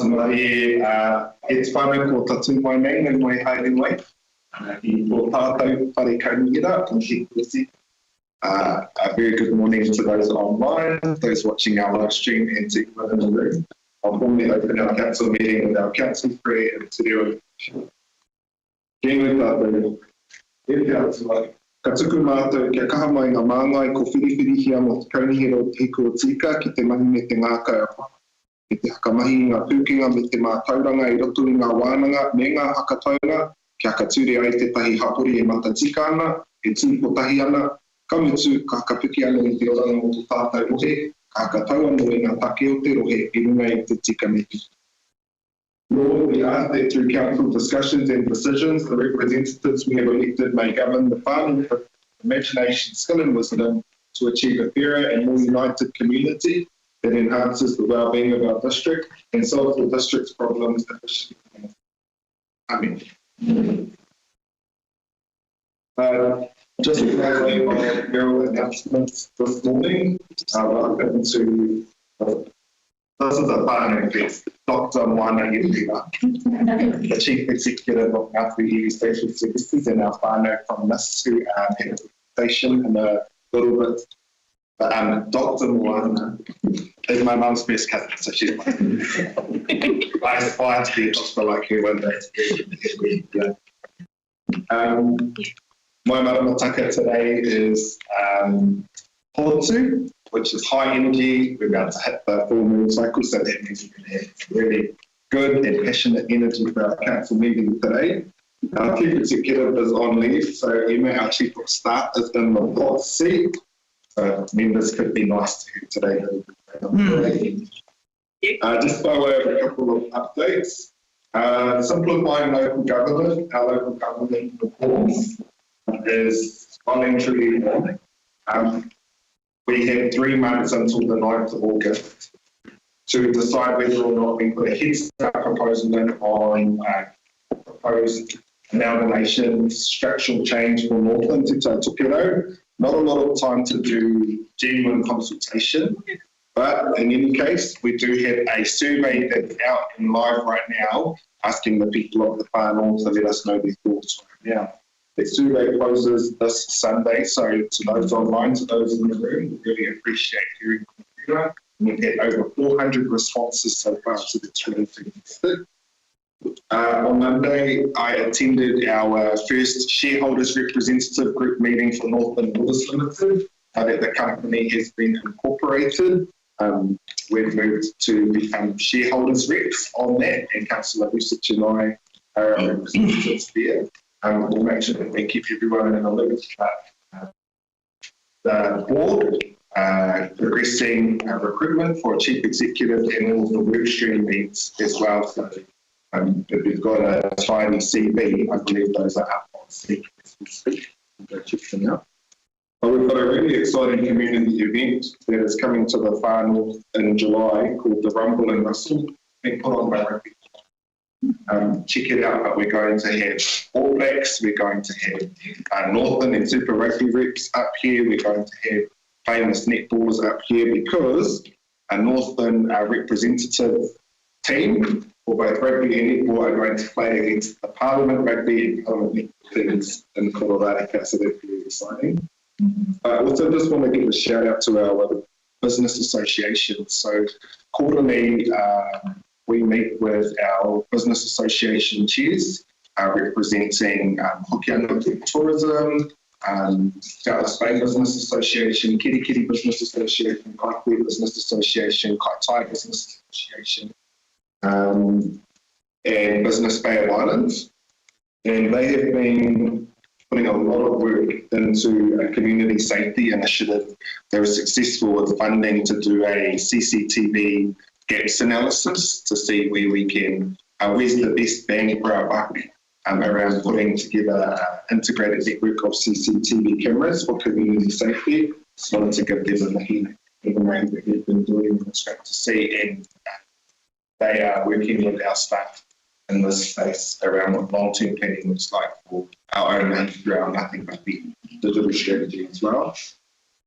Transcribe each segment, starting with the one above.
Mai, it's whānau ko tatu mai nei, nau mai haere mai. I tō tātou whare kaungira, and he kusi. A very good morning to those online, those watching our live stream and to everyone in the room. I'll formally open our council meeting with our council prayer and to their Kēnui tātou, e te atua. Ka tuku mātou kia kaha mai ngā māngai ko whiriwhirihia mo te kaunihero te hiko o tika ki te mahi me te ngākai a whaka. Ki te hakamahi ngā pūkinga me te mātauranga I roto I ngā wānanga me ngā hakataunga, kia ka ture ai te tahi hapori e matatika ana, e tūpotahi ana, ka mutu ka hakapuki ana I te oranga o tō tātou rohe, ka hakatau anō I ngā take o te rohe I runga I te tika me. Lord, we ask that through council discussions and decisions, the representatives we have elected may govern the whānau with imagination, skill and wisdom to achieve a fairer and more united community that enhances the well-being of our district and solves the district's problems efficiently. Amen. Just by way of general announcements this morning, welcome to this is a whānau guest, Dr. Moana Hirira, the Chief Executive of Ngāpuhi Social Services and our whānau from this to head of the station in a little bit. But Dr. Moana is my mum's best cousin, so she's I aspire to be a doctor like her one day. My maramataka today is Hotu, which is high energy. We're about to hit the full moon cycle, so that means we're going to have really good and passionate energy for our council meeting today. Our Chief Executive is on leave, so Emma, our Chief of Staff, is in the hot seat. So members could be nice to her today. Just by way of a couple of updates, simplifying local government, our local government reforms is voluntary warning. We have 3 months until the 9th of August to decide whether or not we put a head start proposal in on proposed amalgamation, structural change for Northland to Tautokero. Not a lot of time to do genuine consultation, but in any case, we do have a survey that's out and live right now, asking the people of the whānau to let us know their thoughts right now. The survey closes this Sunday, so to those online, to those in the room, we really appreciate hearing from you. We've had over 400 responses so far, so that's really fantastic. On Monday, I attended our first shareholders representative group meeting for Northland Waters Limited, that the company has been incorporated. We've moved to become shareholders reps on that, and Councillor Vucic and I are our representatives there. We'll make sure that we keep everyone in the loop. The board progressing recruitment for a chief executive and all of the work stream needs as well. So if we've got a tiny CV, I believe those are up on Seek as we speak. We'll go check them out. But we've got a really exciting community event that is coming to the whānau in July called the Rumble and Rustle, being put on by rugby. Check it out, but we're going to have All Blacks, we're going to have Northland and Super Rugby reps up here, we're going to have famous netballers up here because a Northland representative team for both rugby and netball are going to play against the Parliament Rugby and Parliament netball teams in Colorado, so that's really exciting. I also just want to give a shout out to our business associations. So quarterly, we meet with our business association chairs representing Hokianga Tourism, South Spain Business Association, Kiri Kiri Business Association, Kaipui Business Association, Kaitai Business Association, and Business Bay of Islands. And they have been putting a lot of work into a community safety initiative. They were successful with funding to do a CCTV gaps analysis to see where we can, where's the best bang for our buck around putting together an integrated network of CCTV cameras for community safety. Just wanted to give them a hand in the way that they've been doing. It's great to see, and they are working with our staff in this space around what long-term planning looks like for our own through our nothing but the digital strategy as well.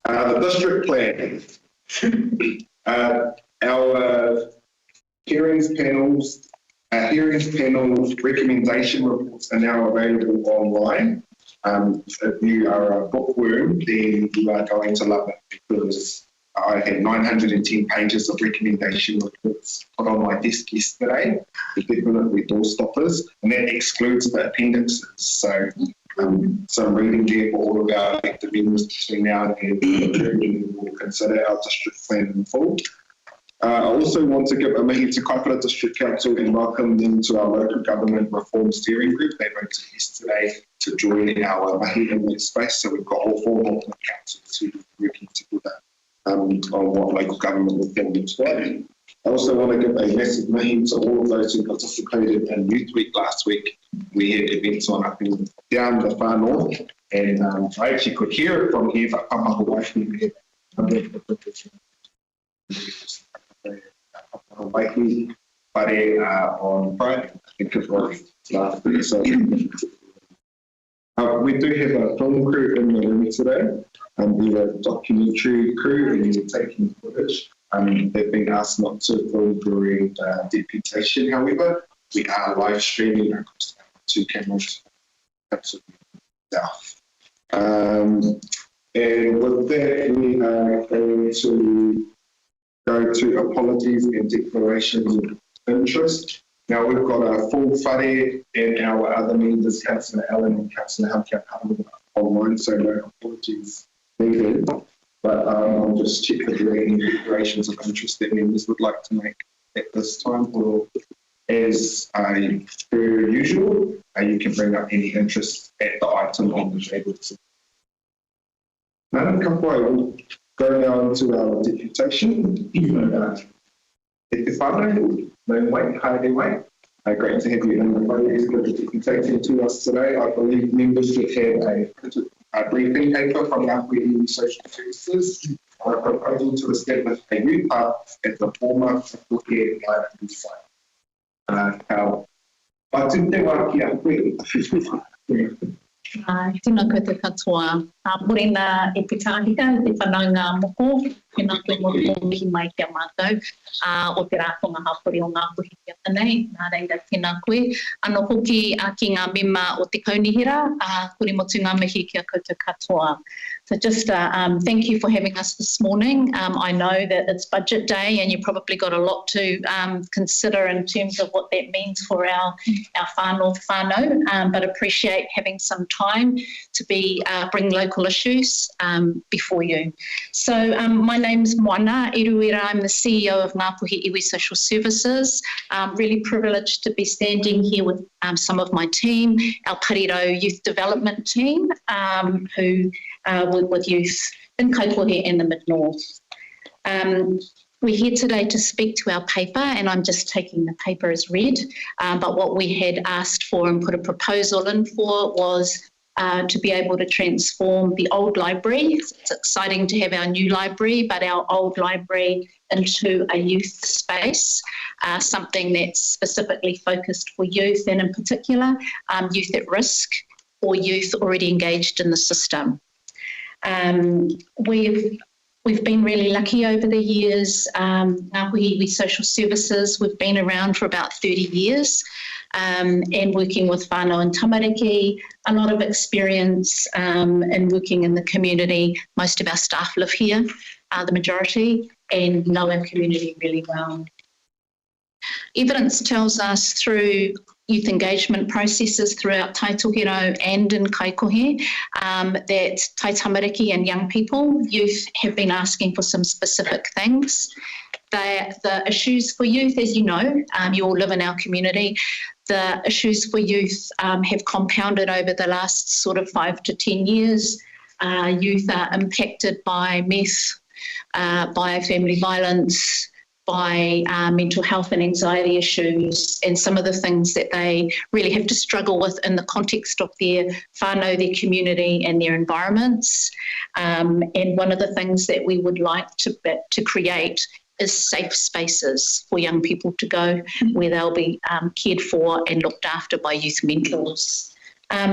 The district plan. Our Hearings panel recommendation reports are now available online. If you are a bookworm, then you are going to love it because I had 910 pages of recommendation reports put on my desk yesterday. They're definitely door stoppers, and that excludes the appendixes. So I'm reading there for all of our elected members between now and then. We'll consider our district plan in full. I also want to give a mihi to Kaipara District Council and welcome them to our local government reform steering group. They voted yesterday to join our mihi in that space. So we've got all 4 local councils who are working together on what local government reform looks like. I also want to give a massive mihi to all of those who participated in Youth Week last week. We had events on up and down the far north, and I actually could hear it from here, but I'm up away from here. On Friday, I think it was last week. So we do have a film crew in the room today. We're a documentary crew and we're taking footage. They've been asked not to film during deputation, however. We are live streaming across 2 cameras. Absolutely. And with that, we are going to go to apologies and declarations of interest. Now we've got a full whare and our other members, Councillor Allen and Councillor Haukia, online, so no apologies needed. But I'll just check if there are any declarations of interest that members would like to make at this time. Or as per usual, you can bring up any interest at the item on the table. None, we'll go now into our deputation. Great to have you in the photo deputation to us today. I believe members should have a briefing paper from Ngāpuhi Social Services on a proposal to establish a new park at the former Ngāpuhi Library site. Tēnā koutou katoa. Morena e pitahika, te whanaunga moko, tēnā koe moko ki mai kia mātou, o te rāponga hapori o Ngāpuhi kia whanei, nā reira tēnā koe. Ano hoki ki ngā mema o te kaunihira, kore motu ngā mihi kia koutou katoa. So just thank you for having us this morning. I know that it's budget day and you probably got a lot to consider in terms of what that means for our far north whānau, but appreciate having some time to bring local issues before you. So my name's Moana Iruira. I'm the CEO of Ngāpuhi Iwi Social Services. Really privileged to be standing here with some of my team, our Pariro Youth Development team, who with youth in Kaikohe and the Mid-North. We're here today to speak to our paper, and I'm just taking the paper as read, but what we had asked for and put a proposal in for was to be able to transform the old library. It's exciting to have our new library, but our old library into a youth space, something that's specifically focused for youth, and in particular, youth at risk or youth already engaged in the system. We've been really lucky over the years. Ngāpuhi Iwi Social Services, we've been around for about 30 years and working with whānau and tamariki, a lot of experience in working in the community. Most of our staff live here, the majority, and know our community really well. Evidence tells us through youth engagement processes throughout Taitohero and in Kaikohe that tai tamariki and young people, youth have been asking for some specific things. The issues for youth, as you know, you all live in our community, the issues for youth have compounded over the last sort of 5 to 10 years. Youth are impacted by meth, by family violence, by mental health and anxiety issues, and some of the things that they really have to struggle with in the context of their whānau, their community and their environments. And one of the things that we would like to create is safe spaces for young people to go where they'll be cared for and looked after by youth mentors.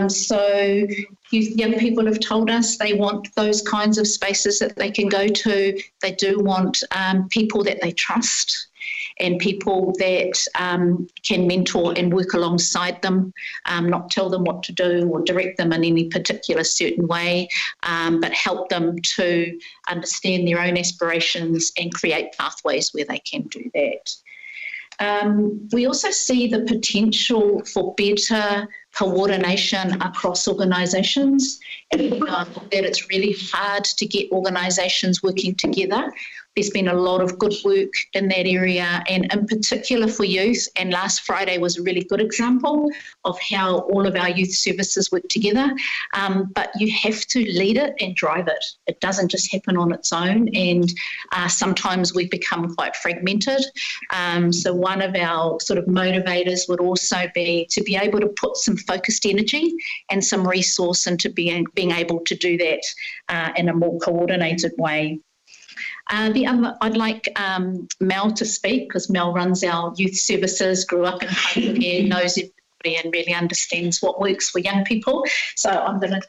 So young people have told us they want those kinds of spaces that they can go to. They do want people that they trust, and people that can mentor and work alongside them, not tell them what to do or direct them in any particular certain way, but help them to understand their own aspirations and create pathways where they can do that. We also see the potential for better coordination across organisations, and that it's really hard to get organisations working together. There's been a lot of good work in that area, and in particular for youth, and last Friday was a really good example of how all of our youth services work together, but you have to lead it and drive it. It doesn't just happen on its own, and sometimes we become quite fragmented. So one of our sort of motivators would also be to be able to put some focused energy and some resource into being able to do that in a more coordinated way. The other, I'd like Mel to speak, because Mel runs our youth services, grew up in home care, knows everybody and really understands what works for young people. So I'm going to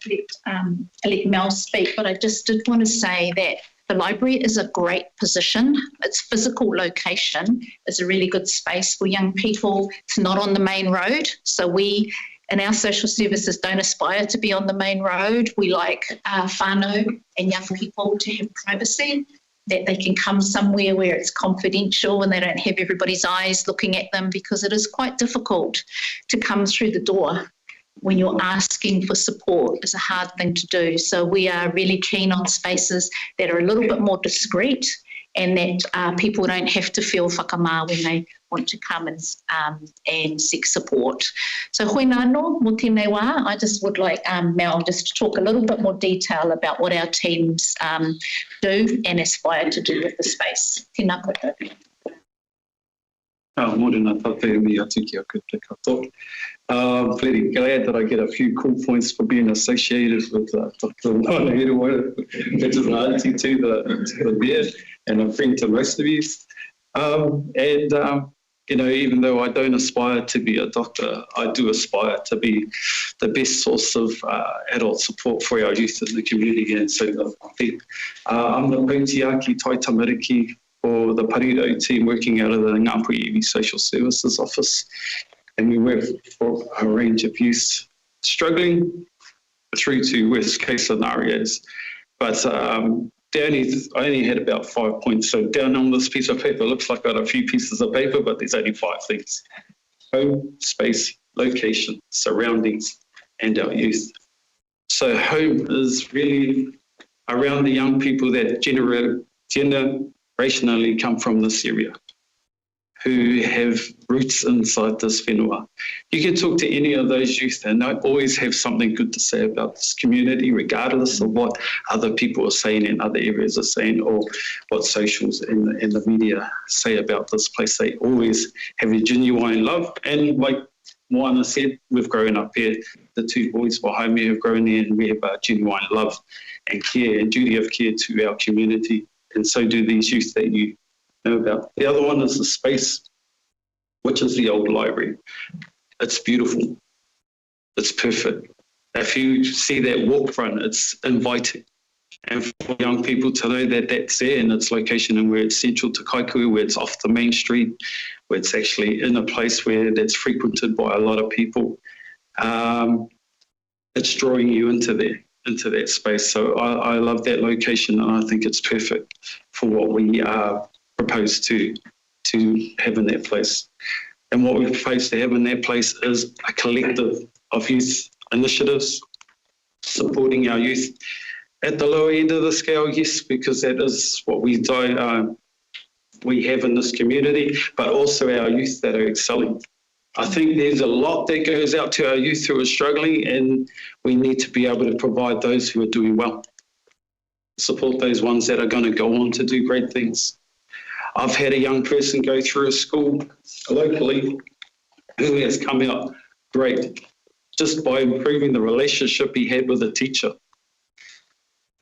let Mel speak, but I just did want to say that the library is a great position. Its physical location is a really good space for young people. It's not on the main road, so we in our social services don't aspire to be on the main road. We like whānau and young people to have privacy, that they can come somewhere where it's confidential and they don't have everybody's eyes looking at them, because it is quite difficult to come through the door when you're asking for support. It's a hard thing to do. So we are really keen on spaces that are a little bit more discreet, and that people don't have to feel whakamā when they want to come and seek support. So hoi nāno, mō tēnei wā, I just would like Mel just to talk a little bit more detail about what our teams do and aspire to do with the space. Tēnā koutou. Morena tātou mi atu ki a koutou katoa. Very glad that I get a few cool points for being associated with Dr. Wanahiruwa, which is an auntie to the beard and a friend to most of you. You know, even though I don't aspire to be a doctor, I do aspire to be the best source of adult support for our youth in the community. And so I think I'm the Pautiaki Tai Tamariki for the Pariro team, working out of the Ngāpuhi Iwi Social Services Office. And we work for a range of youth struggling through to worst case scenarios. But I only had about 5 points. So down on this piece of paper, it looks like I've got a few pieces of paper, but there's only 5 things: home, space, location, surroundings, and our youth. So home is really around the young people that generationally come from this area, who have roots inside this whenua. You can talk to any of those youth and they always have something good to say about this community, regardless of what other people are saying and other areas are saying, or what socials and the media say about this place. They always have a genuine love. And like Moana said, we've grown up here. The 2 boys behind me have grown there, and we have a genuine love and care and duty of care to our community. And so do these youth that you know about. The other one is the space, which is the old library. It's beautiful. It's perfect. If you see that walk front, it's inviting. And for young people to know that that's there in its location and where it's central to Kaikoura, where it's off the main street, where it's actually in a place where that's frequented by a lot of people, it's drawing you into that space. So I love that location, and I think it's perfect for what we propose to have in that place. And what we propose to have in that place is a collective of youth initiatives supporting our youth at the lower end of the scale, yes, because that is what we have in this community, but also our youth that are excelling. I think there's a lot that goes out to our youth who are struggling, and we need to be able to provide those who are doing well, support those ones that are going to go on to do great things. I've had a young person go through a school locally who has come out great just by improving the relationship he had with a teacher.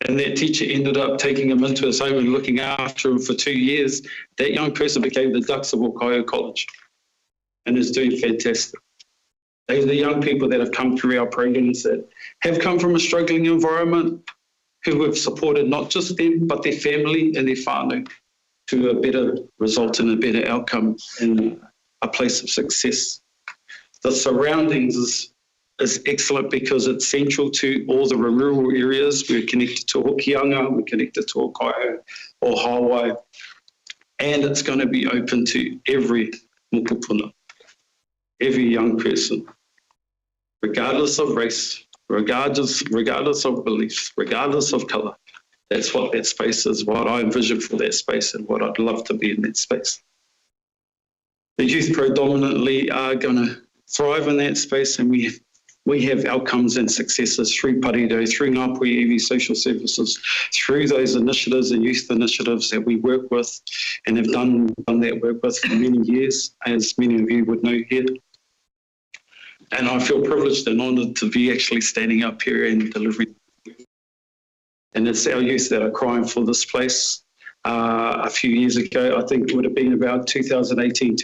And that teacher ended up taking him into his home and looking after him for 2 years. That young person became the Dux of Wakaio College and is doing fantastic. Those are the young people that have come through our programs that have come from a struggling environment, who have supported not just them, but their family and their whānau. to a better result and a better outcome and a place of success. The surroundings is excellent because it's central to all the rural areas. We're connected to Hokianga, we're connected to Okaio or Hawaii, and it's going to be open to every mokopuna, every young person, regardless of race, regardless of beliefs, regardless of colour. That's what that space is, what I envision for that space and what I'd love to be in that space. The youth predominantly are going to thrive in that space, and we have outcomes and successes through Parido, through Ngā Puiiwi Social Services, through those initiatives and youth initiatives that we work with and have done that work with for many years, as many of you would know here. And I feel privileged and honoured to be actually standing up here and delivering. And it's our youth that are crying for this place. A few years ago, I think it would have been about 2014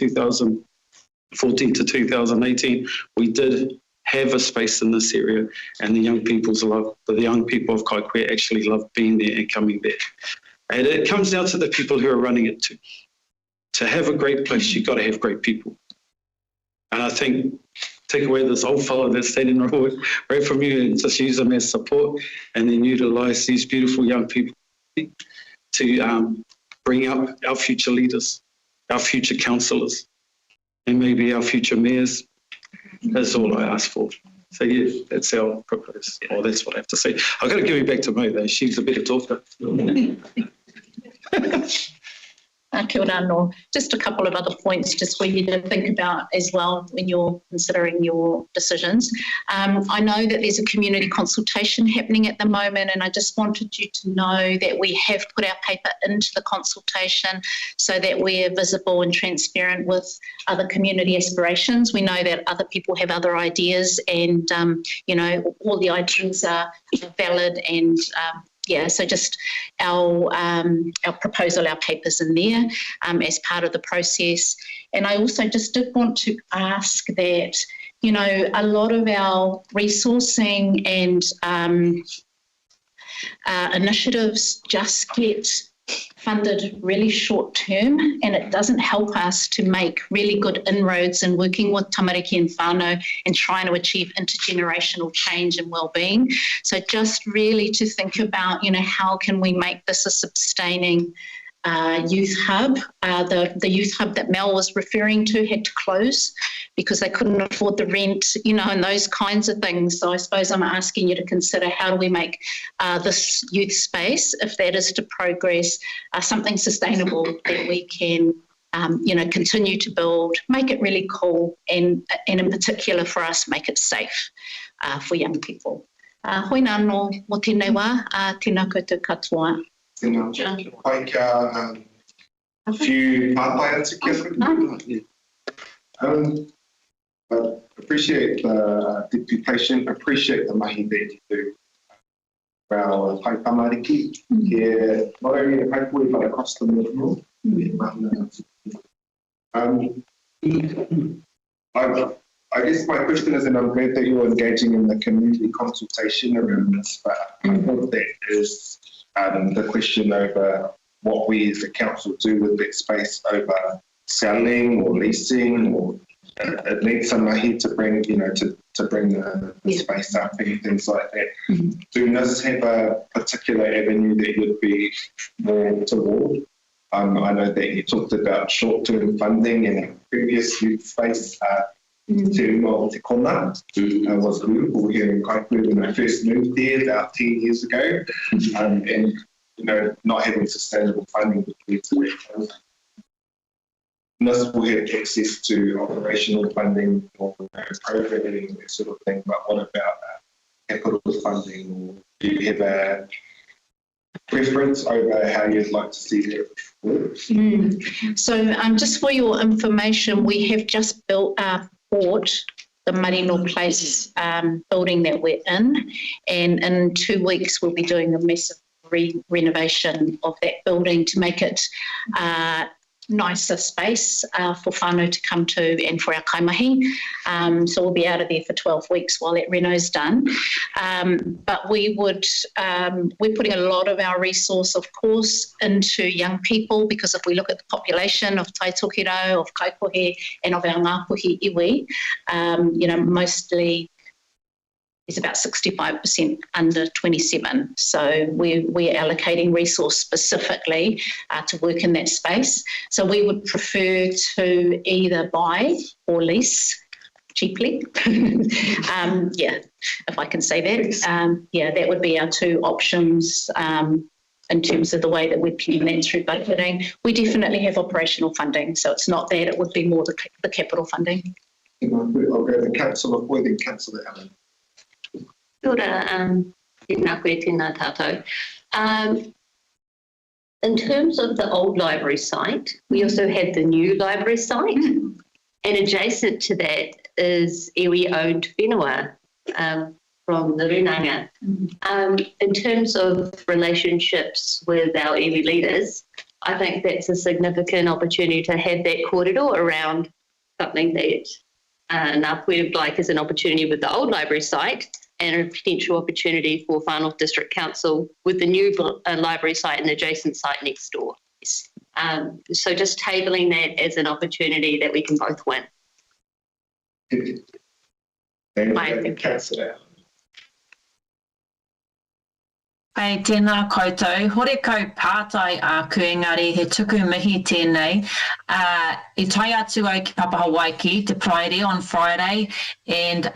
to 2018, we did have a space in this area, and the young people of Kaikoura actually love being there and coming there. And it comes down to the people who are running it too. To have a great place, you've got to have great people. And I think take away this old fellow that's standing right from you and just use them as support, and then utilise these beautiful young people to bring up our future leaders, our future councillors, and maybe our future mayors. That's all I ask for. So yeah, that's our proposal, or that's what I have to say. I've got to give you back to Mo though, she's a better talker. Kia ora anō. Just a couple of other points just for you to think about as well when you're considering your decisions. I know that there's a community consultation happening at the moment, and I just wanted you to know that we have put our paper into the consultation so that we're visible and transparent with other community aspirations. We know that other people have other ideas, and all the ideas are valid, and so just our proposal, our papers in there as part of the process. And I also just did want to ask that, a lot of our resourcing and initiatives just get funded really short term, and it doesn't help us to make really good inroads in working with tamariki and whānau and trying to achieve intergenerational change and well-being. So just really to think about, how can we make this a sustaining youth hub. The youth hub that Mel was referring to had to close because they couldn't afford the rent, and those kinds of things. So I suppose I'm asking you to consider, how do we make this youth space, if that is to progress, something sustainable that we can continue to build, make it really cool, and in particular for us, make it safe for young people. Hoi nā anō, mō tēnei wā, tēnā koutou katoa. Like a few pathways to appreciate the deputation, appreciate the mahi that you do. Well, hai tamariki here, not only in Kaikoura but across the world. I guess my question is, and I'm glad that you're engaging in the community consultation around this, but I thought that is the question over what we as a council do with that space over selling or leasing, or it needs some mahi to bring, to bring the space up and things like that. Do NIS have a particular avenue that you'd be more toward? I know that you talked about short-term funding in a previous youth space. Te Rima o Te Kona was beautiful here in Kaikoura when I first moved there about 10 years ago, and not having sustainable funding would lead to that. NIS will have access to operational funding or programming and that sort of thing, but what about capital funding? Or do you have a preference over how you'd like to see that work? So just for your information, we have just bought the Marino Place building that we're in, and in 2 weeks we'll be doing a massive renovation of that building to make it nicer space for whānau to come to and for our kaimahi. So we'll be out of there for 12 weeks while that reno's done. But we're putting a lot of our resource, of course, into young people, because if we look at the population of Taitokiro, of Kaipuhi, and of our Ngāpuhi iwi, mostly is about 65% under 27. So we're allocating resource specifically to work in that space. So we would prefer to either buy or lease cheaply. If I can say that. That would be our two options in terms of the way that we're planning that through budgeting. We definitely have operational funding, so it's not that, it would be more the capital funding. I'll go to Councillor Foy, then Councillor Allen. Kia ora, tēnā koe, tēnā tātou. In terms of the old library site, we also have the new library site, and adjacent to that is iwi-owned whenua from the Runanga. In terms of relationships with our iwi leaders, I think that's a significant opportunity to have that corridor around something that Ngā Puhi would like as an opportunity with the old library site, and a potential opportunity for Whanau District Council with the new library site and adjacent site next door. So just tabling that as an opportunity that we can both win. Councillor Allen. Kei tēnā koutou, hore kau pātai āku, engari he tuku mihi tēnei. I tai atu au ki Papa Hawaii to Pride on Friday, and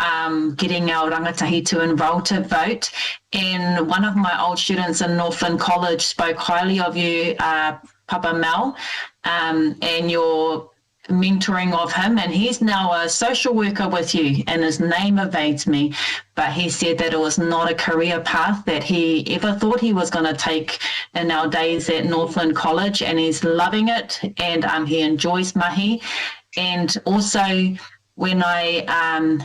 getting our rangatahi to enrol to vote. And one of my old students in Northland College spoke highly of you, Papa Mel, and your mentoring of him, and he's now a social worker with you, and his name evades me, but he said that it was not a career path that he ever thought he was going to take in our days at Northland College, and he's loving it, and he enjoys mahi. And also when I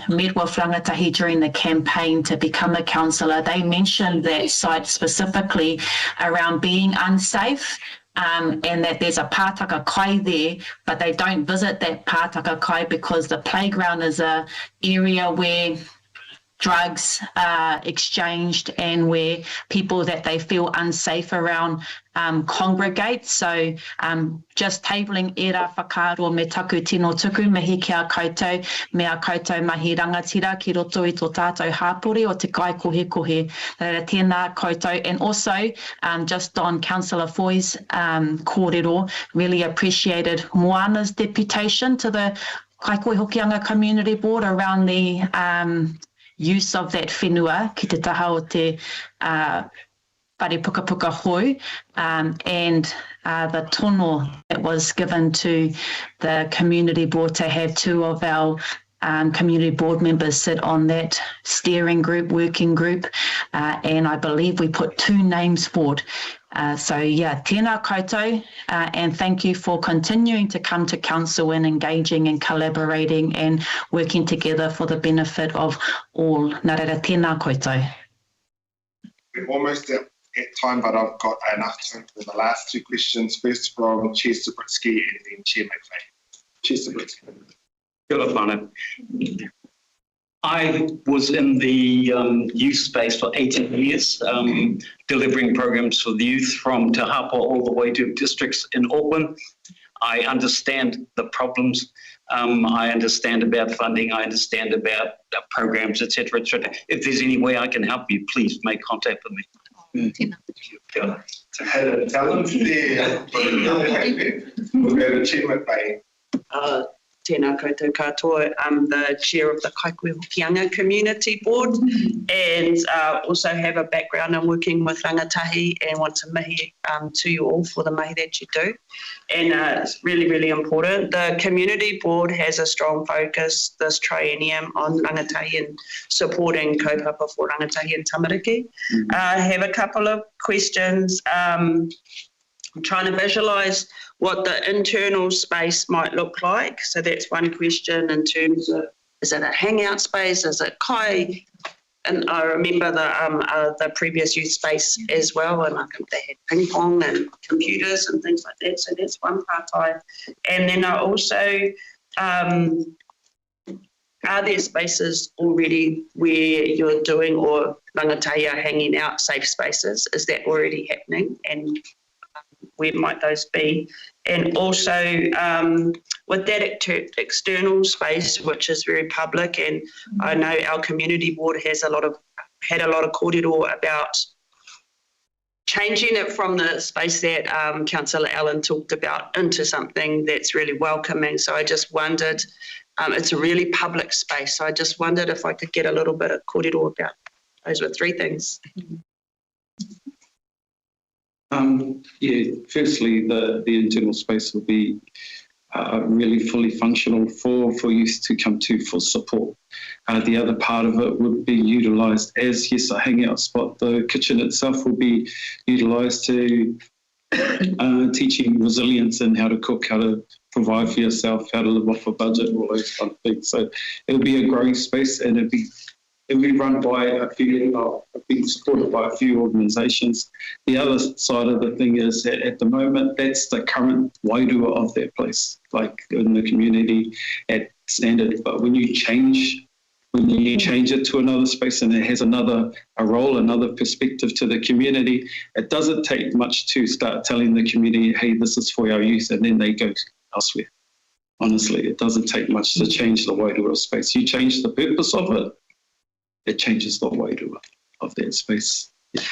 met with rangatahi during the campaign to become a councillor, they mentioned that site specifically around being unsafe. And that there's a pātaka kai there, but they don't visit that pātaka kai because the playground is a area where drugs are exchanged and where people that they feel unsafe around congregate. So just tabling era whakaaro me taku tino tuku mihi kia koutou, me a koutou mahi rangatira ki roto i tō tātou hāpori o te kai kohe kohe. Tēnā koutou. And also just on Councillor Foy's kōrero, really appreciated Moana's deputation to the Kaikohe Hokianga Community Board around the use of that whenua ki te taha o te whare puka puka hoi, and the tono that was given to the community board to have two of our community board members sit on that steering group, working group, and I believe we put 2 names forward. Tēnā koutou, and thank you for continuing to come to council and engaging and collaborating and working together for the benefit of all. Nā reira, tēnā koutou. We're almost at time, but I've got enough time for the last 2 questions. First from Chair Subritsky and then Chair McVeigh. Chair Subritsky. Kia ora whānau. I was in the youth space for 18 years, delivering programs for the youth from Te Hapa all the way to districts in Auckland. I understand the problems. I understand about funding. I understand about programs, etc., etc. If there's any way I can help you, please make contact with me. To have a talent there. We'll go to Chair McVeigh. Tēnā koutou katoa. I'm the chair of the Kaikohe Hokianga Community Board, and also have a background in working with rangatahi, and want to mihi to you all for the mahi that you do. And it's really, really important. The Community Board has a strong focus this triennium on rangatahi and supporting kaupapa for rangatahi and tamariki. I have a couple of questions. I'm trying to visualise what the internal space might look like. So that's one question in terms of, is it a hangout space? Is it kai and I remember the previous youth space as well, and I think they had ping pong and computers and things like that. So that's one part and then I also, are there spaces already where you're doing or rangatahi are hanging out safe spaces? Is that already happening? And where might those be? And also with that external space, which is very public, and I know our community board has had a lot of kōrero about changing it from the space that Councillor Allen talked about into something that's really welcoming. So I just wondered, it's a really public space, so I just wondered if I could get a little bit of kōrero about those were three things. Firstly, the internal space will be really fully functional for youth to come to for support. The other part of it would be utilised as, yes, a hangout spot. The kitchen itself will be utilised to teaching resilience and how to cook, how to provide for yourself, how to live off a budget, all those kind of things. So it'll be a growing space, and it'll be run by being supported by a few organisations. The other side of the thing is that at the moment, that's the current wairua of that place, like in the community at standard. But when you change it to another space and it has a role, another perspective to the community, it doesn't take much to start telling the community, hey, this is for our youth, and then they go elsewhere. Honestly, it doesn't take much to change the wairua space. You change the purpose of it, it changes the wairua of that space. Yeah.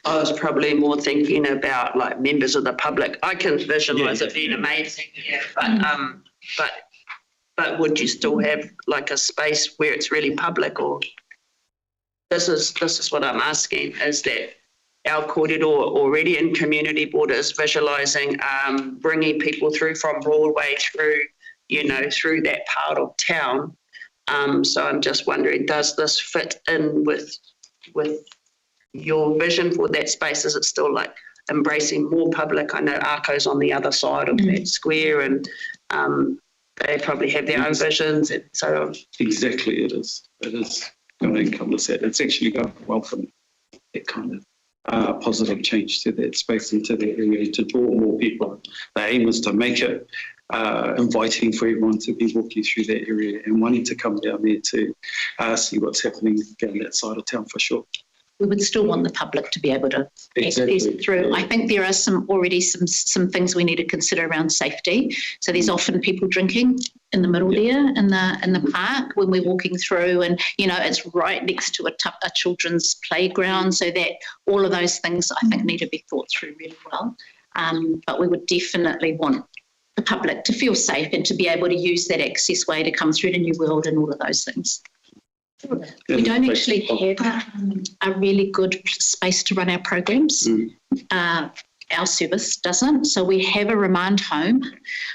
I was probably more thinking about like members of the public. I can visualise it being amazing, but would you still have like a space where it's really public? Or this is what I'm asking, is that our kōrero already in community board is visualising bringing people through from Broadway through that part of town. So I'm just wondering, does this fit in with your vision for that space? Is it still like embracing more public? I know Arco's on the other side of that square, and they probably have their own visions and so on. Exactly, it is. It is going to encompass that. It's actually going to welcome that kind of positive change to that space and to that area to draw more people. The aim is to make it inviting for everyone to be walking through that area and wanting to come down there to see what's happening down that side of town for sure. We would still want the public to be able to access through. I think there are some things we need to consider around safety. So there's often people drinking in the middle there in the park when we're walking through, and it's right next to a children's playground. So that all of those things I think need to be thought through really well. But we would definitely want the public to feel safe and to be able to use that access way to come through to New World and all of those things. We don't actually have a really good space to run our programs. Our service doesn't. So we have a remand home,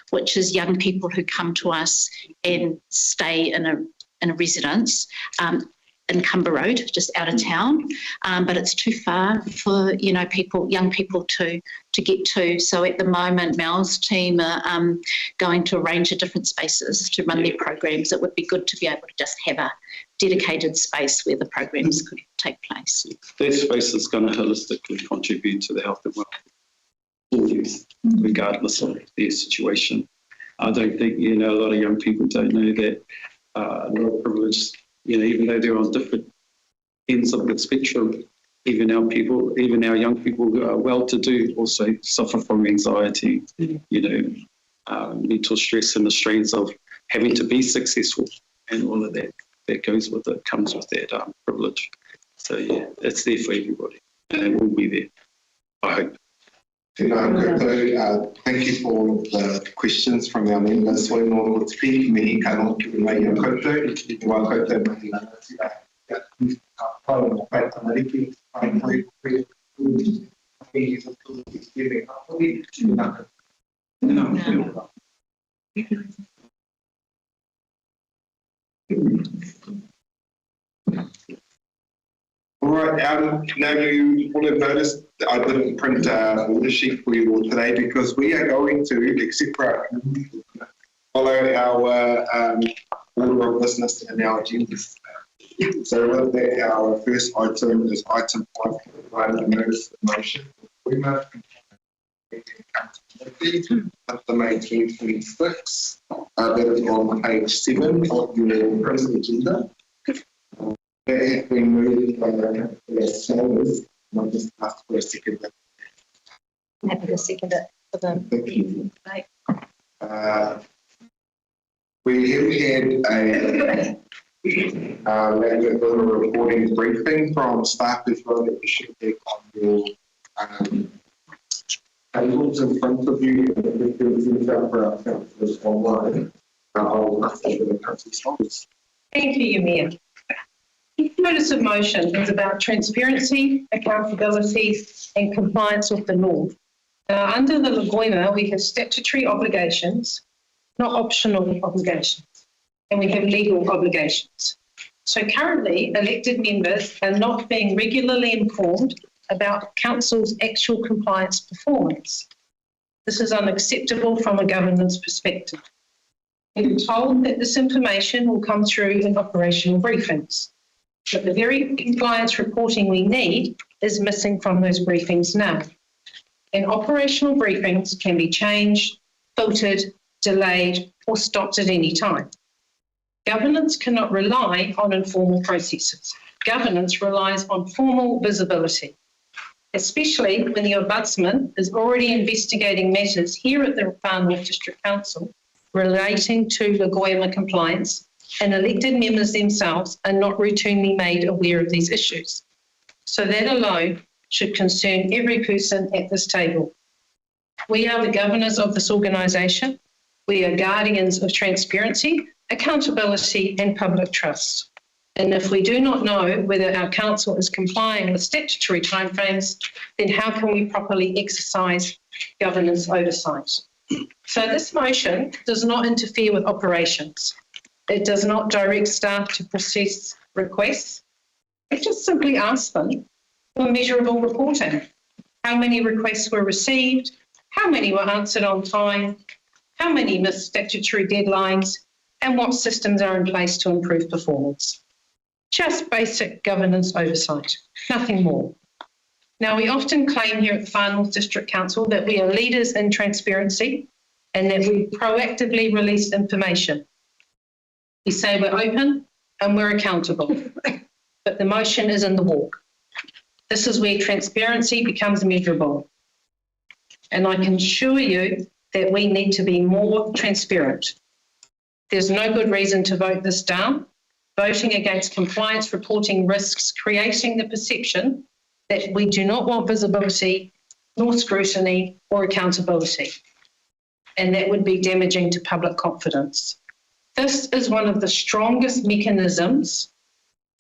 which is young people who come to us and stay in a residence in Cumber Road, just out of town. But it's too far for young people to get to. So at the moment, Mel's team are going to a range of different spaces to run their programs. It would be good to be able to just have a dedicated space where the programs could take place. That space is going to holistically contribute to the health and well-being of youth, regardless of their situation. I don't think, a lot of young people don't know that a lot of privilege, even though they're on different ends of the spectrum, even our young people who are well-to-do also suffer from anxiety, mental stress and the strains of having to be successful and all of that goes with it, comes with that privilege. So yeah, it's there for everybody and it will be there, I hope. Thank you for all of the questions from our members. All right, now you will have noticed that I didn't print a order sheet for you all today because we are going to, except for follow our order of business and our agendas. So with that, our first item is item 5, notice of motion. We must up to May 2026. That is on page 7 of your present agenda. That has been moved by the sellers. I'll just ask for a second. I'm happy to second it for them. Thank you. Right. We have had a reporting briefing from staff as well that you should take on your tables in front of you. We can for our councillors online. I'll ask you for the councillors. Thank you, Mayor. Notice of motion is about transparency, accountability and compliance with the law. Under the Lagoima, we have statutory obligations, not optional obligations, and we have legal obligations. So currently, elected members are not being regularly informed about council's actual compliance performance. This is unacceptable from a governance perspective. We're told that this information will come through in operational briefings, but the very compliance reporting we need is missing from those briefings now. And operational briefings can be changed, filtered, delayed, or stopped at any time. Governance cannot rely on informal processes. Governance relies on formal visibility, especially when the Ombudsman is already investigating matters here at the Far North District Council relating to Lagoima compliance, and elected members themselves are not routinely made aware of these issues. So that alone should concern every person at this table. We are the governors of this organisation. We are guardians of transparency, accountability and public trust. And if we do not know whether our council is complying with statutory timeframes, then how can we properly exercise governance oversight? So this motion does not interfere with operations. It does not direct staff to process requests. It just simply asks them for measurable reporting. How many requests were received? How many were answered on time? How many missed statutory deadlines? And what systems are in place to improve performance? Just basic governance oversight, nothing more. Now, we often claim here at the Far North District Council that we are leaders in transparency and that we proactively release information. We say we're open and we're accountable, but the motion is in the walk. This is where transparency becomes measurable. And I can assure you that we need to be more transparent. There's no good reason to vote this down. Voting against compliance reporting risks creating the perception that we do not want visibility, nor scrutiny or accountability. And that would be damaging to public confidence. This is one of the strongest mechanisms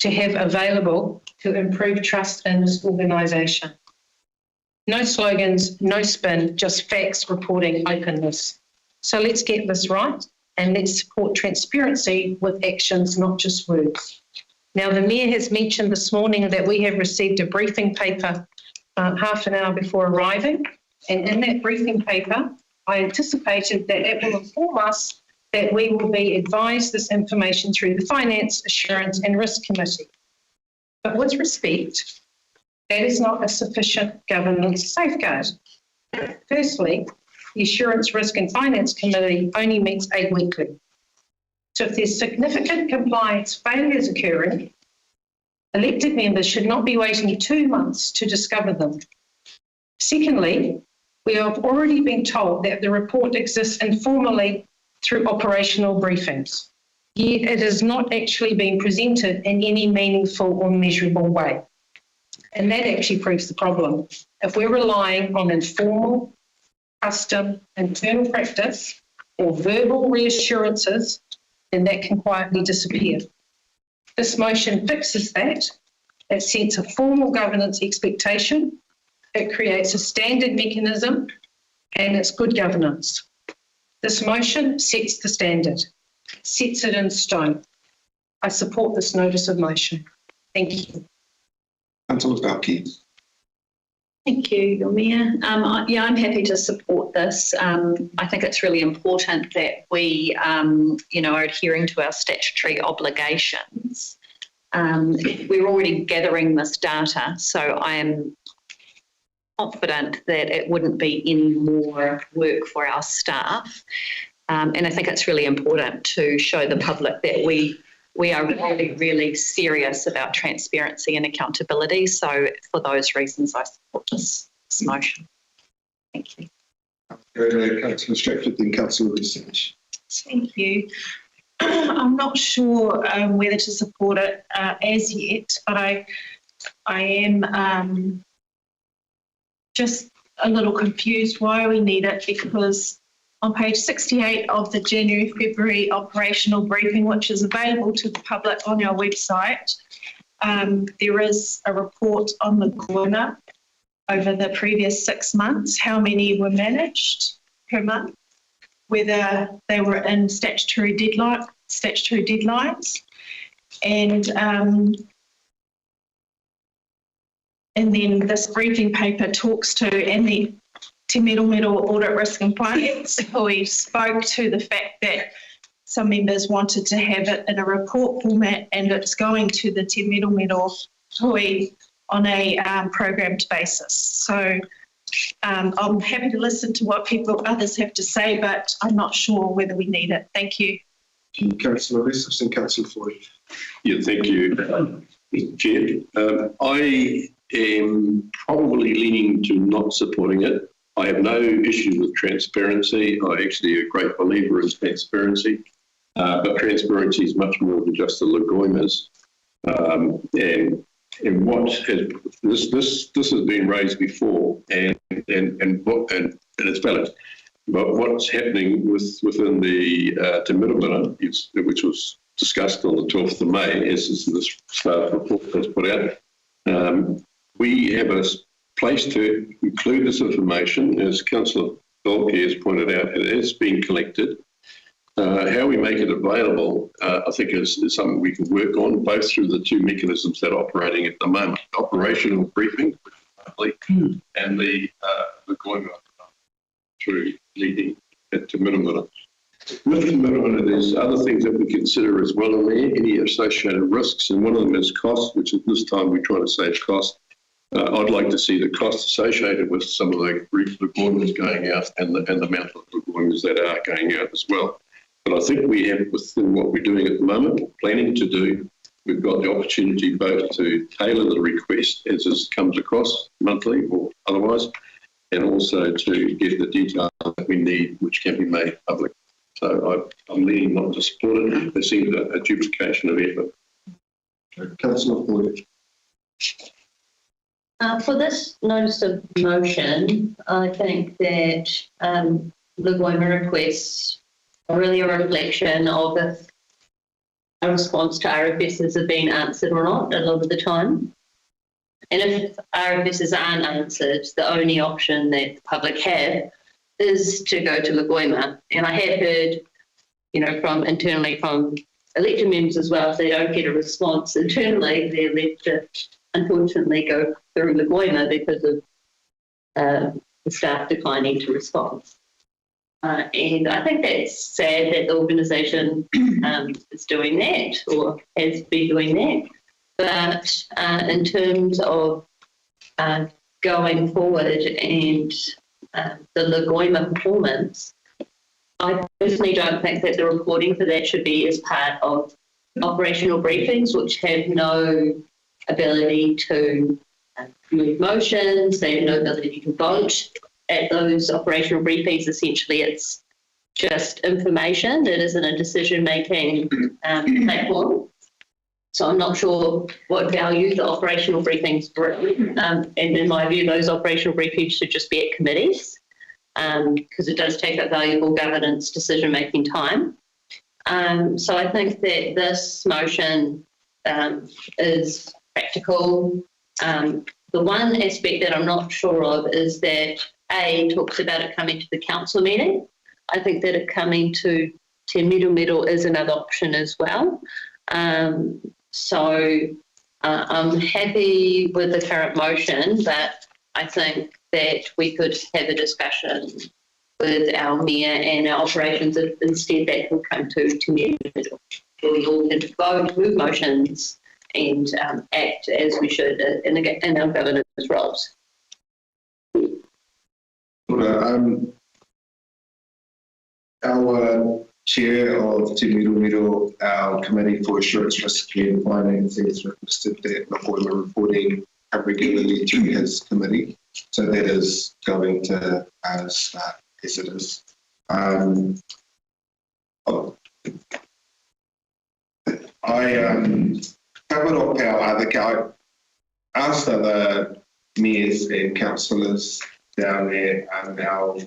to have available to improve trust in this organisation. No slogans, no spin, just facts, reporting, openness. So let's get this right and let's support transparency with actions, not just words. Now, the Mayor has mentioned this morning that we have received a briefing paper half an hour before arriving. And in that briefing paper, I anticipated that it will inform us that we will be advised this information through the Finance, Assurance and Risk Committee. But with respect, that is not a sufficient governance safeguard. Firstly, the Assurance, Risk and Finance Committee only meets 8 weekly. So if there's significant compliance failures occurring, elected members should not be waiting 2 months to discover them. Secondly, we have already been told that the report exists informally through operational briefings, yet it is not actually being presented in any meaningful or measurable way. And that actually proves the problem. If we're relying on informal, custom, internal practice or verbal reassurances, then that can quietly disappear. This motion fixes that. It sets a formal governance expectation. It creates a standard mechanism, and it's good governance. This motion sets the standard, sets it in stone. I support this notice of motion. Thank you. Councillor Starkey. Thank you, Your Mayor. I'm happy to support this. I think it's really important that we, are adhering to our statutory obligations. we're already gathering this data, so I am confident that it wouldn't be any more work for our staff. And I think it's really important to show the public that we are really, really serious about transparency and accountability. So for those reasons, I support this motion. Thank you. Go to Councillor Stratford, then Councillor Research. Thank you. I'm not sure whether to support it as yet, but I am just a little confused why we need it, because on page 68 of the January-February operational briefing, which is available to the public on our website, there is a report on the Goina over the previous 6 months, how many were managed per month, whether they were in statutory deadlines, and then this briefing paper talks to, and the Te Middle Audit Risk and Finance, we spoke to the fact that some members wanted to have it in a report format, and it's going to the Te Middle Hui on a programmed basis. So I'm happy to listen to what others have to say, but I'm not sure whether we need it. Thank you. Councillor Research and Councillor Floyd. Yeah, thank you, Chair. I am probably leaning to not supporting it. I have no issue with transparency. I actually am a great believer in transparency, but transparency is much more than just the Lagoimas. And what has this has been raised before, and it's valid. But what's happening within the Te Miramana, which was discussed on the 12th of May, as this staff report was put out, we have a place to include this information. As Councillor Dolke has pointed out, it has been collected. How we make it available, I think, is something we can work on, both through the two mechanisms that are operating at the moment, operational briefing and the Goima through leading at Te Miramana. With Te Miramana, there's other things that we consider as well in there, any associated risks, and one of them is cost, which at this time we're trying to save cost. I'd like to see the cost associated with some of the Lagoimas going out and the amount of Lagoimas that are going out as well. But I think we have, within what we're doing at the moment, planning to do, we've got the opportunity both to tailor the request as it comes across monthly or otherwise, and also to get the detail that we need, which can be made public. So I'm leaning not to support it. There seems a duplication of effort. Councillor Floyd. For this notice of motion, I think that Lagoima requests are really a reflection of if a response to RFSs have been answered or not a lot of the time. And if RFSs aren't answered, the only option that the public have is to go to Lagoima. And I have heard, from internally from elected members as well, if they don't get a response internally, they're left to unfortunately go through Lagoima because of the staff declining to respond. And I think that's sad that the organisation is doing that or has been doing that. But in terms of going forward and the Lagoima performance, I personally don't think that the reporting for that should be as part of operational briefings, which have no ability to move motions, they have no ability to vote at those operational briefings. Essentially, it's just information that isn't a decision-making platform. So I'm not sure what value the operational briefings bring. And in my view, those operational briefings should just be at committees because it does take up valuable governance decision-making time. So I think that this motion is practical. The one aspect that I'm not sure of is that A talks about it coming to the council meeting. I think that it coming to Te Middle is another option as well. So I'm happy with the current motion, but I think that we could have a discussion with our mayor and our operations if instead that will come to Te Middle. We all can vote, move motions, and act as we should in our governance roles. Our chair of Te Miro, our Committee for Assurance, Risk and Finance, has requested that the reporting come regularly to his committee. So that is going to start as it is. I covered off our other asked other mayors and councillors down there our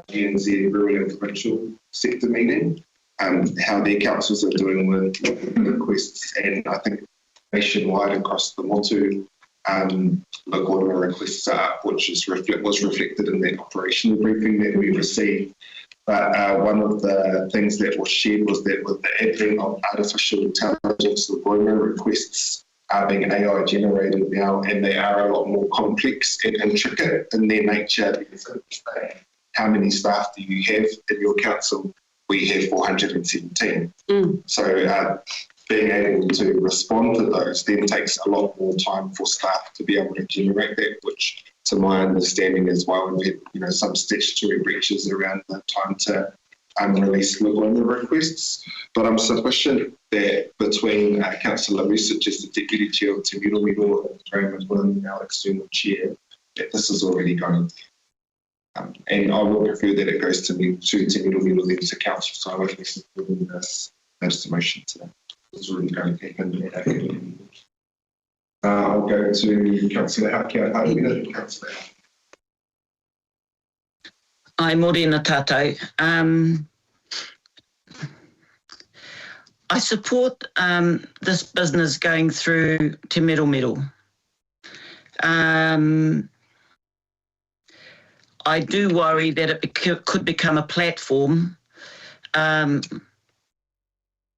GNZ rural and provincial sector meeting, how their councils are doing with requests, and I think nationwide across the Motu, Lagoima requests are up, which was reflected in that operational briefing that we received. But one of the things that was shared was that with the advent of artificial intelligence, Lagoima requests are being AI generated now, and they are a lot more complex and intricate in their nature. How many staff do you have in your council? We have 417. So being able to respond to those then takes a lot more time for staff to be able to generate that, which to my understanding as well, we've had some statutory breaches around the time to release Lagoima requests. But I'm sufficient that between Councillor Lucic as the Deputy Chair of Te Miro and Graham Wynne, our external chair, that this is already going. And I will prefer that it goes to Te Miro then to Council. So I would be supporting this motion today. It's already going to happen. I'll go to Councillor Hauki. Councillor. Ai morena tātou. I support this business going through Te Miro. I do worry that it could become a platform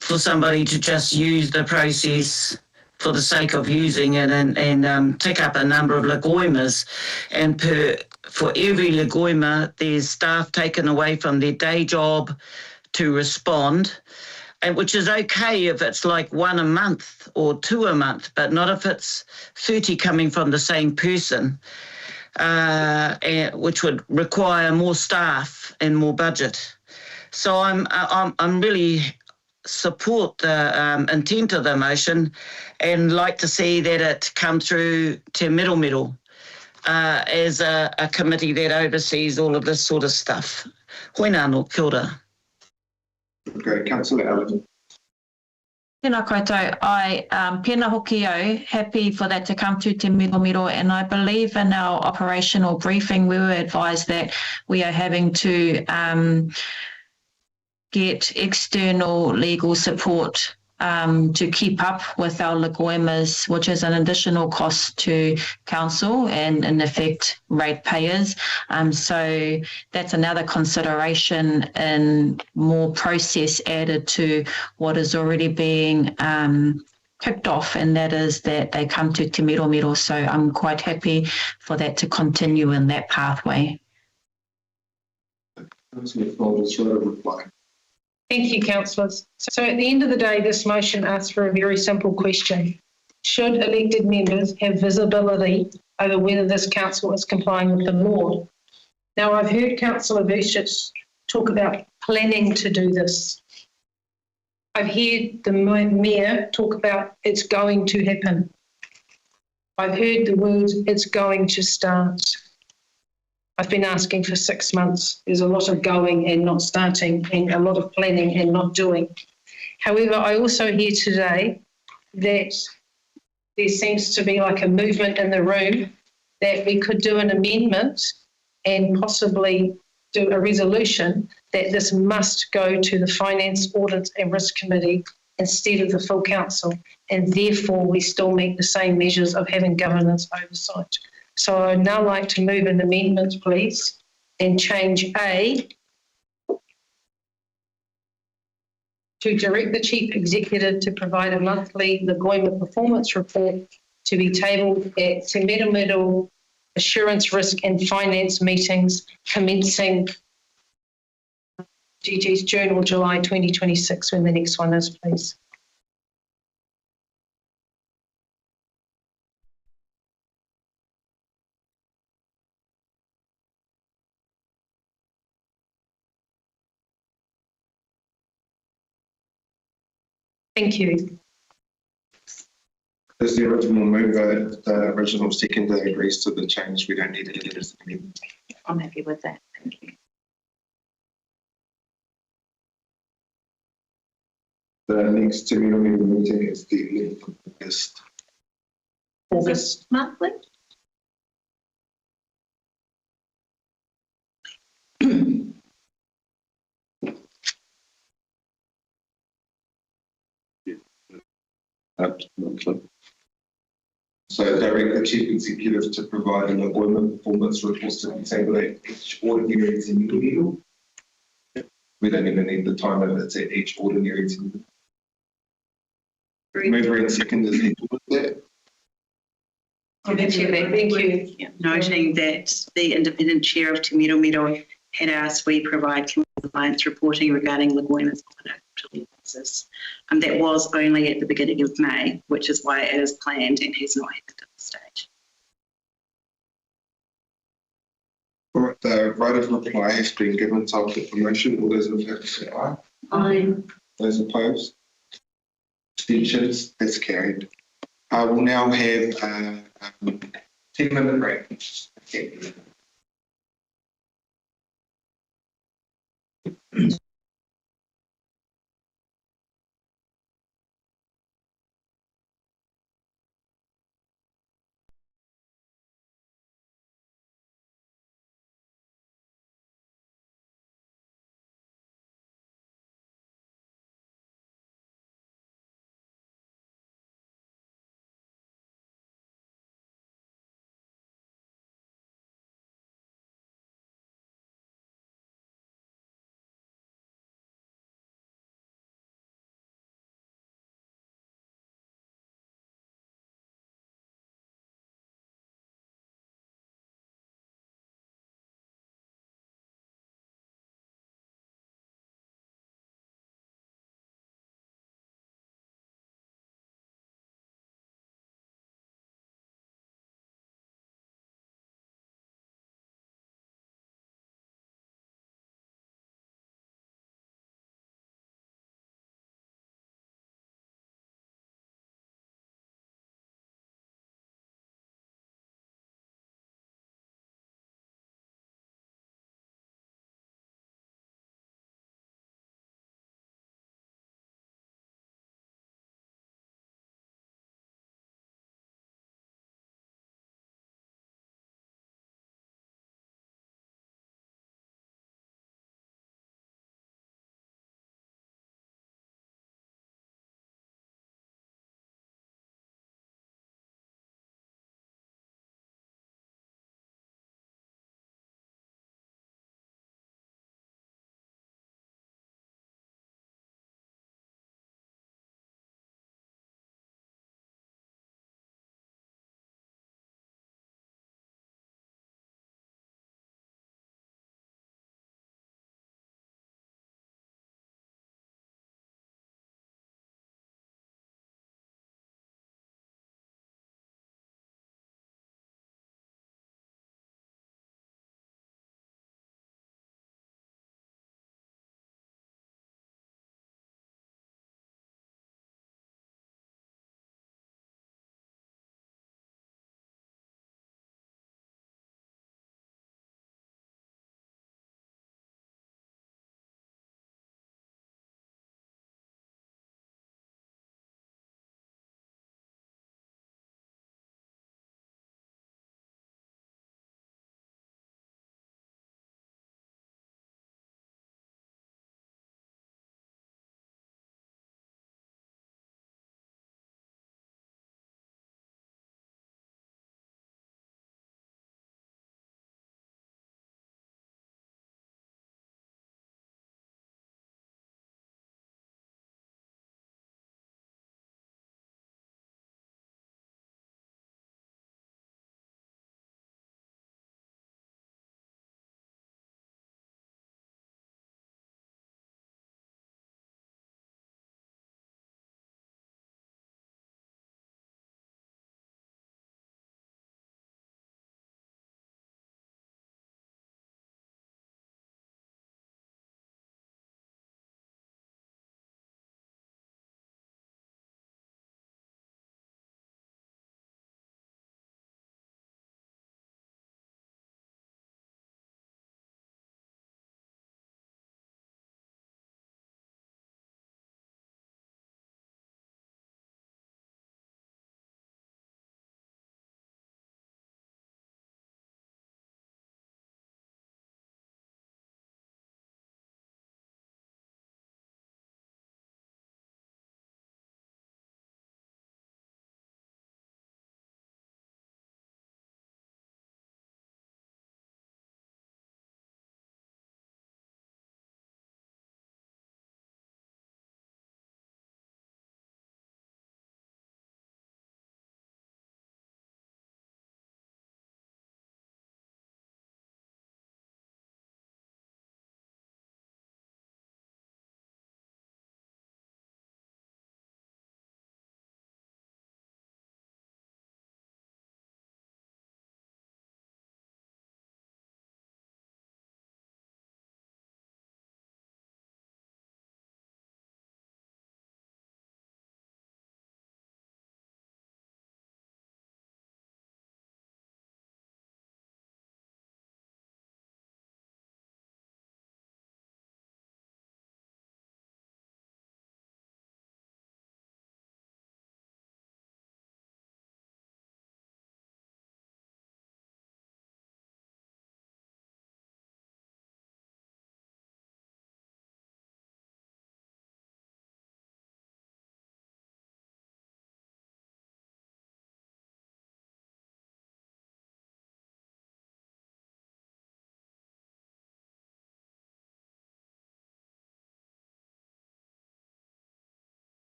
for somebody to just use the process for the sake of using it and tick up a number of Lagoimas. And for every Lagoima, there's staff taken away from their day job to respond, and which is okay if it's like 1 a month or 2 a month, but not if it's 30 coming from the same person. Which would require more staff and more budget. So I'm really support the intent of the motion and like to see that it come through Te Miro as a committee that oversees all of this sort of stuff. Hoi nāno, kia ora. Okay, Councillor Allen. Tēnā koutou, I pēnā hoki au, happy for that to come to Te Miro, and I believe in our operational briefing we were advised that we are having to get external legal support to keep up with our Lagoimas, which is an additional cost to council and in effect ratepayers. So that's another consideration and more process added to what is already being kicked off, and that is that they come to Te Miro. So I'm quite happy for that to continue in that pathway. Thank you, councillors. So at the end of the day, this motion asks for a very simple question. Should elected members have visibility over whether this council is complying with the law? Now, I've heard Councillor Vucic talk about planning to do this. I've heard the mayor talk about it's going to happen. I've heard the words it's going to start. I've been asking for 6 months. There's a lot of going and not starting, and a lot of planning and not doing. However, I also hear today that there seems to be like a movement in the room that we could do an amendment and possibly do a resolution that this must go to the Finance, Audit and Risk Committee instead of the full council, and therefore we still meet the same measures of having governance oversight. So I'd now like to move an amendment, please, and change A to direct the Chief Executive to provide a monthly Lagoima performance report to be tabled at Te Miro Assurance, Risk and Finance meetings commencing June or July 2026, when the next one is, please. Thank you. Does the original mover, the original seconder agrees to the change? We don't need to get it. I'm happy with that. Thank you. The next meeting is the 11th of August. August monthly? So direct the chief executive to provide an employment performance report to be tabled at each ordinary meeting. We don't even need the time of it at each ordinary meeting. Mover and second is equal with that. Thank you. Yeah. Noting that the independent chair of Te Miro Miro had asked we provide compliance reporting regarding Lagoima's on a quarterly basis. That was only at the beginning of May, which is why it is planned and has not happened at this stage. All right, the right of reply has been given to the promotion. All those in favour say aye. Aye. Those opposed? Abstentions? That's carried. I will now have a 10-minute break. Okay.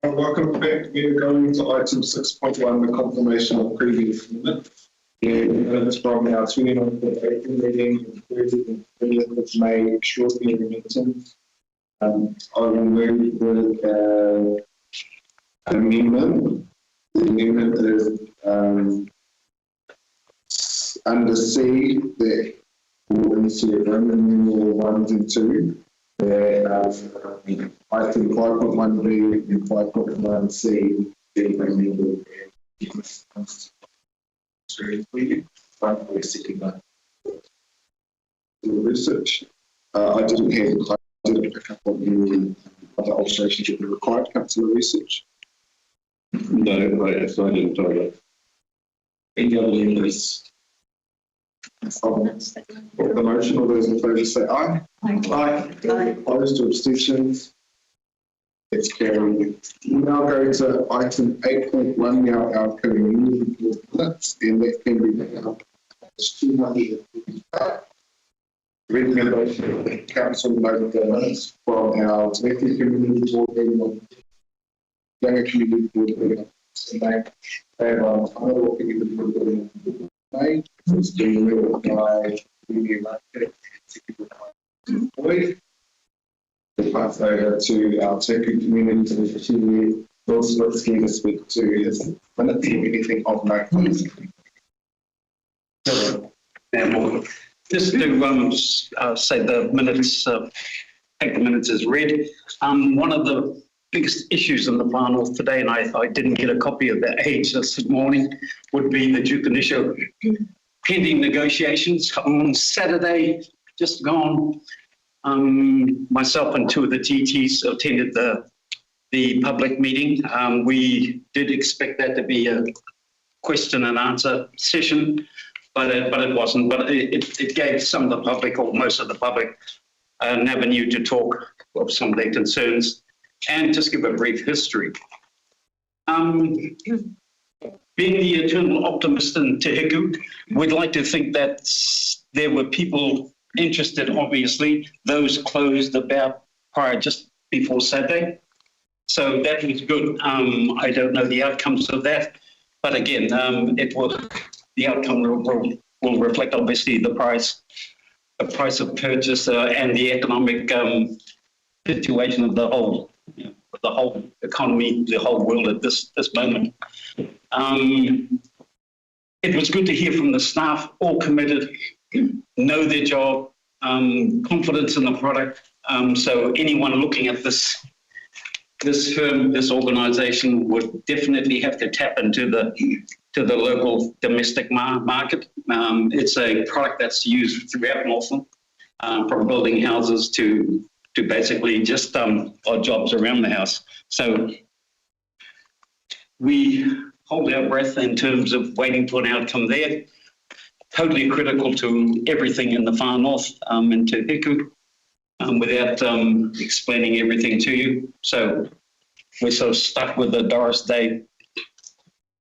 Welcome back. We are going to item 6.1, the confirmation of previous minutes. Minutes from our 29th of April meeting, 30th of May, short meetings. I will move with an amendment. The amendment is under C, the Roman numeral 1 and 2. Item 5.1b and 5.1c being amended. Research. I didn't pick up on the other alterations that were required, Councillor Research. No, I didn't tell you. Any other members? The motion, all those in favour say aye. Aye. Opposed or abstentions? It's carried. We now go to item 8.1 now, our community minutes, and that can be made up as 200 recommendation of the council noted the minutes from our Temecula community board meeting on younger community board meeting and on another community board meeting in May. It's being read by the employee. We pass over to our Temecula community to continue. Also, let's give a speak to his minutes, if anything of note. Just to say the minutes, take the minutes as read. One of the biggest issues in the Far North today, and I didn't get a copy of the Age this morning, would be the Duke and Isha pending negotiations. On Saturday, just gone, myself and two of the TTs attended the public meeting. We did expect that to be a question and answer session, but it wasn't. But it gave some of the public, or most of the public, an avenue to talk of some of their concerns and just give a brief history. Being the eternal optimist in Te Hiku, we'd like to think that there were people interested, obviously. Those closed about prior, just before Saturday. So that was good. I don't know the outcomes of that, but again, the outcome will reflect obviously the price of purchase and the economic situation of the whole economy, the whole world at this moment. It was good to hear from the staff, all committed, know their job, confidence in the product. So anyone looking at this firm, this organisation would definitely have to tap into the local domestic market. It's a product that's used throughout Northland, from building houses to basically just odd jobs around the house. So we hold our breath in terms of waiting for an outcome there. Totally critical to everything in the Far North and Te Hiku, without explaining everything to you. So we're sort of stuck with the Doris Day,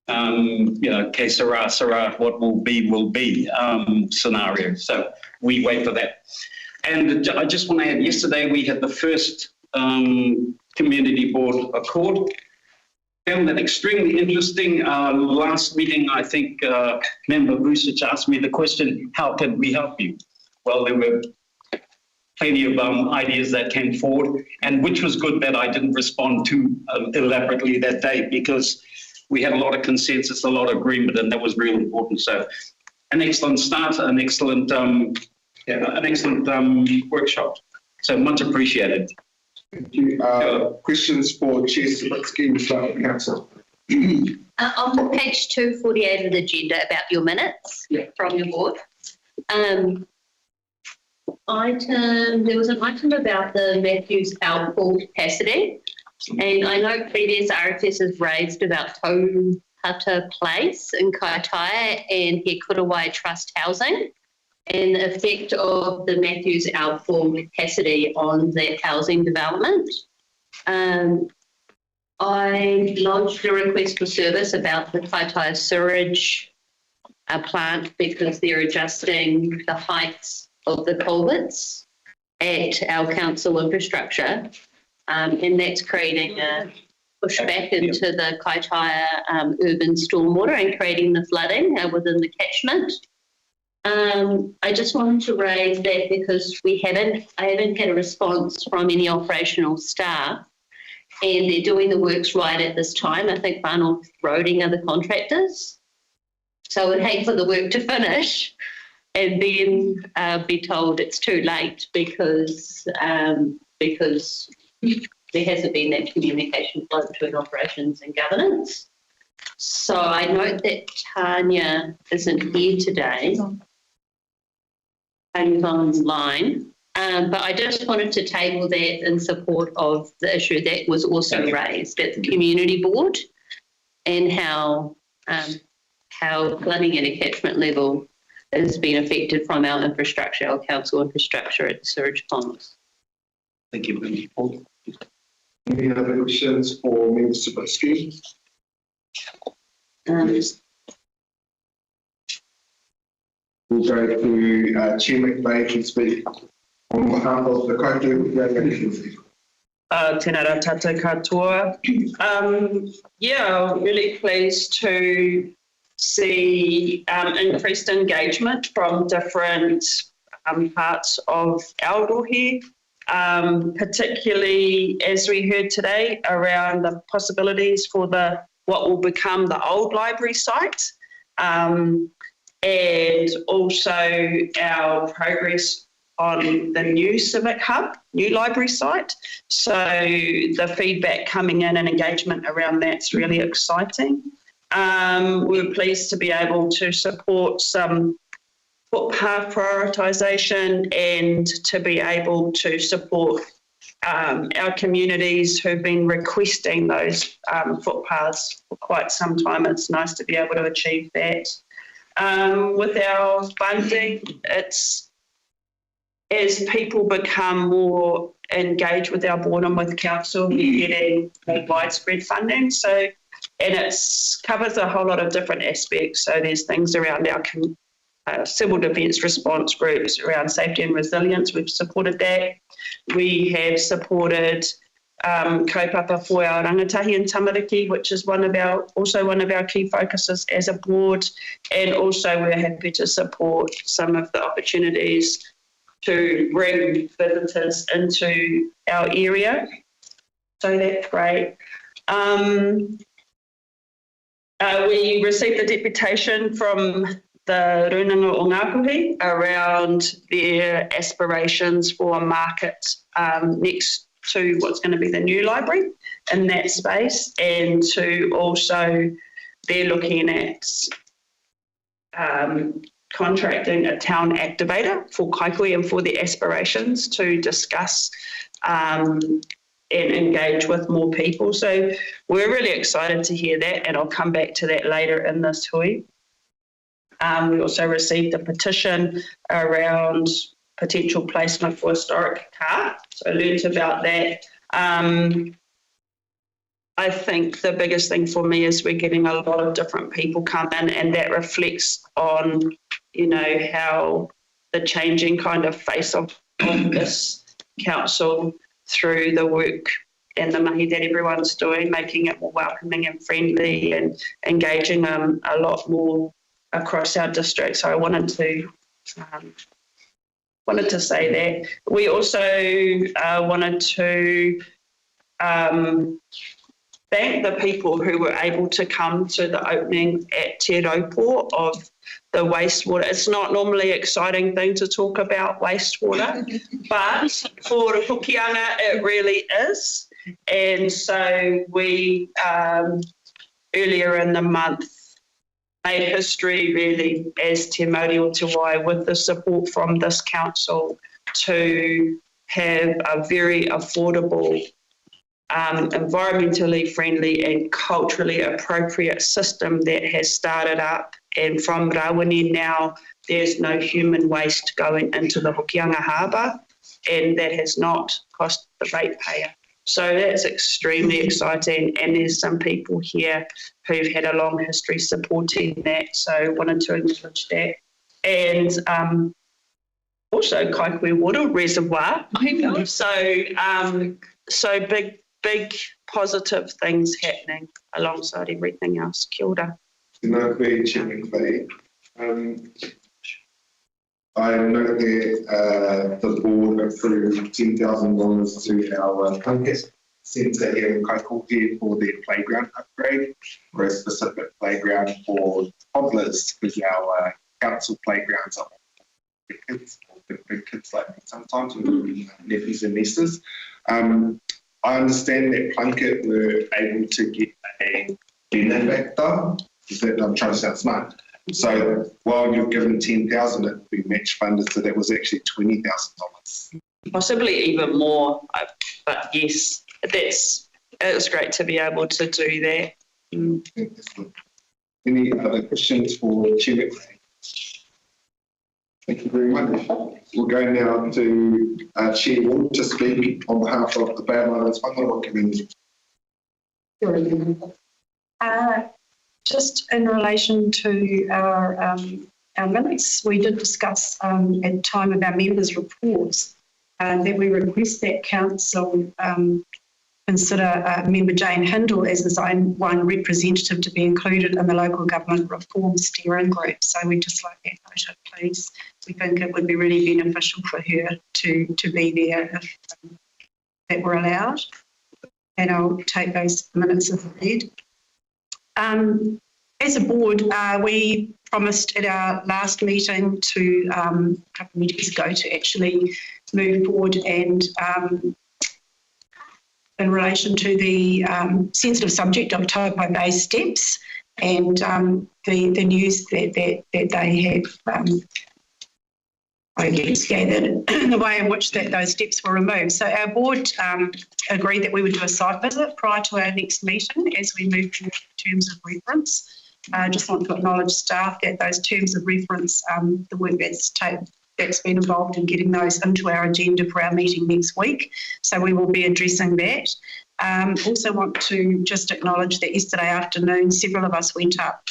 que sera, sera, what will be scenario. So we wait for that. And I just want to add, yesterday we had the first community board accord. Found that extremely interesting. Last meeting, I think Member Vucic asked me the question, how can we help you? Well, there were plenty of ideas that came forward, and which was good that I didn't respond too elaborately that day, because we had a lot of consensus, a lot of agreement, and that was really important. So an excellent start, an excellent workshop. So much appreciated. Thank you. Questions for Chair Subtitles, start with Council. On page 248 of the agenda about your minutes from your board. There was an item about the Matthews outfall capacity, and I know previous RFS has raised about Tauhata Place in Kaitaia and He Kurawai Trust Housing and the effect of the Matthews outfall capacity on that housing development. I lodged a request for service about the Kaitaia sewage plant because they're adjusting the heights of the culverts at our council infrastructure, and that's creating push back into the Kaitaia urban stormwater and creating the flooding within the catchment. I just wanted to raise that because I haven't had a response from any operational staff, and they're doing the works right at this time. I think Barnard Roading are the contractors. So I would hate for the work to finish and then be told it's too late because there hasn't been that communication flow between operations and governance. So I note that Tanya isn't here today. Tanya's online. But I just wanted to table that in support of the issue that was also raised at the community board and how flooding at a catchment level has been affected from our infrastructure, our council infrastructure at the sewage ponds. Thank you. Any other questions for Member Subtitles? We'll go to Chair McVeigh to speak on behalf of the Kaitaia. Tēnā rā tātou katoa. Really pleased to see increased engagement from different parts of our rohe, particularly as we heard today around the possibilities for what will become the old library site, and also our progress on the new Civic Hub, new library site. So the feedback coming in and engagement around that's really exciting. We're pleased to be able to support some footpath prioritisation and to be able to support our communities who've been requesting those footpaths for quite some time. It's nice to be able to achieve that. With our funding, it's as people become more engaged with our board and with council, we're getting more widespread funding. So, and it covers a whole lot of different aspects. So there's things around our civil defence response groups, around safety and resilience. We've supported that. We have supported kaupapa for our rangatahi and tamariki, which is also one of our key focuses as a board. And also we're happy to support some of the opportunities to bring visitors into our area. So that's great. We received a deputation from the Runanga o Ngāpuhi around their aspirations for a market next to what's going to be the new library in that space, and to also they're looking at contracting a town activator for Kaikoui and for the aspirations to discuss and engage with more people. So we're really excited to hear that, and I'll come back to that later in this hui. We also received a petition around potential placement for historic car, so I learned about that. I think the biggest thing for me is we're getting a lot of different people come in, and that reflects on, how the changing kind of face of this council through the work and the mahi that everyone's doing, making it more welcoming and friendly and engaging a lot more across our district. So I wanted to say that. We also wanted to thank the people who were able to come to the opening at Te Raupo of the wastewater. It's not normally an exciting thing to talk about wastewater, but for Hokianga it really is. And so we, earlier in the month, made history really as Te Māori o Te Wai with the support from this council to have a very affordable, environmentally friendly and culturally appropriate system that has started up. And from Rawene now, there's no human waste going into the Hokianga Harbour, and that has not cost the ratepayer. So that's extremely exciting, and there's some people here who've had a long history supporting that, so wanted to acknowledge that. And also Kaikoui Water Reservoir. So big big positive things happening alongside everything else. Kia ora. No, very Chairman Clay. I know that the board approved $10,000 to our Plunkett Centre here in Kaikohe for their playground upgrade, or a specific playground for toddlers, because our council playgrounds are for kids, or big kids like me sometimes, with nephews and nieces. I understand that Plunkett were able to get a benefactor. I'm trying to sound smart. So while you've given 10,000, it would be match funded, so that was actually $20,000. Possibly even more, but yes, it was great to be able to do that. Any other questions for Chair? Thank you very much. We'll go now to Chair Ward to speak on behalf of the Bay Islands Whangaroa community. Just in relation to our minutes, we did discuss at the time of our members' reports that we request that Council consider Member Jane Hindle as the Zone 1 representative to be included in the Local Government Reform Steering Group. So we'd just like that noted, please. We think it would be really beneficial for her to be there if that were allowed. And I'll take those minutes as read. As a board, we promised at our last meeting a couple of meetings ago to actually move forward and in relation to the sensitive subject of typo-based steps and the news that they have I guess, gathered in the way in which those steps were removed. So our board agreed that we would do a site visit prior to our next meeting as we move to terms of reference. I just want to acknowledge staff that those terms of reference, the work that's been involved in getting those into our agenda for our meeting next week. So we will be addressing that. Also want to just acknowledge that yesterday afternoon, several of us went up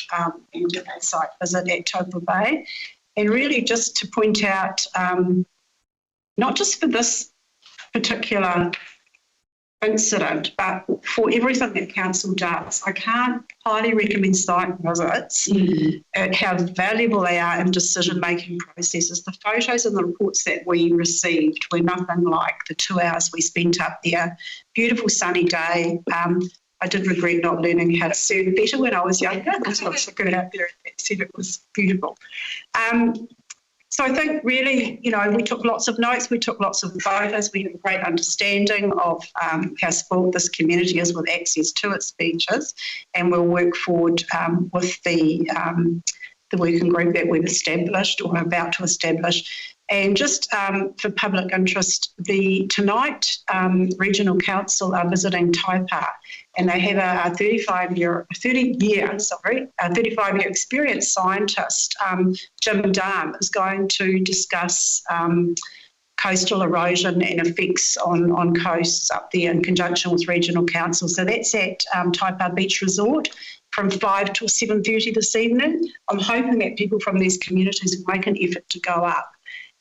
and did a site visit at Taupo Bay. And really just to point out, not just for this particular incident, but for everything that council does, I can't highly recommend site visits and how valuable they are in decision-making processes. The photos and the reports that we received were nothing like the 2 hours we spent up there. Beautiful sunny day. I did regret not learning how to surf better when I was younger because I was looking out there and said it was beautiful. So I think really, we took lots of notes, we took lots of photos, we have a great understanding of how spoiled this community is with access to its beaches, and we'll work forward with the working group that we've established or are about to establish. And just for public interest, tonight Regional Council are visiting Taipa, and they have a 35-year experienced scientist, Jim Darm, is going to discuss coastal erosion and effects on coasts up there in conjunction with Regional Council. So that's at Taipa Beach Resort from 5 till 7:30 this evening. I'm hoping that people from these communities will make an effort to go up,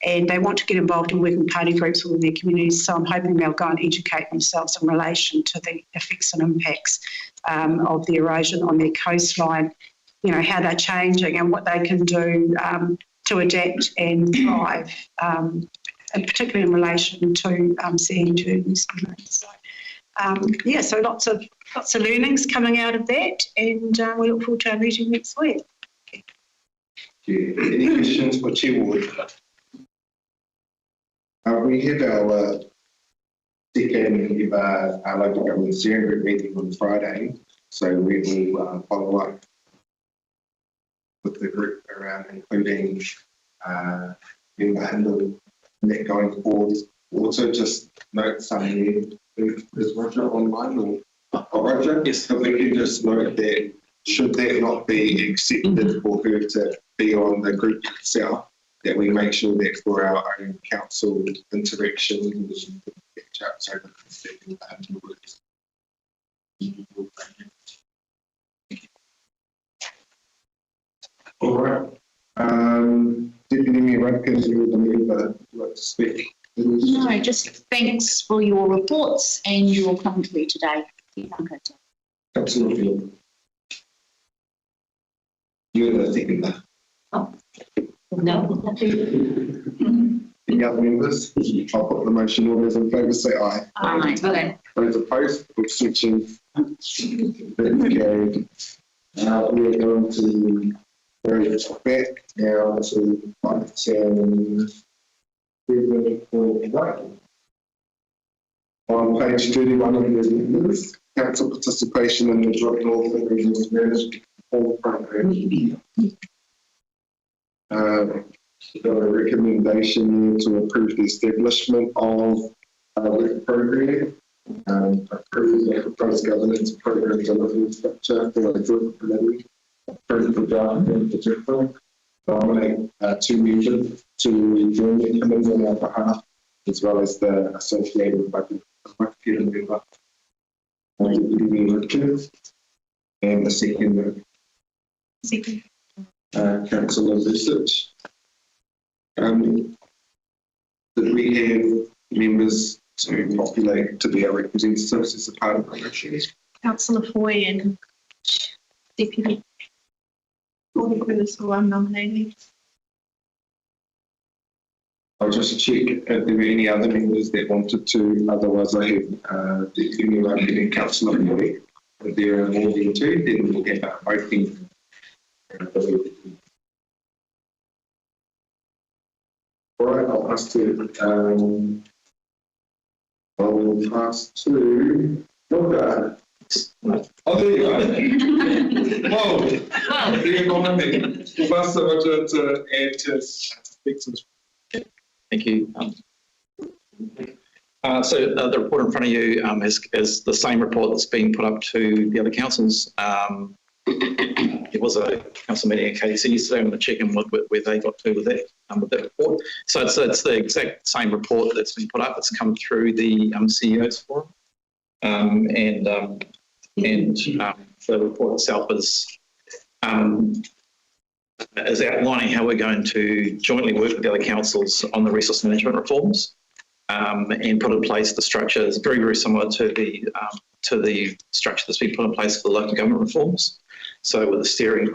and they want to get involved in working party groups within their communities. So I'm hoping they'll go and educate themselves in relation to the effects and impacts of the erosion on their coastline, how they're changing and what they can do to adapt and thrive, and particularly in relation to seeing journeys. So lots of learnings coming out of that, and we look forward to our meeting next week. Any questions for Chair Ward? We had our second ever local government steering group meeting on Friday, so we will follow up with the group around including Member Hindle and that going forward. Also, just note something. Is Roger online or Roger? Yes. So we can just note that should that not be accepted for her to be on the group itself, that we make sure that for our own council interaction, we can catch up so that the works. All right. Deputy Mayor Rutgers, you would like to speak? No, No, just thanks for your reports and your commentary today. Absolutely. You're the second. No. Any other members? I'll put the motion. All those in favour say aye. Aye. Those opposed, abstentions. That's carried. We are going to go back now to item 7.1. On page 31 of the members, council participation in the Joint Northern Regional Management Program. Got a recommendation to approve the establishment of a work program, approve the proposed governance program delivery structure for a joint committee, approve the draft and particular, nominate 2 members to join the committee on our behalf, as well as the associated budget member. And the second. Council of Research. Did we have members to populate to be our representatives as a part of the motion? Councillor Foy and Deputy Gordon who I'm nominating. I'll just check if there were any other members that wanted to. Otherwise, I have Deputy Mayor and Councillor Foy. If there are more than 2, then we'll get that voting. All right, I'll pass to Hilda. Oh, there you go. Whoa. There you go. We'll pass over to Ed to speak to this. Thank you. So the report in front of you is the same report that's been put up to the other councils. There was a council meeting at KDC yesterday. I'm going to check in where they got to with that report. So it's the exact same report that's been put up. It's come through the CEO's forum, and the report itself is outlining how we're going to jointly work with the other councils on the resource management reforms. And put in place the structure is very, very similar to the structure that's been put in place for the local government reforms. So with the steering,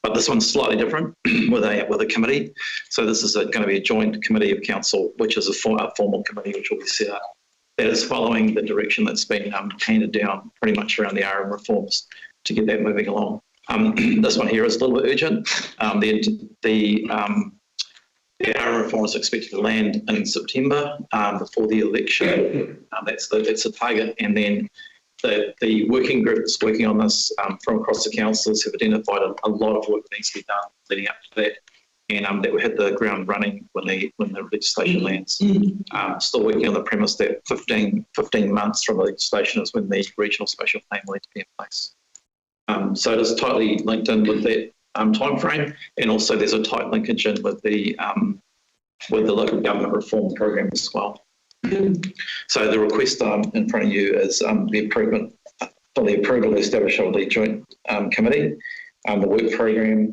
but this one's slightly different with a committee. So this is going to be a joint committee of council, which is a formal committee which will be set up. That is following the direction that's been handed down pretty much around the RM reforms to get that moving along. This one here is a little bit urgent. The RM reform is expected to land in September before the election. That's the target. And then the working group that's working on this from across the councils have identified a lot of work that needs to be done leading up to that, and that will hit the ground running when the legislation lands. Still working on the premise that 15 months from the legislation is when the regional spatial plan will need to be in place. So it is tightly linked in with that time frame, and also there's a tight linkage in with the local government reform program as well. So the request in front of you is the approval to establish of the joint committee, the work program,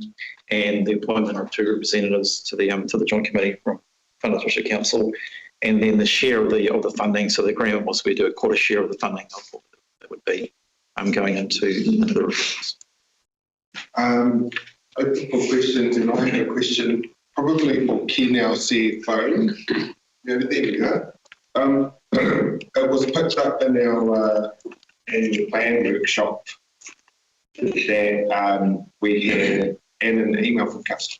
and the appointment of 2 representatives to the joint committee from Whanau District Council, and then the share of the funding. So the agreement was we do a quarter share of the funding of what that would be going into the reforms. Open for questions, and I have a question probably for Ken, our CFO. Yeah, there we go. It was picked up in our annual plan workshop that we had, and an email from Council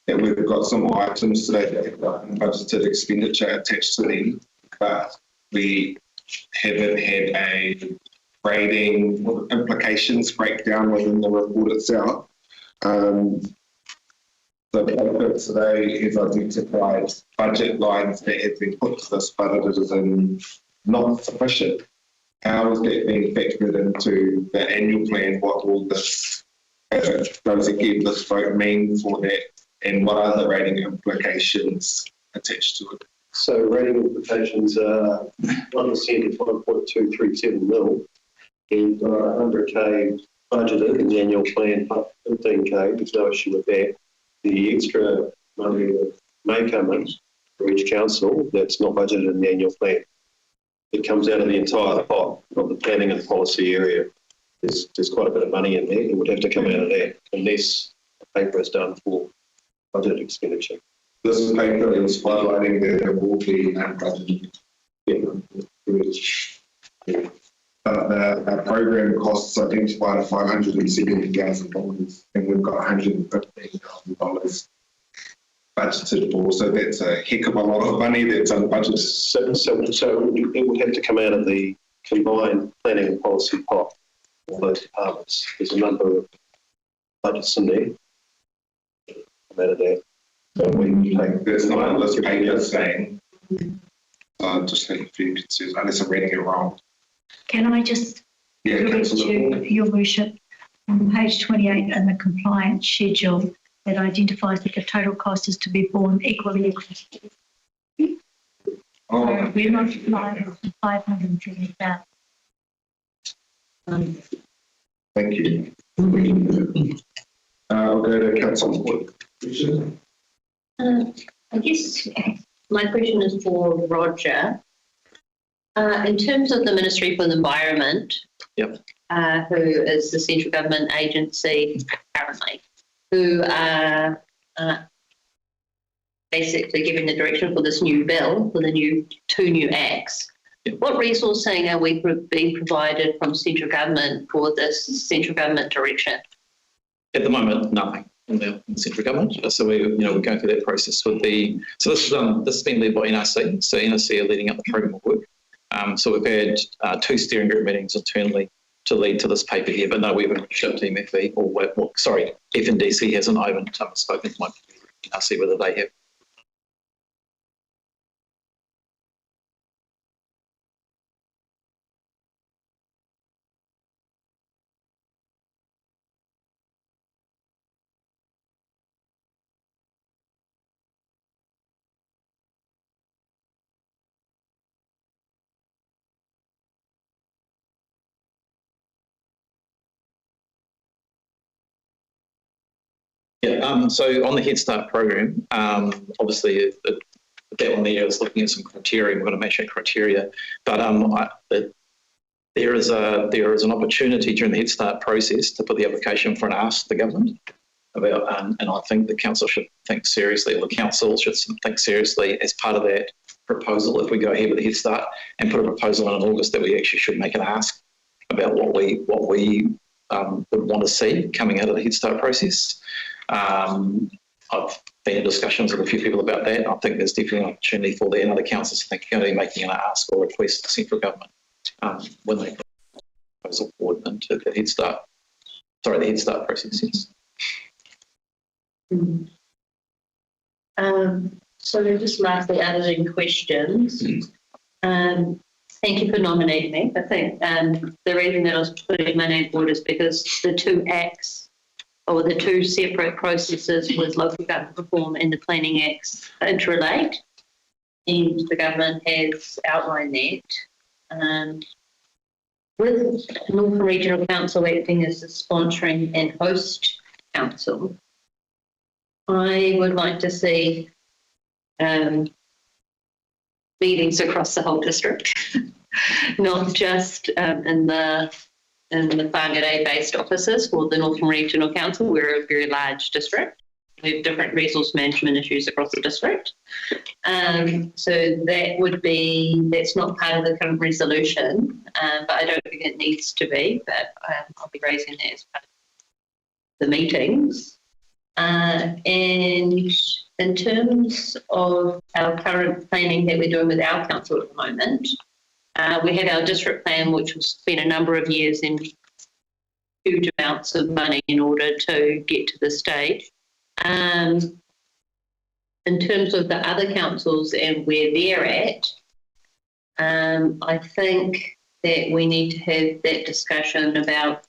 that we've got some items today that have got budgeted expenditure attached to them, but we haven't had a grading implications breakdown within the report itself. The paper today has identified budget lines that have been put to this, but it is not sufficient. How is that being factored into the annual plan? What will this, if it goes again, this vote mean for that? And what are the rating implications attached to it? So rating implications are 1% of 1.237 mil, and 100k budgeted in the annual plan, 15k, there's no issue with that. The extra money that may come in for each council that's not budgeted in the annual plan. It comes out of the entire pot of the planning and policy area. There's quite a bit of money in there. It would have to come out of that unless the paper is done for budget expenditure. This paper is highlighting that there will be budgeted. Our program costs identified at $570,000 and we've got $115,000 budgeted for, so that's a heck of a lot of money that's unbudgeted. So it would have to come out of the combined planning and policy pot, all those departments. There's a number of budgets in there. Come out of that. So when you take this line, this paper saying, just think if you could see, unless I'm reading it wrong. Can I just correct you, Your Worship, on page 28 in the compliance schedule that identifies that the total cost is to be borne equally across. Oh. We're multiplying 570,000. Thank you. I'll go to Councillor Wood. I guess my question is for Roger. In terms of the Ministry for the Environment, Yep. Who is the central government agency currently, who are basically giving the direction for this new bill, for the two new acts, Yep. What resourcing are we being provided from central government for this central government direction? At the moment, nothing in the central government. So we're going through that process with the. So this has been led by NRC. So NRC are leading up the program of work. So we've had 2 steering group meetings internally to lead to this paper here. But no, we haven't reached out to MFE FNDC hasn't. I haven't spoken to my NRC whether they have. Yeah, so on the Head Start program, obviously that one there is looking at some criteria. We're going to match that criteria, but there is an opportunity during the Head Start process to put the application for an ask to the government about, and I think the council should think seriously, or the council should think seriously as part of that proposal if we go ahead with the Head Start and put a proposal in August that we actually should make an ask about what we would want to see coming out of the Head Start process. I've been in discussions with a few people about that. I think there's definitely an opportunity for there and other councils to think going to be making an ask or request to the central government when they put a proposal forward into the Head Start process. Yes. So just lastly, other than questions, thank you for nominating me. I think the reason that I was putting my name forward is because the 2 acts or the 2 separate processes with local government reform and the planning acts interrelate, and the government has outlined that. With Northern Regional Council acting as the sponsoring and host council, I would like to see meetings across the whole district, not just in the Whangarei-based offices for the Northern Regional Council. We're a very large district. We have different resource management issues across the district. So that's not part of the current resolution, but I don't think it needs to be, but I'll be raising that as part of the meetings. And in terms of our current planning that we're doing with our council at the moment, we have our district plan, which will spend a number of years and huge amounts of money in order to get to this stage. In terms of the other councils and where they're at, I think that we need to have that discussion about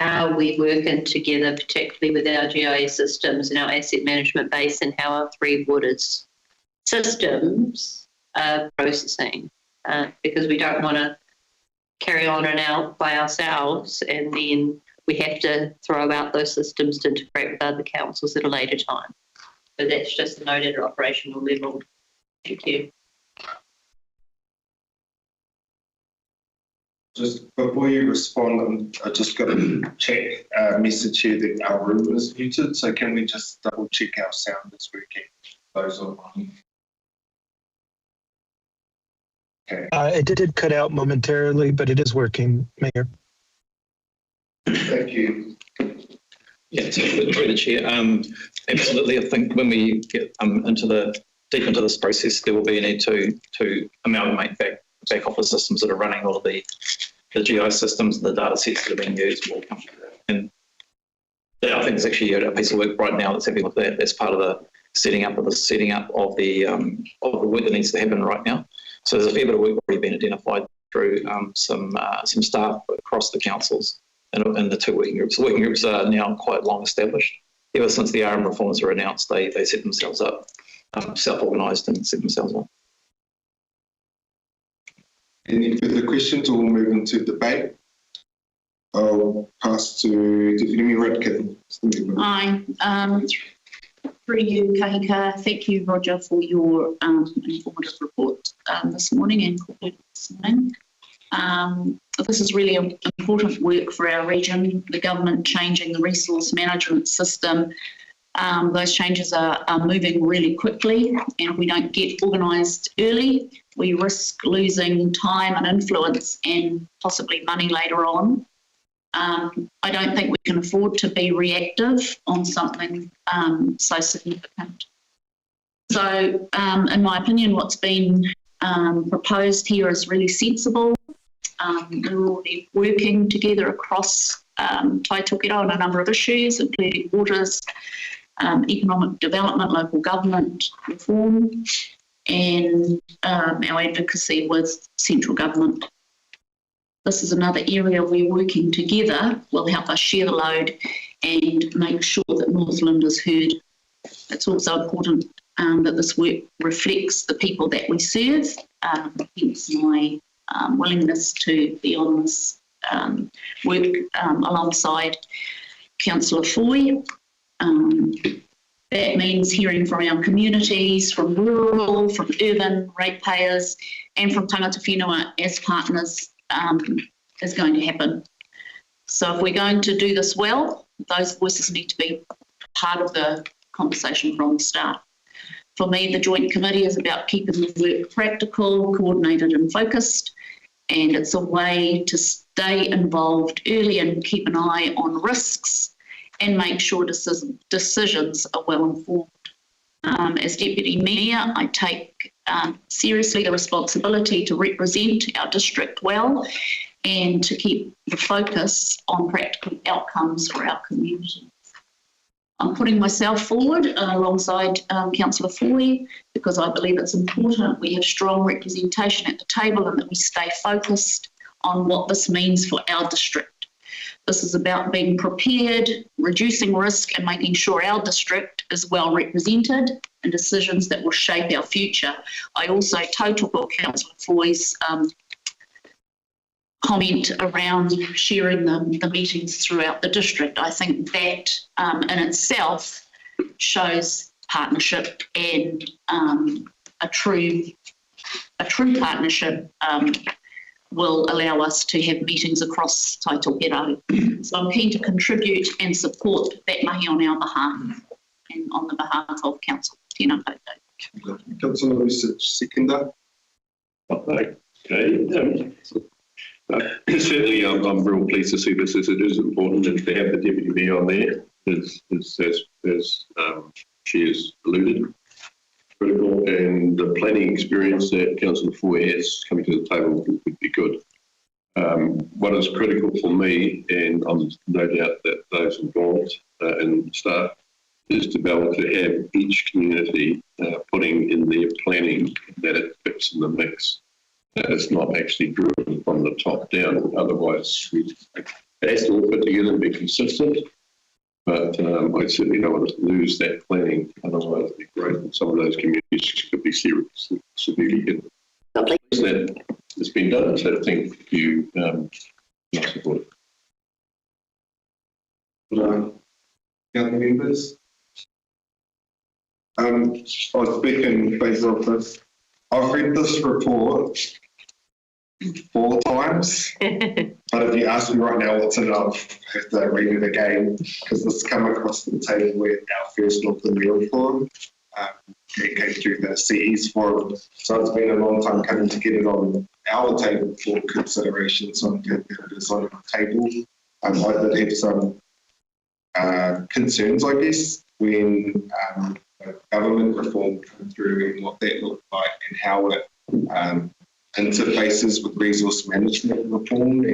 how we work in together, particularly with our GIS systems and our asset management base, and how our 3 waters systems are processing. Because we don't want to carry on and out by ourselves and then we have to throw out those systems to integrate with other councils at a later time. So that's just a note at an operational level. Thank you. Just before you respond, I just got a check message here that our room is muted. So can we just double check our sound is working? Those online. Okay. It did cut out momentarily, but it is working, Mayor. Thank you. Yeah, through the chair. Absolutely, I think when we get deep into this process, there will be a need to amalgamate back office systems that are running all of the GI systems, the data sets that are being used. And I think there's actually a piece of work right now that's happening with that. That's part of the setting up of the work that needs to happen right now. So there's a fair bit of work already been identified through some staff across the councils and the two working groups. The working groups are now quite long established. Ever since the RM reforms were announced, they set themselves up, self-organised and set themselves up. Any further questions, or we'll move into debate? I'll pass to Deputy Radkin. Hi. Through you, Kahika, thank you, Roger, for your informative report this morning and concluded this morning. This is really important work for our region, the government changing the resource management system. Those changes are moving really quickly, and if we don't get organised early, we risk losing time and influence and possibly money later on. I don't think we can afford to be reactive on something so significant. So, in my opinion, what's been proposed here is really sensible. We're already working together across Taitokerau on a number of issues, including waters, economic development, local government reform, and our advocacy with central government. This is another area where working together will help us share the load and make sure that Northland is heard. It's also important that this work reflects the people that we serve, hence my willingness to be on this work alongside Councillor Foy. That means hearing from our communities, from rural, from urban ratepayers, and from tangata whenua as partners is going to happen. So if we're going to do this well, those voices need to be part of the conversation from the start. For me, the Joint Committee is about keeping the work practical, coordinated and focused, and it's a way to stay involved early and keep an eye on risks and make sure decisions are well informed. As Deputy Mayor, I take seriously the responsibility to represent our district well and to keep the focus on practical outcomes for our community. I'm putting myself forward alongside Councillor Foy because I believe it's important we have strong representation at the table and that we stay focused on what this means for our district. This is about being prepared, reducing risk and making sure our district is well represented in decisions that will shape our future. I also tautoko Councillor Foy's comment around sharing the meetings throughout the district. I think that in itself shows partnership and a true partnership will allow us to have meetings across Taitokerau. So I'm keen to contribute and support that mahi on our behalf and on the behalf of Council. Tēnā koutou. Councillor Research, seconder. Okay. Certainly, I'm real pleased to see this as it is important and to have the Deputy Mayor on there, as she has alluded. Critical, and the planning experience that Councillor Foy has coming to the table would be good. What is critical for me, and I'm no doubt that those involved in staff, is to be able to have each community putting in their planning that it fits in the mix. It's not actually driven from the top down, otherwise it has to all fit together and be consistent. But I certainly don't want to lose that planning, otherwise the growth in some of those communities could be severely hit. That has been done, so thank you, support it. Other members? I'll speak in favour of this. I've read this report 4 times, but if you ask me right now what's in it, I'll have to read it again because this come across the table at our first North American Forum. It came through the CE's forum, so it's been a long time coming to get it on our table for consideration, so I'm glad that it is on our table. I did have some concerns, I guess, when government reform came through and what that looked like and how it interfaces with resource management reform,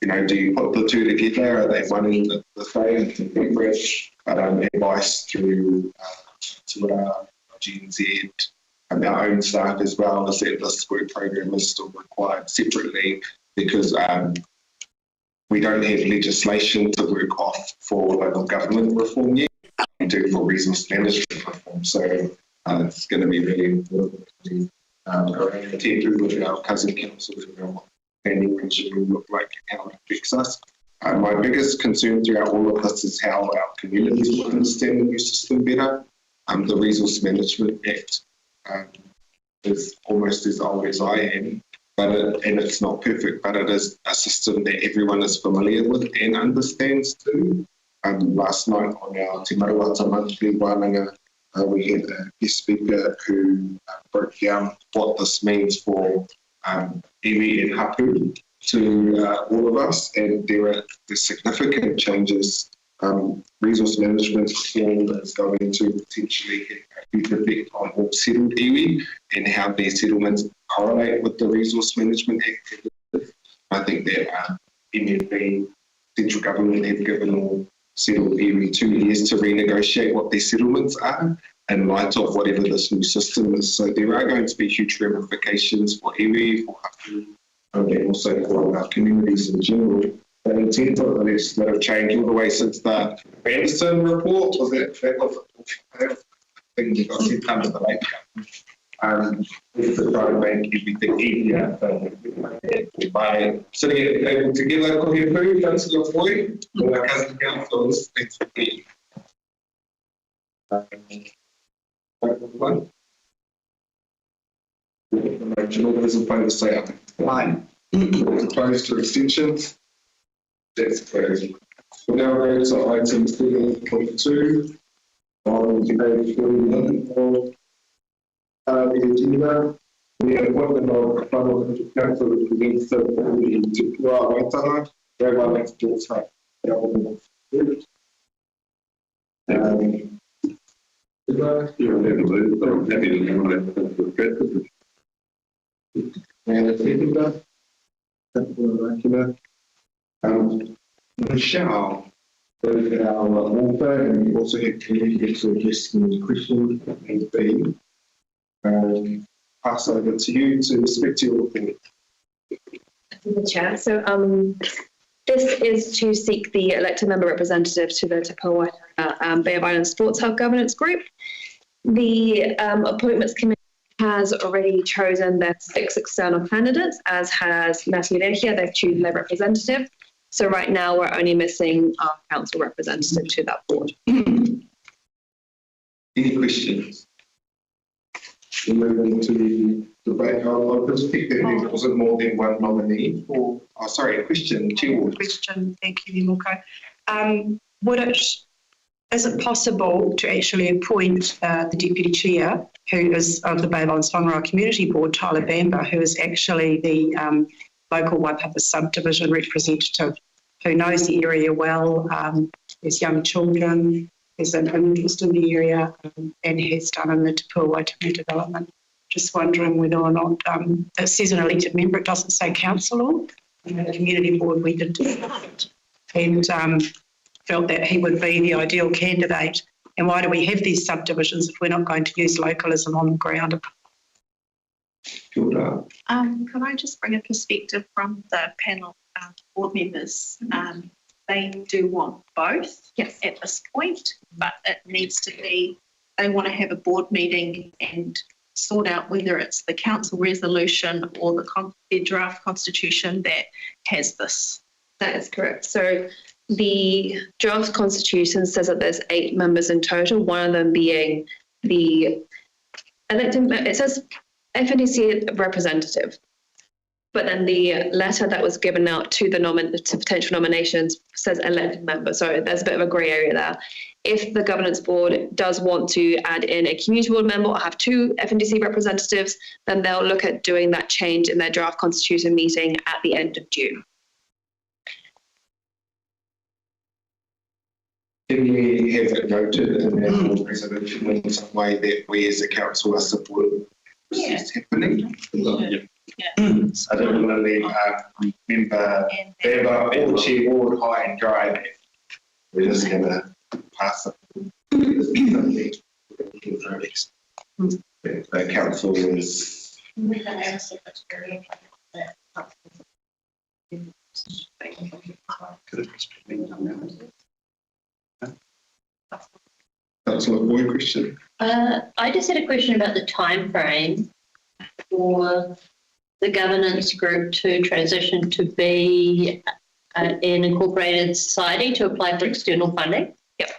and do you put the two together? Are they one and the same? Advice through to our GNZ and our own staff as well is that this work program is still required separately because we don't have legislation to work off for local government reform yet. We do for resource management reform, so it's going to be really important to attend to with our cousin councils and what planning regime will look like and how it affects us. My biggest concern throughout all of this is how our communities will understand the new system better. The Resource Management Act is almost as old as I am, and it's not perfect, but it is a system that everyone is familiar with and understands too. Last night on our Te Maruata monthly wānanga, we had a guest speaker who broke down what this means for iwi and hapu to all of us, and there are significant changes. Resource management reform is going to potentially have a huge effect on all settled iwi and how their settlements correlate with the Resource Management Act. I think that MFB, central government, have given all settled iwi 2 years to renegotiate what their settlements are in light of whatever this new system is. So there are going to be huge ramifications for iwi, for hapu, and also for our communities in general. The intent of the legislative change all the way since the Anderson report was that thing that got sent under the late is to try and make everything easier by sitting at the table together, cooking food, that's your point, all our cousin councils, it's key. All in favour say aye. Opposed to extensions? That's crazy. We'll now go to item 7.2 on page 41 of the agenda. The appointment of Parliamentary Council representative in Te Pua Waitara, Rabbi next door to Michelle, our author, and we also have community to address any questions that may be. Pass over to you to speak to your report. The Chair. So this is to seek the elected member representative to the Te Pua Bay of Islands Sports Health Governance Group. The Appointments Committee has already chosen their 6 external candidates, as has Natalie Rehia. They've chosen their representative. So right now we're only missing our council representative to that board. Any questions? We're moving to the debate. I'll just pick that there wasn't more than one nominee for, a question, Chair. Question, thank you, Mimoka. Is it possible to actually appoint the Deputy Chair, who is of the Bay of Islands Whangaroa Community Board, Tyler Bamber, who is actually the local Waipapa subdivision representative, who knows the area well, has young children, has an interest in the area, and has done in the Te Pua Waitangi development. Just wondering whether or not it says an elected member, it doesn't say councillor. In the community board we did discuss it and felt that he would be the ideal candidate. And why do we have these subdivisions if we're not going to use localism on the ground? Can I just bring a perspective from the panel board members? They do want both at this point, but it needs to be, they want to have a board meeting and sort out whether it's the council resolution or the draft constitution that has this. That is correct. So the draft constitution says that there's 8 members in total, one of them being the elected, it says FNDC representative. But then the letter that was given out to the to potential nominations says elected member. So there's a bit of a grey area there. If the governance board does want to add in a community board member or have 2 FNDC representatives, then they'll look at doing that change in their draft constitution meeting at the end of June. Can we have it noted in our resolution in some way that we as a council are supportive of this happening? I don't want to leave member Bever or Chair Ward high and dry. We're just going to pass it. The council is. Councillor Boyd, question. I just had a question about the time frame for the governance group to transition to be an incorporated society to apply for external funding. Yep.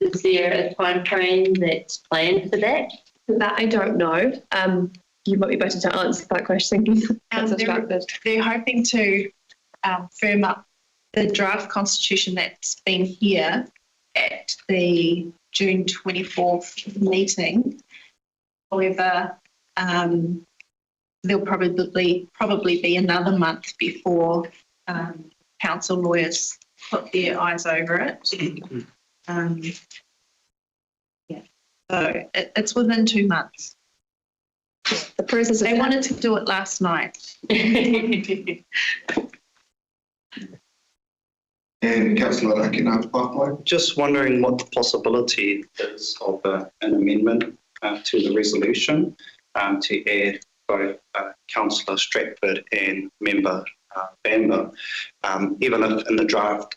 Is there a time frame that's planned for that? That I don't know. You might be better to answer that question. They're hoping to firm up the draft constitution that's been here at the June 24th meeting. However, there'll probably be another month before council lawyers put their eyes over it. So it's within 2 months. The process. They wanted to do it last night. And Councillor Akina, just wondering what the possibility is of an amendment to the resolution to add both Councillor Stratford and member Bamber, even if in the draft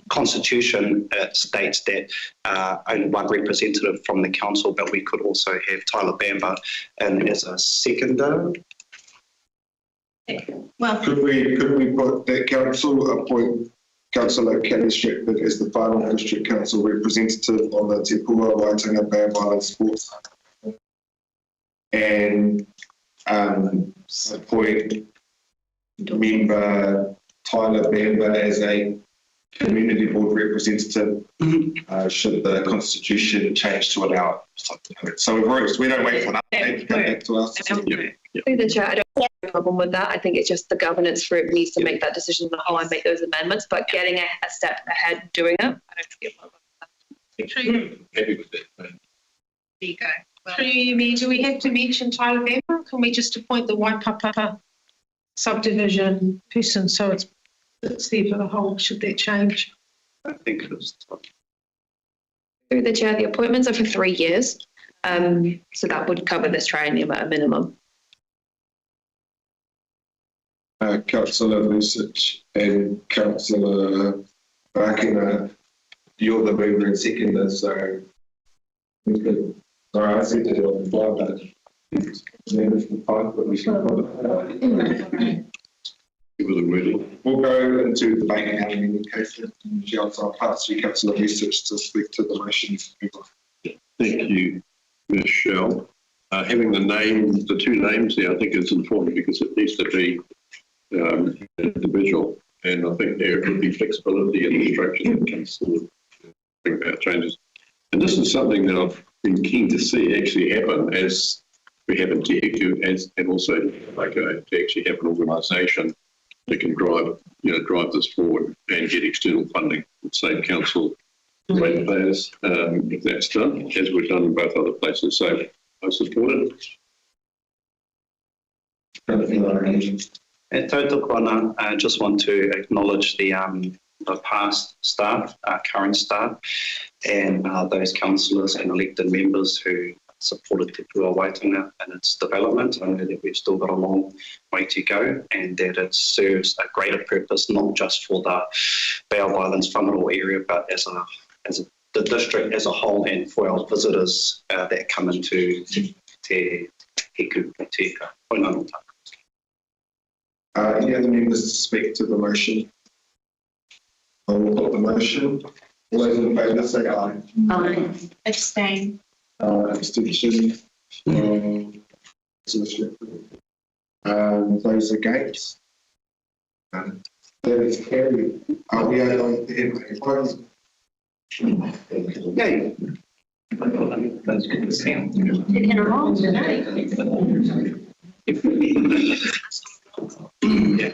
constitution it states that only one representative from the council, but we could also have Tyler Bamber and as a seconder. Well, could we put that council appoint Councillor Kelly Stratford as the final district council representative on the Te Pua Waitangi Bay of Islands Sports and appoint member Tyler Bamber as a community board representative should the constitution change to allow it. So we don't wait for that to come back to us. Through the chair, I don't have a problem with that. I think it's just the governance group needs to make that decision on how I make those amendments, but getting a step ahead doing it, I don't see a problem with that. Happy with that. There you go. Well, do we have to mention Tyler Bamber? Can we just appoint the Waipapa subdivision person so it's there for the whole, should that change? I think it was. Through the chair, the appointments are for 3 years. So that would cover this triennium at a minimum. Councillor Lucic and Councillor Akina, you're the mover and seconder, so we could. Sorry, I said to do it before, but we should We'll go into the debate now in any case. I'll pass to Councillor Lucic to speak to the motions. Thank you, Michelle. Having the 2 names there, I think is important because it needs to be individual, and I think there could be flexibility in the structure that comes forward to bring about changes. And this is something that I've been keen to see actually happen as we have in Te Heku, and also to actually have an organisation that can drive this forward and get external funding, save council ratepayers if that's done, as we've done in both other places. So I support it. At Tautokona, I just want to acknowledge the past staff, current staff, and those councillors and elected members who supported Te Pua Waitangi and its development. I know that we've still got a long way to go and that it serves a greater purpose, not just for the Bay of Islands whangarua area, but as the district as a whole and for our visitors that come into Te Heku and Te Ika. Any other members to speak to the motion? I will put the motion. All those in favour say aye. Aye. Abstain. Abstention. Those against? That is carried. We are going to have a close. Okay. Taking a wrong today. Yeah.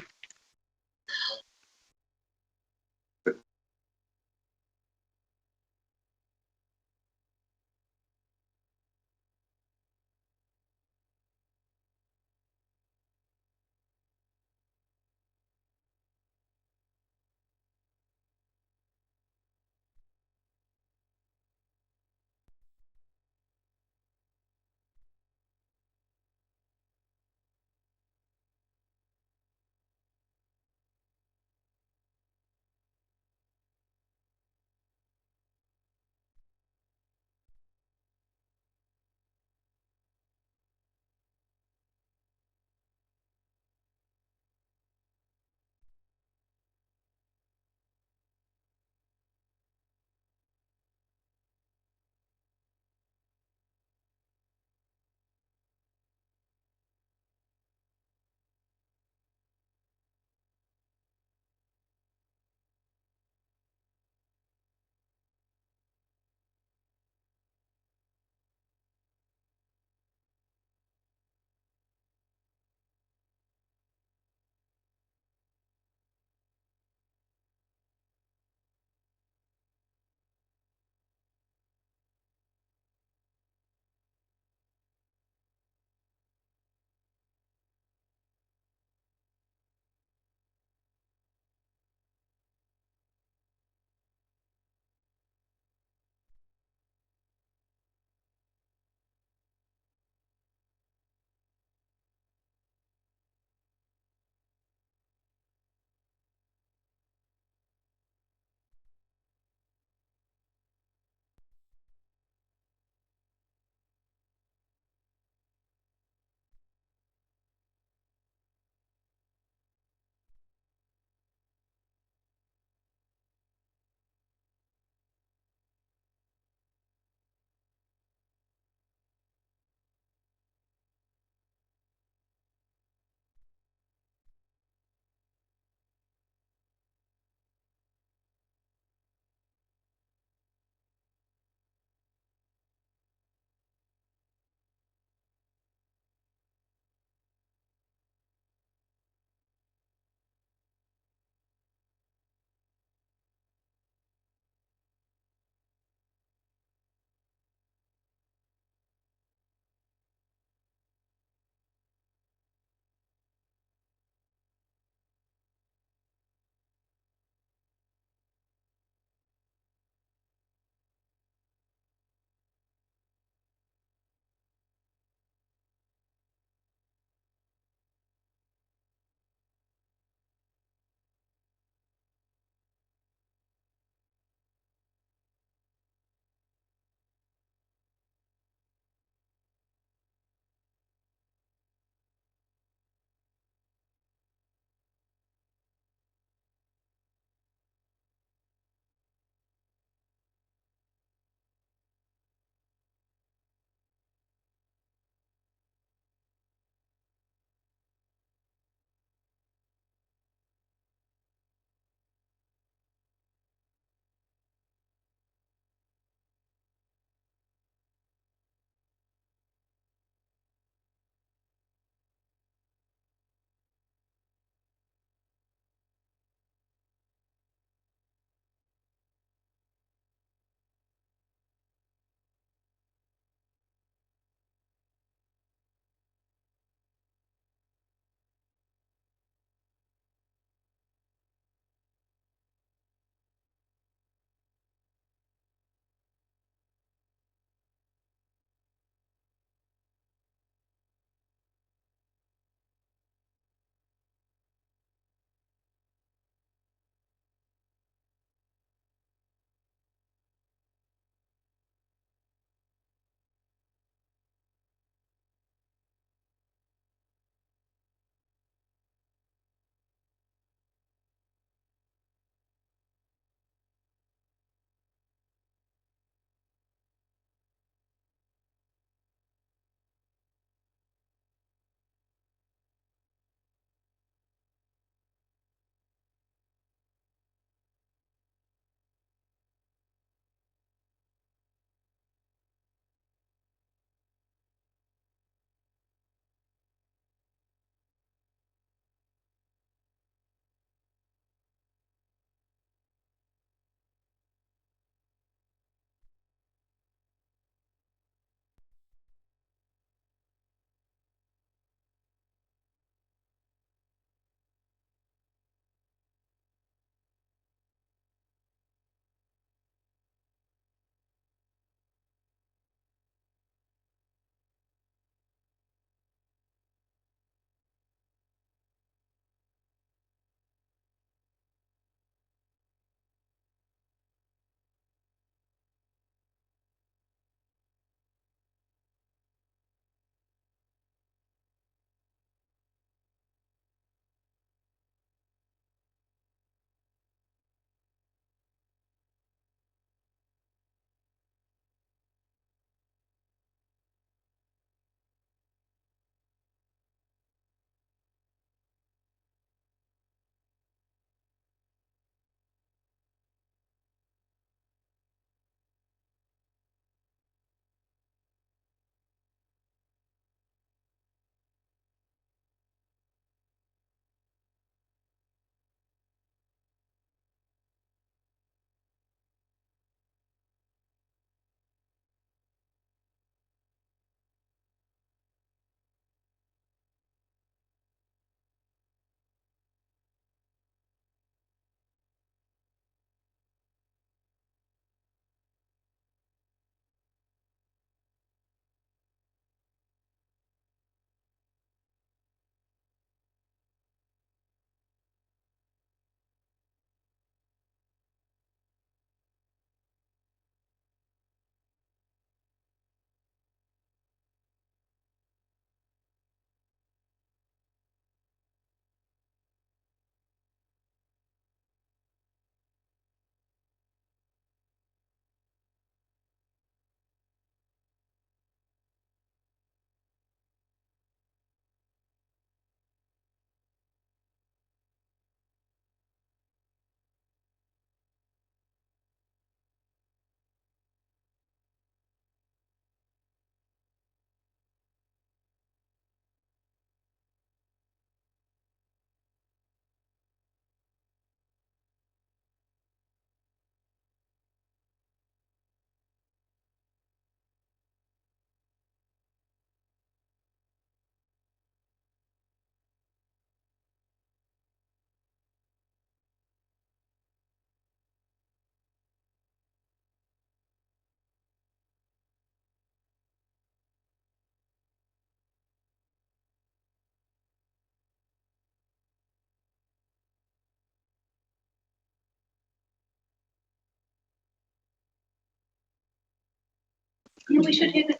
Yeah, we should have it.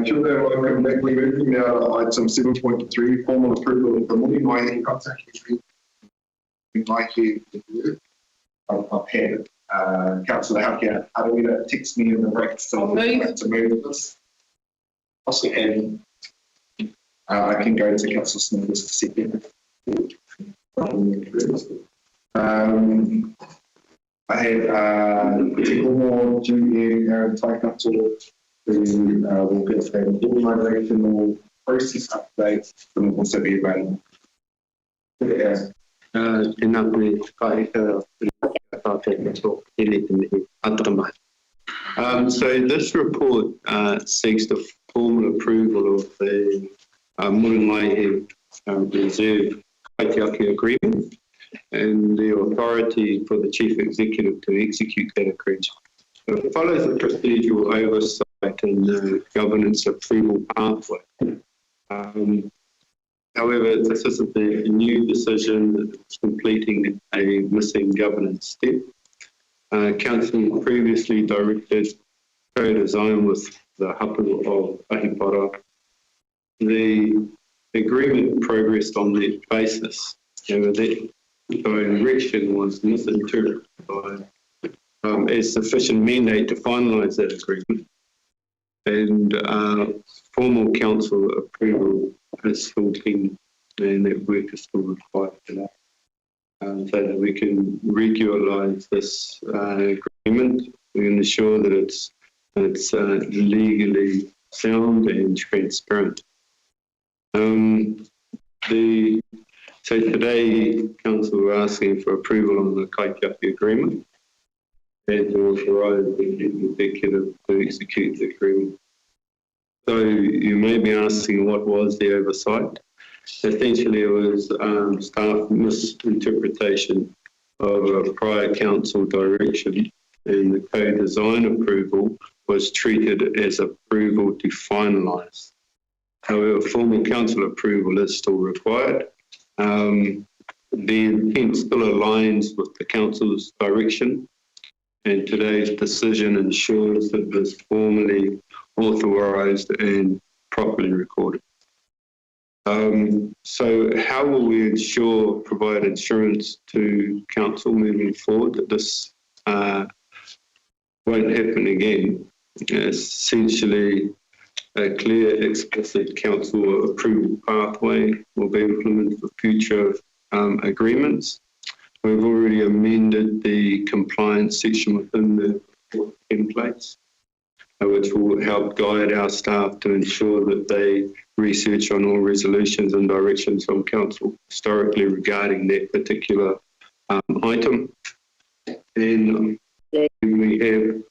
Kia ora, welcome back. We're moving now to item 7.3, formal approval of the Muri Mai contact agreement. I've had Councillor Haukia Harawira text me in the break to move this. I'll second. I can go to Councillor Smith just a second. I had Tikomo, Julie, Aaron, Tai Councillor, who will give an organisational process update and will also be available. Yeah. So this report seeks the formal approval of the Muri Mai Reserve Kaitiaki Agreement and the authority for the Chief Executive to execute that agreement. So it follows the procedural oversight and the governance approval pathway. However, this isn't a new decision, it's completing a missing governance step. Council previously directed co-design with the hapu of Ahipara. The agreement progressed on that basis. However, that direction was misinterpreted as sufficient mandate to finalise that agreement. And formal council approval is still pending, and that work is still required today. So that we can regularize this agreement, we can ensure that it's legally sound and transparent. So today, council are asking for approval on the Kaitiaki agreement and to authorise the executive to execute the agreement. So you may be asking what was the oversight. Essentially, it was staff misinterpretation of a prior council direction, and the co-design approval was treated as approval to finalise. However, formal council approval is still required. The intent still aligns with the council's direction, and today's decision ensures that it is formally authorised and properly recorded. So how will we provide insurance to council moving forward that this won't happen again? Essentially, a clear, explicit council approval pathway will be implemented for future agreements. We've already amended the compliance section within the templates, which will help guide our staff to ensure that they research on all resolutions and directions from council historically regarding that particular item. And we have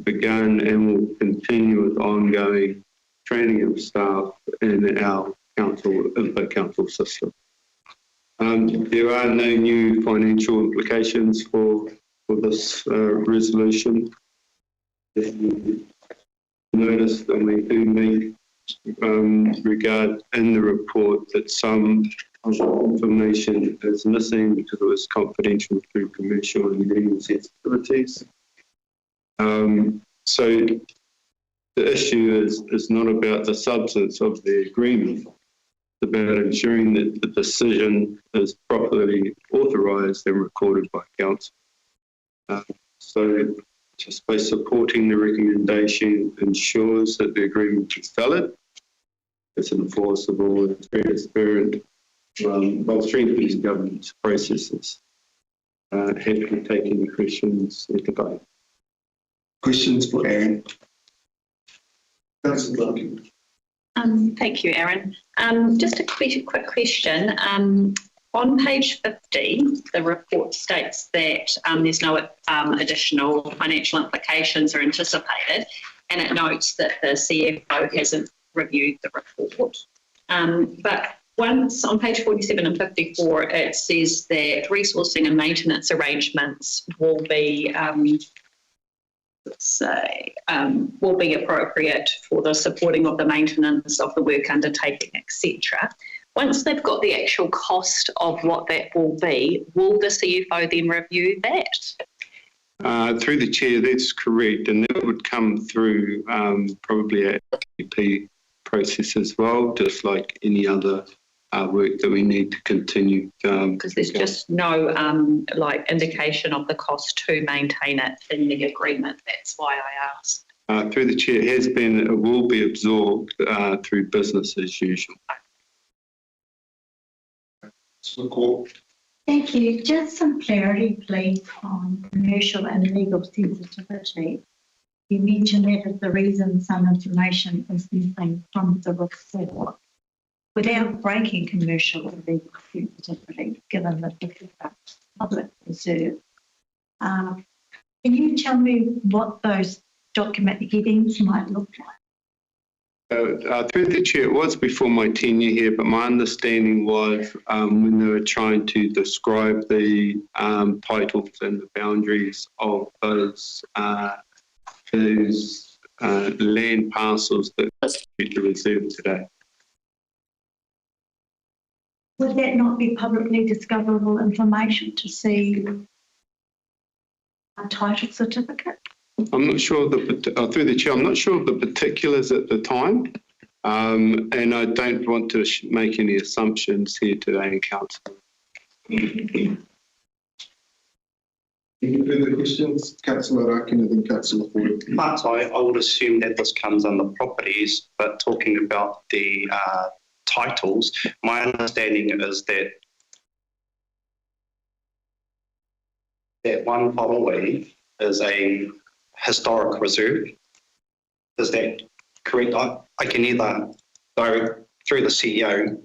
begun and will continue with ongoing training of staff in our info council system. There are no new financial implications for this resolution. Notice that we do make regard in the report that some of the information is missing because it was confidential through commercial and legal sensitivities. So the issue is not about the substance of the agreement. It's about ensuring that the decision is properly authorised and recorded by council. So just by supporting the recommendation ensures that the agreement is valid, it's enforceable and transparent, while strengthening governance processes. Happy to take any questions at the time. Questions for Aaron? Thank you, Aaron. Just a quick question. On page 50, the report states that there's no additional financial implications are anticipated, and it notes that the CFO hasn't reviewed the report. But once on page 47 and 54, it says that resourcing and maintenance arrangements will be, will be appropriate for the supporting of the maintenance of the work undertaking, etc. Once they've got the actual cost of what that will be, will the CFO then review that? Through the chair, that's correct, and that would come through probably a EP process as well, just like any other work that we need to continue. Because there's just no like indication of the cost to maintain it in the agreement. That's why I asked. Through the chair, it will be absorbed through business as usual. Thank you. Just some clarity, please, on commercial and legal sensitivity. You mentioned that as the reason some information is missing from the report. Without breaking commercial and legal sensitivity, given that this is a public reserve, can you tell me what those document headings might look like? Through the chair, it was before my tenure here, but my understanding was when they were trying to describe the titles and the boundaries of those land parcels that constitute the reserve today. Would that not be publicly discoverable information to see a title certificate? I'm not sure through the chair, I'm not sure of the particulars at the time, and I don't want to make any assumptions here today in council. Any further questions? Councillor Rakin and then Councillor Ford. But I would assume that this comes under properties, but talking about the titles, my understanding is that one Whawaway is a historic reserve. Is that correct? I can either go through the CEO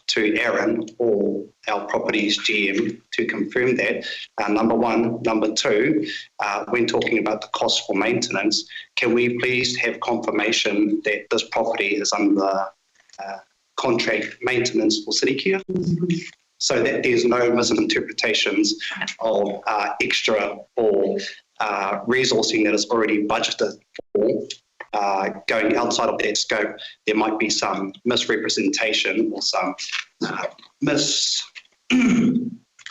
to Aaron or our properties GM to confirm that, number one. Number two, when talking about the cost for maintenance, can we please have confirmation that this property is under contract maintenance for city care? So that there's no misinterpretations of extra or resourcing that is already budgeted for. Going outside of that scope, there might be some misrepresentation or some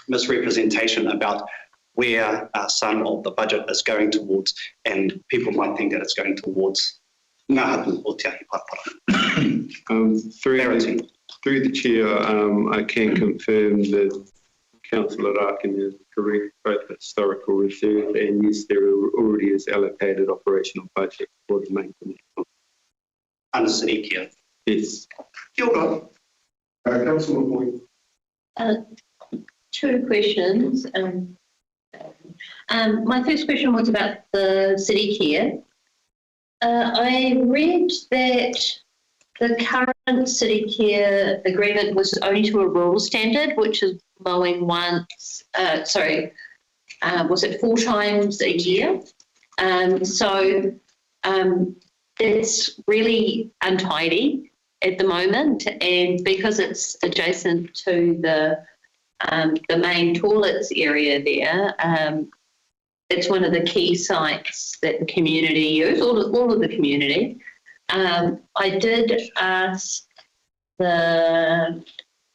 misrepresentation about where some of the budget is going towards, and people might think that it's going towards ngāhatu o te ahi parapara. Through the chair, I can confirm that Councillor Rakin is correct, both historical reserve and yes, there already is allocated operational budget for the maintenance. Under city care? Yes. Kia ora. Councillor Boyd. Two questions. My first question was about the city care. I read that the current city care agreement was only to a rural standard, which is mowing once, was it 4 times a year? So it's really untidy at the moment, and because it's adjacent to the main toilets area there, it's one of the key sites that the community use, all of the community. I did ask the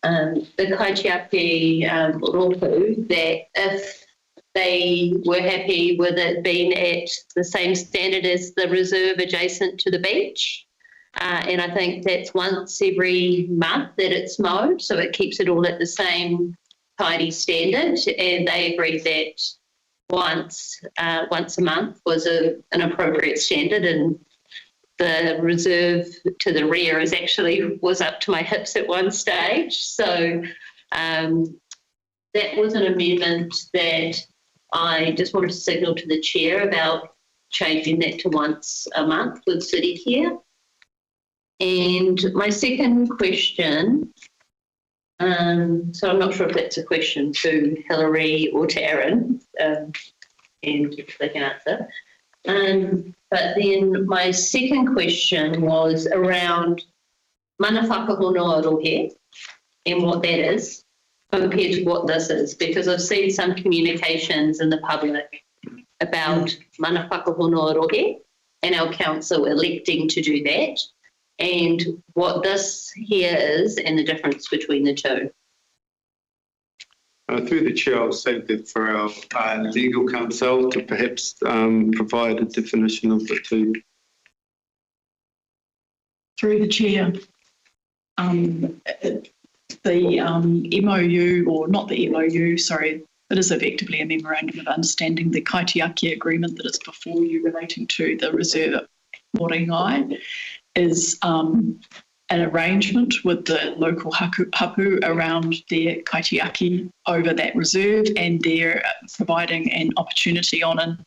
Kaitiaki Ropu that if they were happy with it being at the same standard as the reserve adjacent to the beach. And I think that's once every month that it's mowed, so it keeps it all at the same tidy standard. And they agreed that once a month was an appropriate standard, and the reserve to the rear was up to my hips at one stage. So that was an amendment that I just wanted to signal to the chair about changing that to once a month with city care. And my second question, so I'm not sure if that's a question to Hilary or to Aaron, and if they can answer. But then my second question was around mana whakahono rohe. and what that is compared to what this is, because I've seen some communications in the public about mana whakahonoa and our council electing to do that, and what this here is and the difference between the two. Through the chair, I'll save that for our legal counsel to perhaps provide a definition of the two. Through the chair, the MOU, or not the MOU, sorry, it is effectively a memorandum of understanding, the Kaitiaki agreement that is before you relating to the reserve at Moringai is an arrangement with the local hapu around their kaitiaki over that reserve, and they're providing an opportunity on a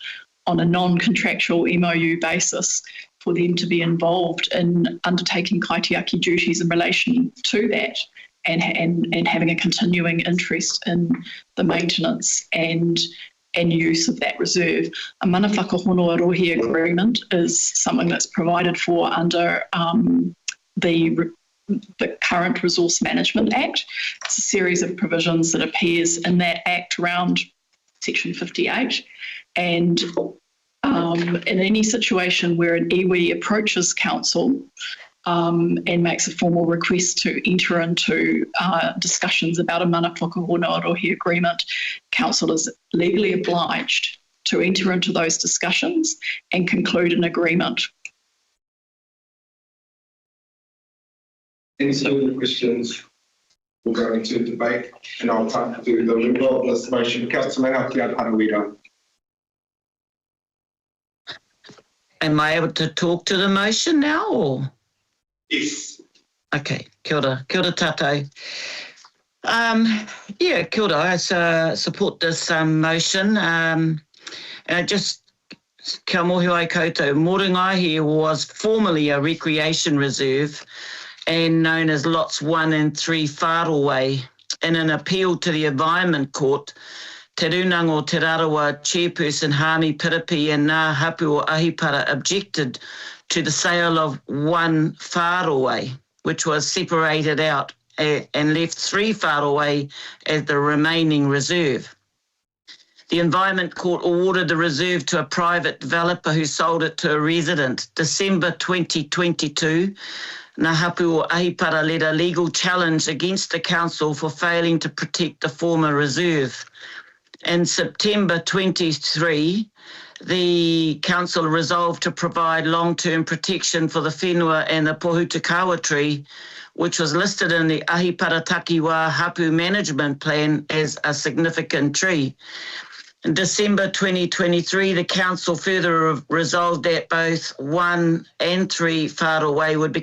non-contractual MOU basis for them to be involved in undertaking kaitiaki duties in relation to that, and having a continuing interest in the maintenance and use of that reserve. A mana whakahonoa rohe agreement is something that's provided for under the current Resource Management Act. It's a series of provisions that appears in that Act around Section 58. And in any situation where an iwi approaches council and makes a formal request to enter into discussions about a mana whakahonoa rohe agreement, council is legally obliged to enter into those discussions and conclude an agreement. Any further questions? We'll go into debate, and I'll turn to the member of this motion, Councillor Harawira. Am I able to talk to the motion now, or? Yes. Okay, kia ora tātou. Yeah, kia ora, I support this motion. And I just, kia mohi ai koutou, Moringai was formerly a recreation reserve and known as Lots 1 and 3 Whārawai. In an appeal to the Environment Court, Te Runango Te Rarawa chairperson Hami Piripi and Ngā Hapu o Ahipara objected to the sale of 1 Whārawai, which was separated out and left 3 Whārawai as the remaining reserve. The Environment Court awarded the reserve to a private developer who sold it to a resident. December 2022, Ngā Hapu o Ahipara led a legal challenge against the council for failing to protect the former reserve. In September 23, the council resolved to provide long-term protection for the whenua and the pohutakawa tree, which was listed in the Ahipara Takiwā Hapu Management Plan as a significant tree. In December 2023, the council further resolved that both 1 and 3 Whārawai would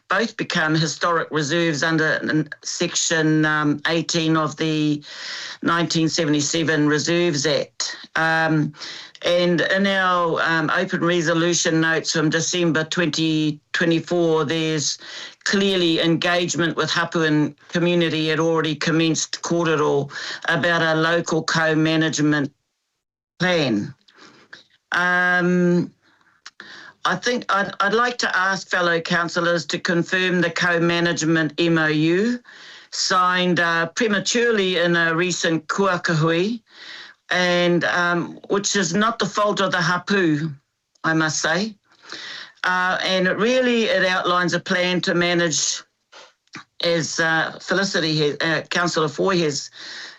both become historic reserves under Section 18 of the 1977 Reserves Act. And in our open resolution notes from December 2024, there's clearly engagement with Hapuan community had already commenced kōrero about a local co-management plan. I think I'd like to ask fellow councillors to confirm the co-management MOU signed prematurely in a recent kuakahui, and which is not the fault of the hapu, I must say. And it outlines a plan to manage, as Felicity, Councillor Foy has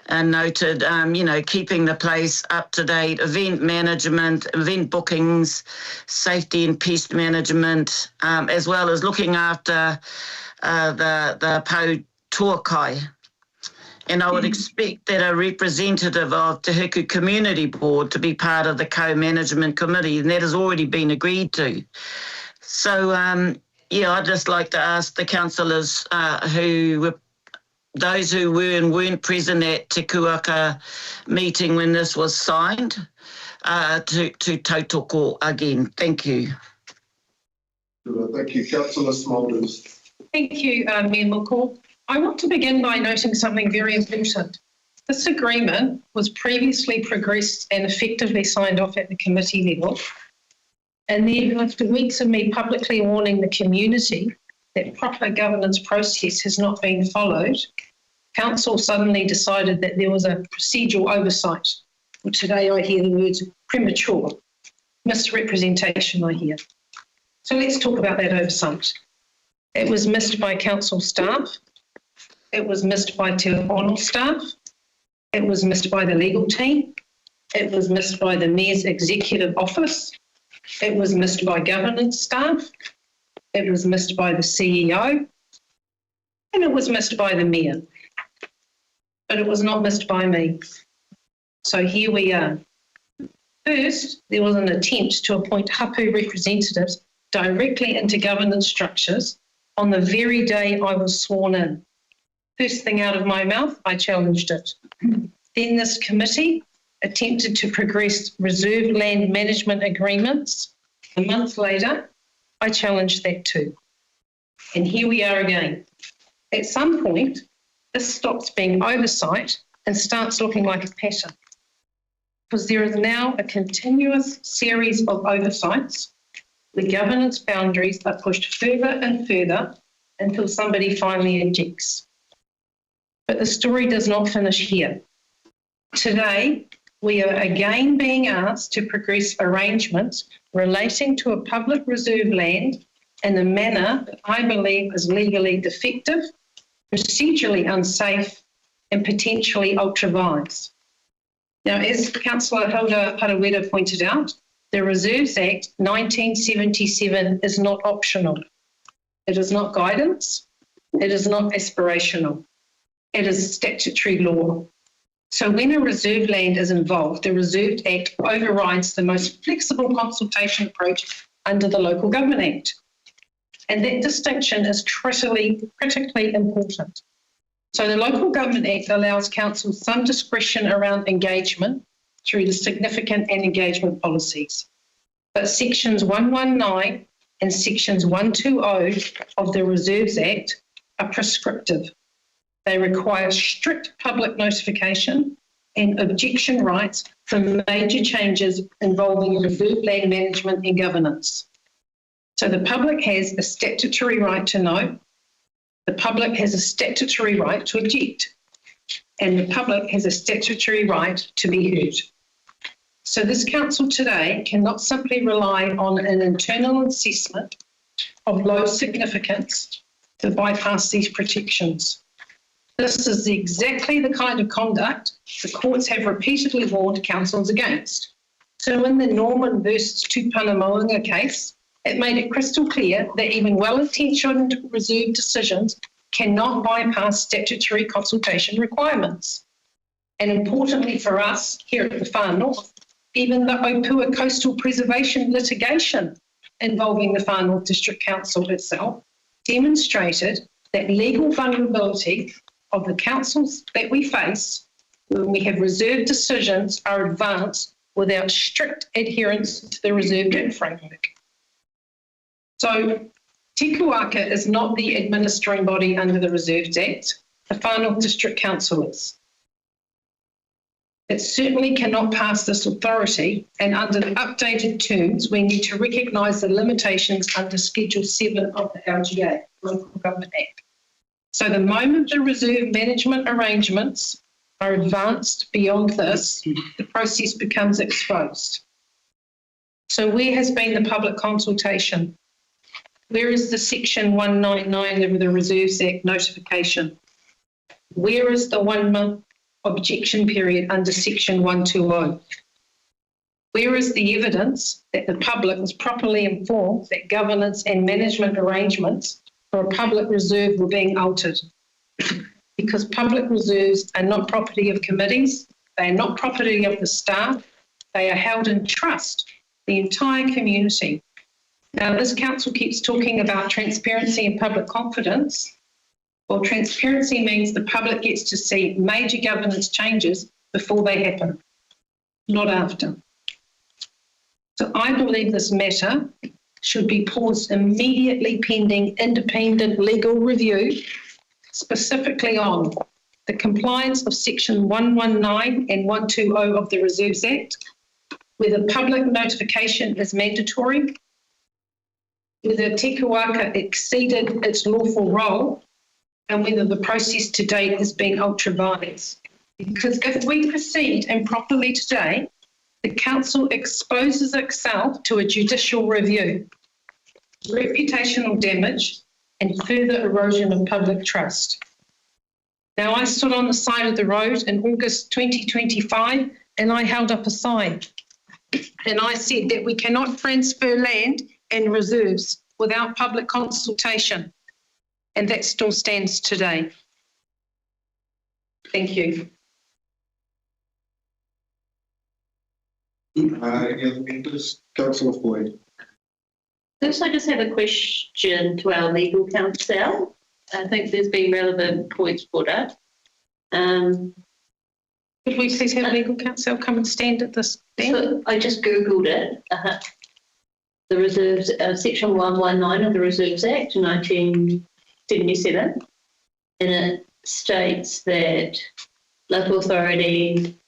noted, keeping the place up to date, event management, event bookings, safety and pest management, as well as looking after the Pau Tuakai. And I would expect that a representative of Te Huku Community Board to be part of the co-management committee, and that has already been agreed to. So, I'd just like to ask the councillors those who were and weren't present at Te Kuaka meeting when this was signed, to tautoko again. Thank you. Thank you, Councillor Smulders. Thank you, Mayor McCall. I want to begin by noting something very important. This agreement was previously progressed and effectively signed off at the committee level. And then after weeks of me publicly warning the community that proper governance process has not been followed, council suddenly decided that there was a procedural oversight. Well, today I hear the words premature, misrepresentation I hear. So let's talk about that oversight. It was missed by council staff. It was missed by Te Whānau staff. It was missed by the legal team. It was missed by the Mayor's Executive Office. It was missed by governance staff. It was missed by the CEO. And it was missed by the Mayor. But it was not missed by me. So here we are. First, there was an attempt to appoint hapu representatives directly into governance structures on the very day I was sworn in. First thing out of my mouth, I challenged it. Then this committee attempted to progress reserved land management agreements. A month later, I challenged that too. And here we are again. At some point, this stops being oversight and starts looking like a pattern, because there is now a continuous series of oversights where governance boundaries are pushed further and further until somebody finally ejects. But the story does not finish here. Today, we are again being asked to progress arrangements relating to a public reserve land in a manner that I believe is legally defective, procedurally unsafe, and potentially ultra-vires. Now, as Councillor Hilda Paraweta pointed out, the Reserves Act 1977 is not optional. It is not guidance. It is not aspirational. It is statutory law. So when a reserve land is involved, the Reserves Act overrides the most flexible consultation approach under the Local Government Act. And that distinction is critically important. So the Local Government Act allows council some discretion around engagement through the significant and engagement policies. But sections 119 and sections 120 of the Reserves Act are prescriptive. They require strict public notification and objection rights for major changes involving reserve land management and governance. So the public has a statutory right to know, the public has a statutory right to object, and the public has a statutory right to be heard. So this council today cannot simply rely on an internal assessment of low significance to bypass these protections. This is exactly the kind of conduct the courts have repeatedly warned councils against. So in the Norman versus Tupanamoanga case, it made it crystal clear that even well-intentioned reserve decisions cannot bypass statutory consultation requirements. And importantly for us here at the Far North, even the Opua coastal preservation litigation involving the Far North District Council itself demonstrated that legal vulnerability of the councils that we face when we have reserve decisions are advanced without strict adherence to the Reserve Act framework. So Te Kuaka is not the administering body under the Reserves Act. The Far North District Council is. It certainly cannot pass this authority, and under the updated terms, we need to recognise the limitations under Schedule 7 of the LGA, Local Government Act. So the moment the reserve management arrangements are advanced beyond this, the process becomes exposed. So where has been the public consultation? Where is the Section 199 of the Reserves Act notification? Where is the 1 month objection period under Section 120? Where is the evidence that the public was properly informed that governance and management arrangements for a public reserve were being altered? Because public reserves are not property of committees, they are not property of the staff, they are held in trust, the entire community. Now, this council keeps talking about transparency and public confidence. Well, transparency means the public gets to see major governance changes before they happen, not after. So I believe this matter should be paused immediately pending independent legal review, specifically on the compliance of Section 119 and 120 of the Reserves Act, whether public notification is mandatory, whether Te Waka exceeded its lawful role and whether the process to date has been ultra-vires. Because if we proceed improperly today, the council exposes itself to a judicial review, reputational damage, and further erosion of public trust. Now, I stood on the side of the road in August 2025 and I held up a sign and I said that we cannot transfer land and reserves without public consultation, and that still stands today. Thank you. Any other members? Councillor Floyd. First, I just have a question to our legal counsel. I think there's been relevant points brought up. Could we please have legal counsel come and stand at this stand? So I just Googled it. The Reserves, Section 119 of the Reserves Act 1977, and it states that local authority,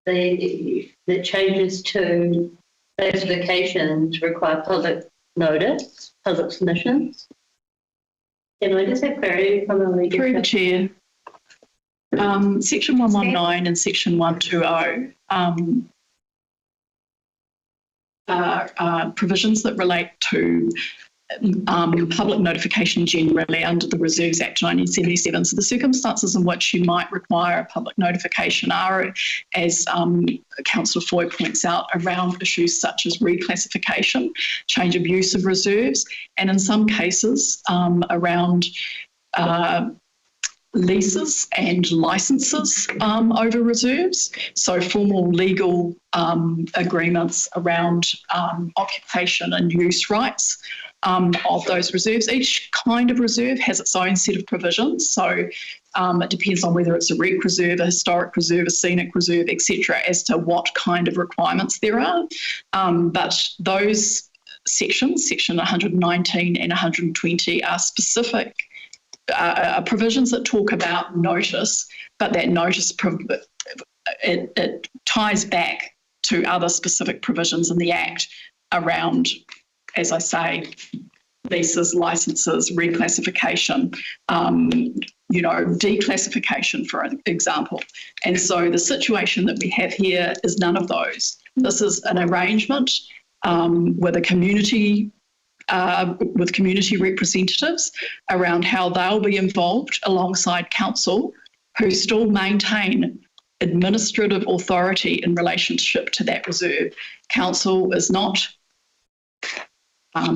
the changes to classifications require public notice, public submissions. Can I just have clarity from the legal? Through the chair. Section 119 and Section 120 are provisions that relate to public notification generally under the Reserves Act 1977. So the circumstances in which you might require a public notification are, as Councillor Foy points out, around issues such as reclassification, change of use of reserves, and in some cases around leases and licences over reserves. So formal legal agreements around occupation and use rights of those reserves. Each kind of reserve has its own set of provisions. So it depends on whether it's a rec reserve, a historic reserve, a scenic reserve, etc., as to what kind of requirements there are. But those sections, Section 119 and 120, are specific provisions that talk about notice, but that notice it ties back to other specific provisions in the Act around, as I say, leases, licences, reclassification, declassification, for example. And so the situation that we have here is none of those. This is an arrangement with a community with community representatives around how they'll be involved alongside council, who still maintain administrative authority in relationship to that reserve. Council is not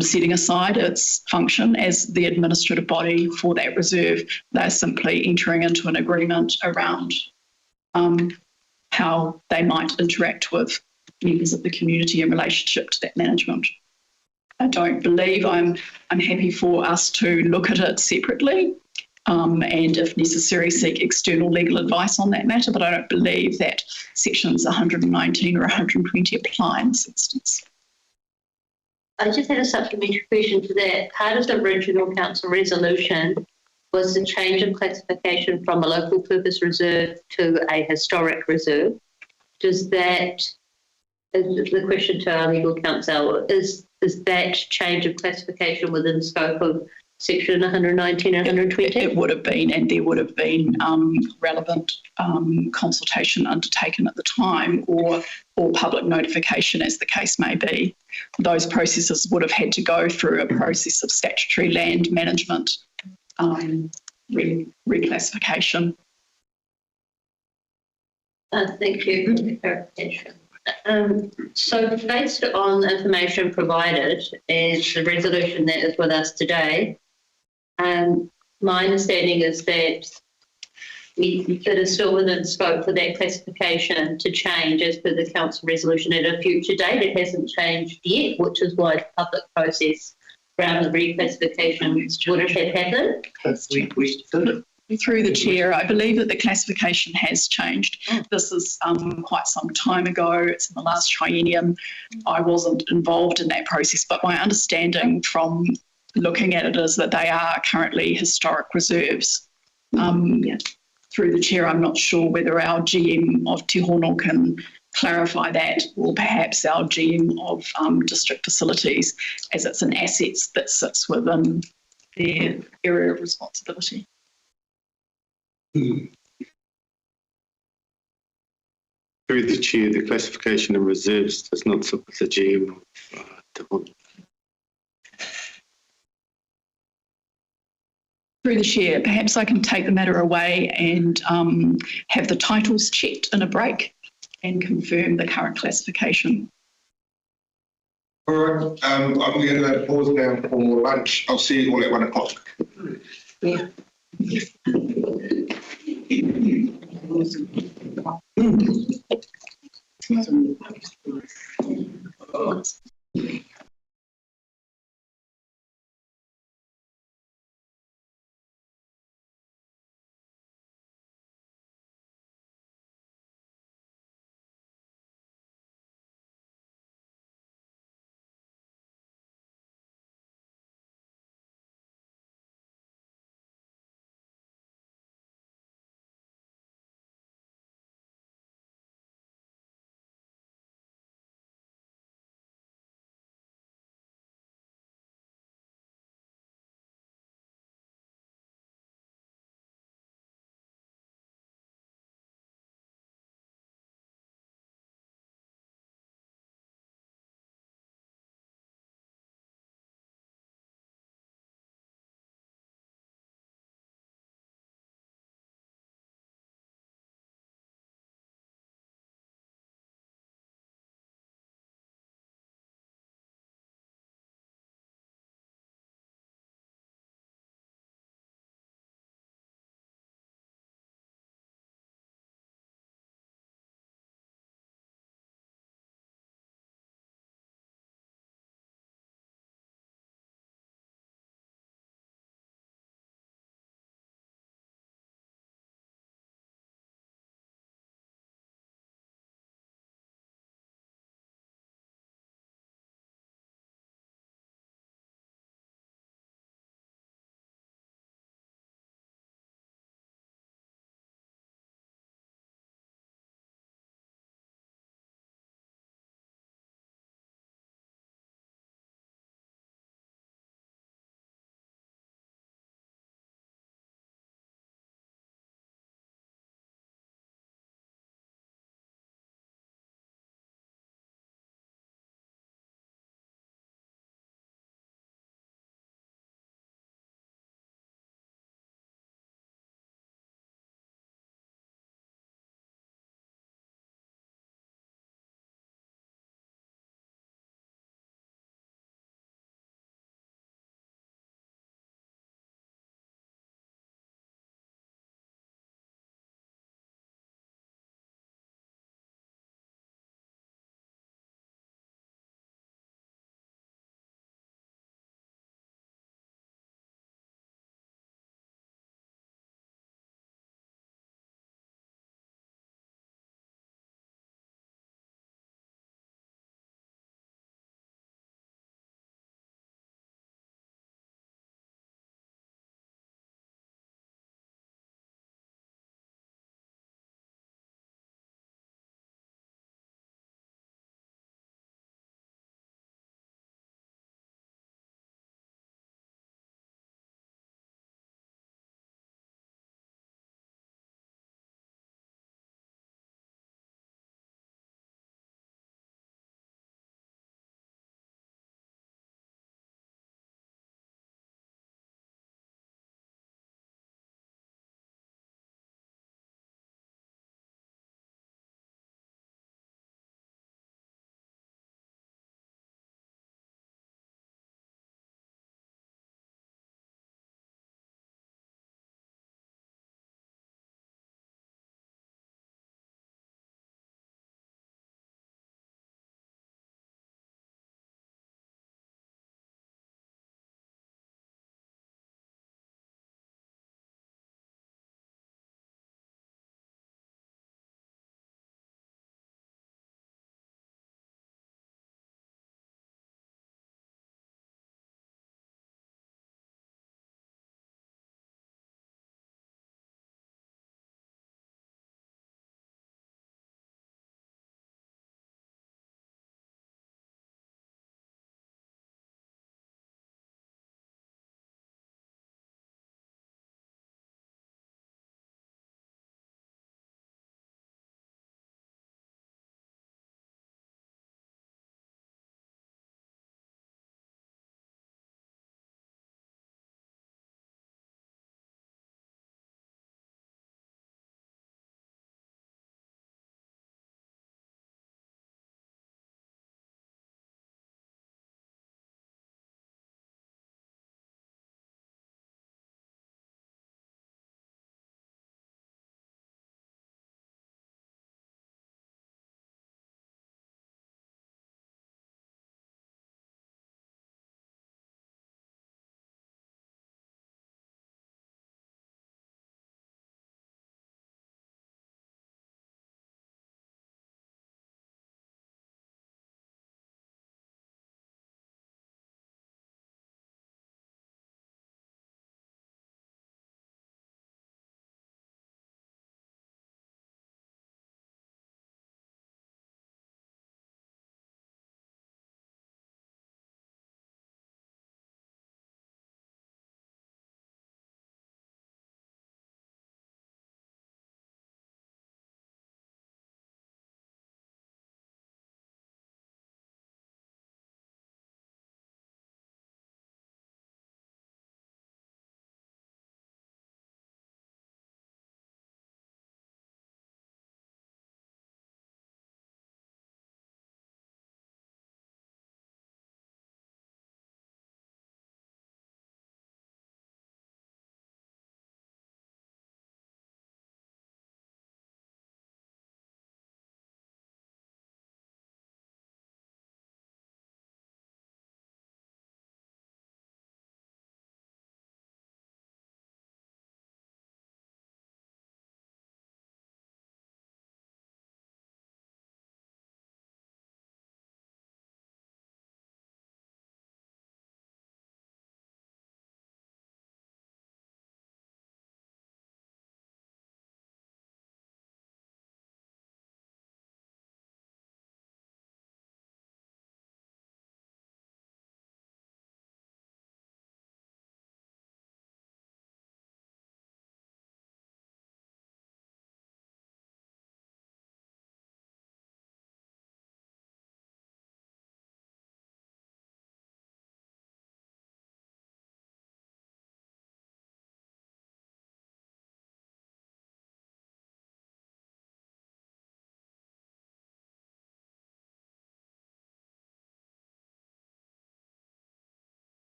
setting aside its function as the administrative body for that reserve. They're simply entering into an agreement around how they might interact with members of the community in relationship to that management. I don't believe I'm happy for us to look at it separately and, if necessary, seek external legal advice on that matter, but I don't believe that sections 119 or 120 apply in this instance. I just had a supplementary question to that. Part of the original council resolution was the change of classification from a local purpose reserve to a historic reserve. Does that, the question to our legal counsel, is that change of classification within the scope of Section 119 and 120? It would have been, and there would have been relevant consultation undertaken at the time, or public notification, as the case may be. Those processes would have had to go through a process of statutory land management reclassification. Thank you for the clarification. So based on the information provided and the resolution that is with us today, my understanding is that it is still within scope for that classification to change as per the council resolution at a future date. It hasn't changed yet, which is why the public process around the reclassification would have happened. Through the chair, I believe that the classification has changed. This is quite some time ago. It's in the last triennium. I wasn't involved in that process, but my understanding from looking at it is that they are currently historic reserves. Through the chair, I'm not sure whether our GM of Te Hono can clarify that, or perhaps our GM of district facilities, as it's an asset that sits within their area of responsibility. Through the chair, the classification of reserves does not sit with the GM of Devon. Through the chair, perhaps I can take the matter away and have the titles checked in a break and confirm the current classification. All right, I'm going to pause now for lunch. I'll see you all at 1 o'clock. Yeah.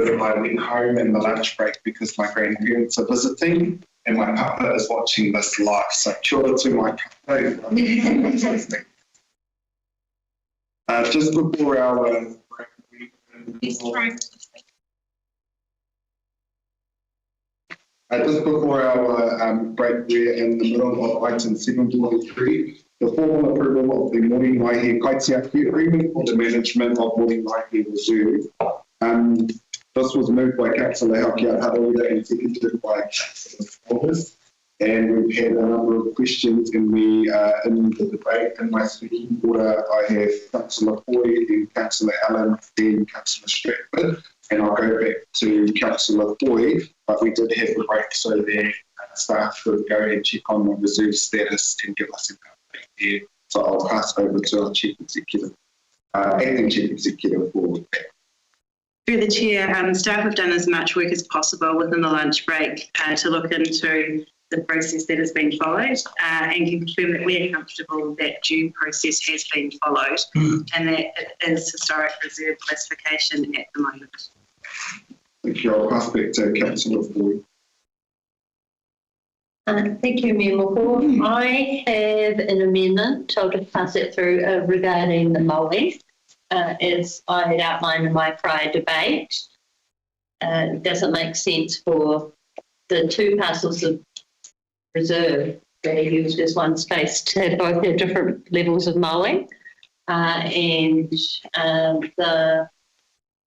but I went home in the lunch break because my grandparents are visiting and my papa is watching this live. So kia ora to my papa. Just before our break, we're in the middle of item 7.3, the formal approval of the Mori Waihe Kaitiaki Agreement for the management of Mori Waihe Reserve. This was moved by Councillor Haukia Harawira and seconded by Councillor Thomas. And we've had a number of questions in the debate. In my speaking order, I have Councillor Foy and Councillor Allen and Councillor Stratford. And I'll go back to Councillor Foy, but we did have a break so that staff could go and check on the reserve status and give us an update there. So I'll pass over to our Chief Executive, Acting Chief Executive for that. Through the Chair, staff have done as much work as possible within the lunch break to look into the process that has been followed and confirm that we're comfortable that due process has been followed and that it is historic reserve classification at the moment. Thank you. I'll pass back to Councillor Foy. Thank you, Mayor Moko. I have an amendment. I'll just pass it through regarding the mowing. As I had outlined in my prior debate, it doesn't make sense for the two parcels of reserve that are used as one space to both have different levels of mowing. And the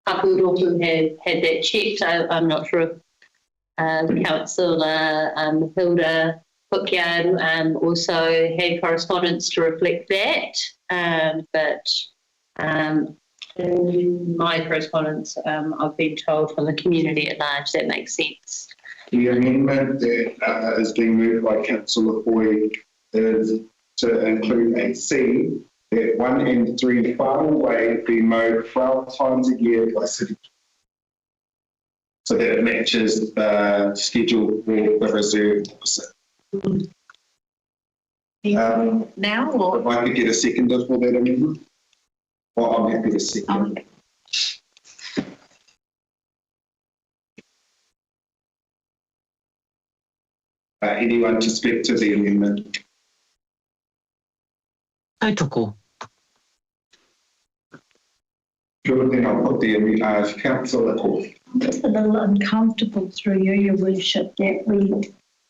kapu who had that checked, I'm not sure if Councillor Hilda Hookyard also had correspondence to reflect that, but in my correspondence, I've been told from the community at large that makes sense. The amendment that is being moved by Councillor Foy is to include a C that 1 and 3 farm away be mowed 12 times a year by city. So that it matches the schedule for the reserve opposite. Now or? If I could get a seconder for that amendment. Well, I'm happy to second. Anyone to speak to the amendment? Tautoko. Good, then I'll put the amendment. Councillor Court. I'm just a little uncomfortable through you, Your Worship, that we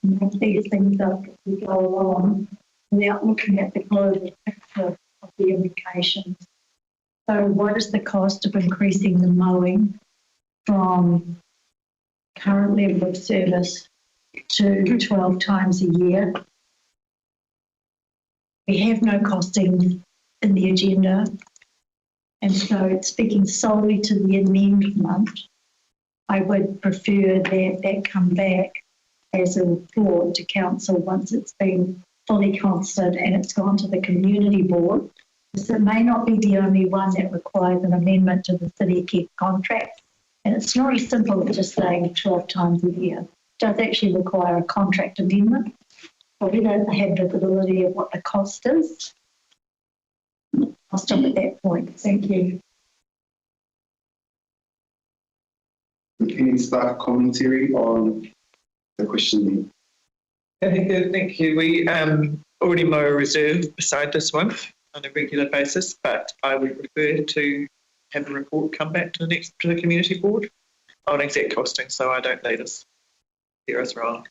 make these things up as we go along without looking at the global picture of the implications. So what is the cost of increasing the mowing from current level of service to 12 times a year? We have no costing in the agenda. And so speaking solely to the amendment, I would prefer that that come back as a report to council once it's been fully costed and it's gone to the community board. Because it may not be the only one that requires an amendment to the city keep contract. And it's not as simple as just saying 12 times a year. It does actually require a contract amendment. But we don't have visibility of what the cost is. I'll stop at that point. Thank you. Any staff commentary on the question? Thank you. We already mow a reserve beside this one on a regular basis, but I would prefer to have a report come back to the community board on exact costing, so I don't lead us there as wrong.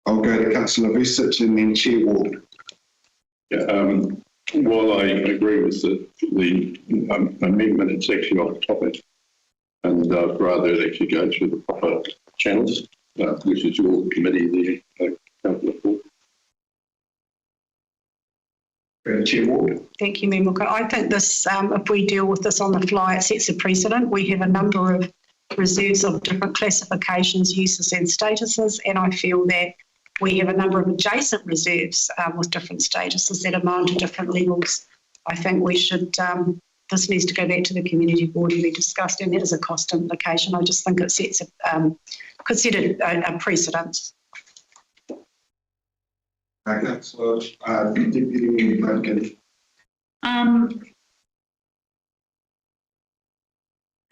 I'll go to Councillor Vusic and then Chair Ward. Yeah, while I agree with the amendment, it's actually off topic, and rather it actually go through the proper channels, which is your committee there, Councillor Ford. Chair Ward. Thank you, Mayor Muka. I think this, if we deal with this on the fly, it sets a precedent. We have a number of reserves of different classifications, uses and statuses, and I feel that we have a number of adjacent reserves with different statuses that are mowed to different levels. I think we should, this needs to go back to the community board and be discussed, and that is a cost implication. I just think it sets could set a precedent. Councillor Deputy Duncan.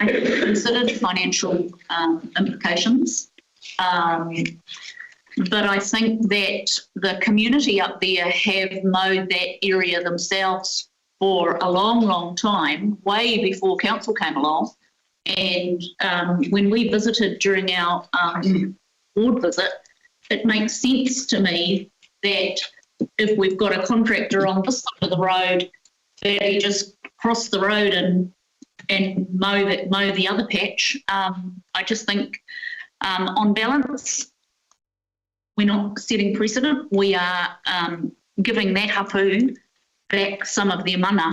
I have considered financial implications, but I think that the community up there have mowed that area themselves for a long, long time, way before council came along. And when we visited during our board visit, it makes sense to me that if we've got a contractor on this side of the road, that he just cross the road and mow the other patch. I just think on balance, we're not setting precedent. We are giving that hapu back some of their mana.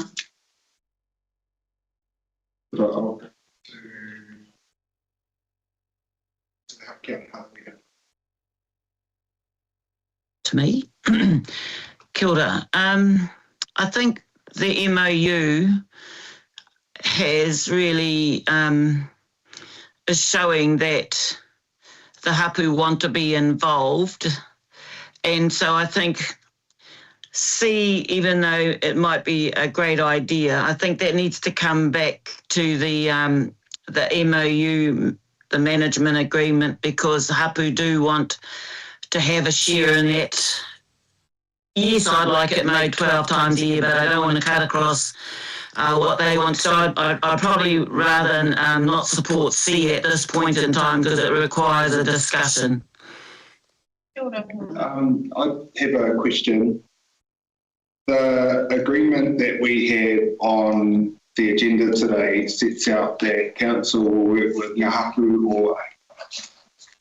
To me, kia ora. I think the MOU has really is showing that the hapu want to be involved, and so I think C, even though it might be a great idea, I think that needs to come back to the MOU, the management agreement, because the hapu do want to have a share in that. Yes, I'd like it mowed 12 times a year, but I don't want to cut across what they want. So I'd probably rather not support C at this point in time because it requires a discussion. I have a question. The agreement that we have on the agenda today sets out that council will work with Ngā Hapu or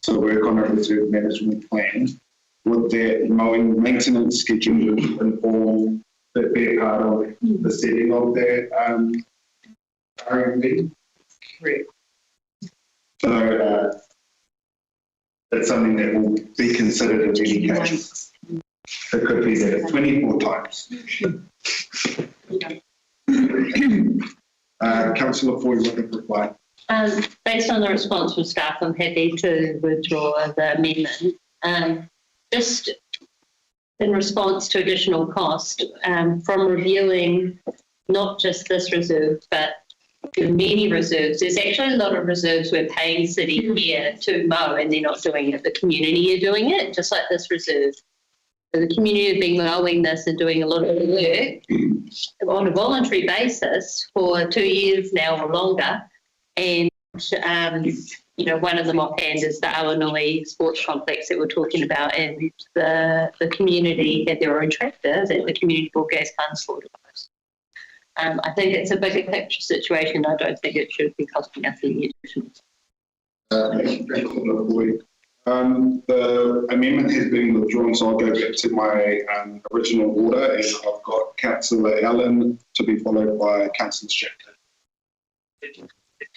to work on a reserve management plan. Would that mowing maintenance schedule inform that be part of the setting of that RMP? Correct. So that's something that will be considered in any case. It could be that 24 times. Councillor Foy, what have replied? Based on the response from staff, I'm happy to withdraw the amendment. Just in response to additional cost, from reviewing not just this reserve, but many reserves, there's actually a lot of reserves we're paying city here to mow and they're not doing it. The community are doing it, just like this reserve. So the community have been mowing this and doing a lot of the work on a voluntary basis for 2 years now or longer. And, one of them offhand is the Awanui sports complex that we're talking about, and the community had their own tractor that the community board gas funds for. I think it's a bigger picture situation. I don't think it should be costing us any additional. The amendment has been withdrawn, so I'll go back to my original order, and I've got Councillor Allen to be followed by Councillor Strickland.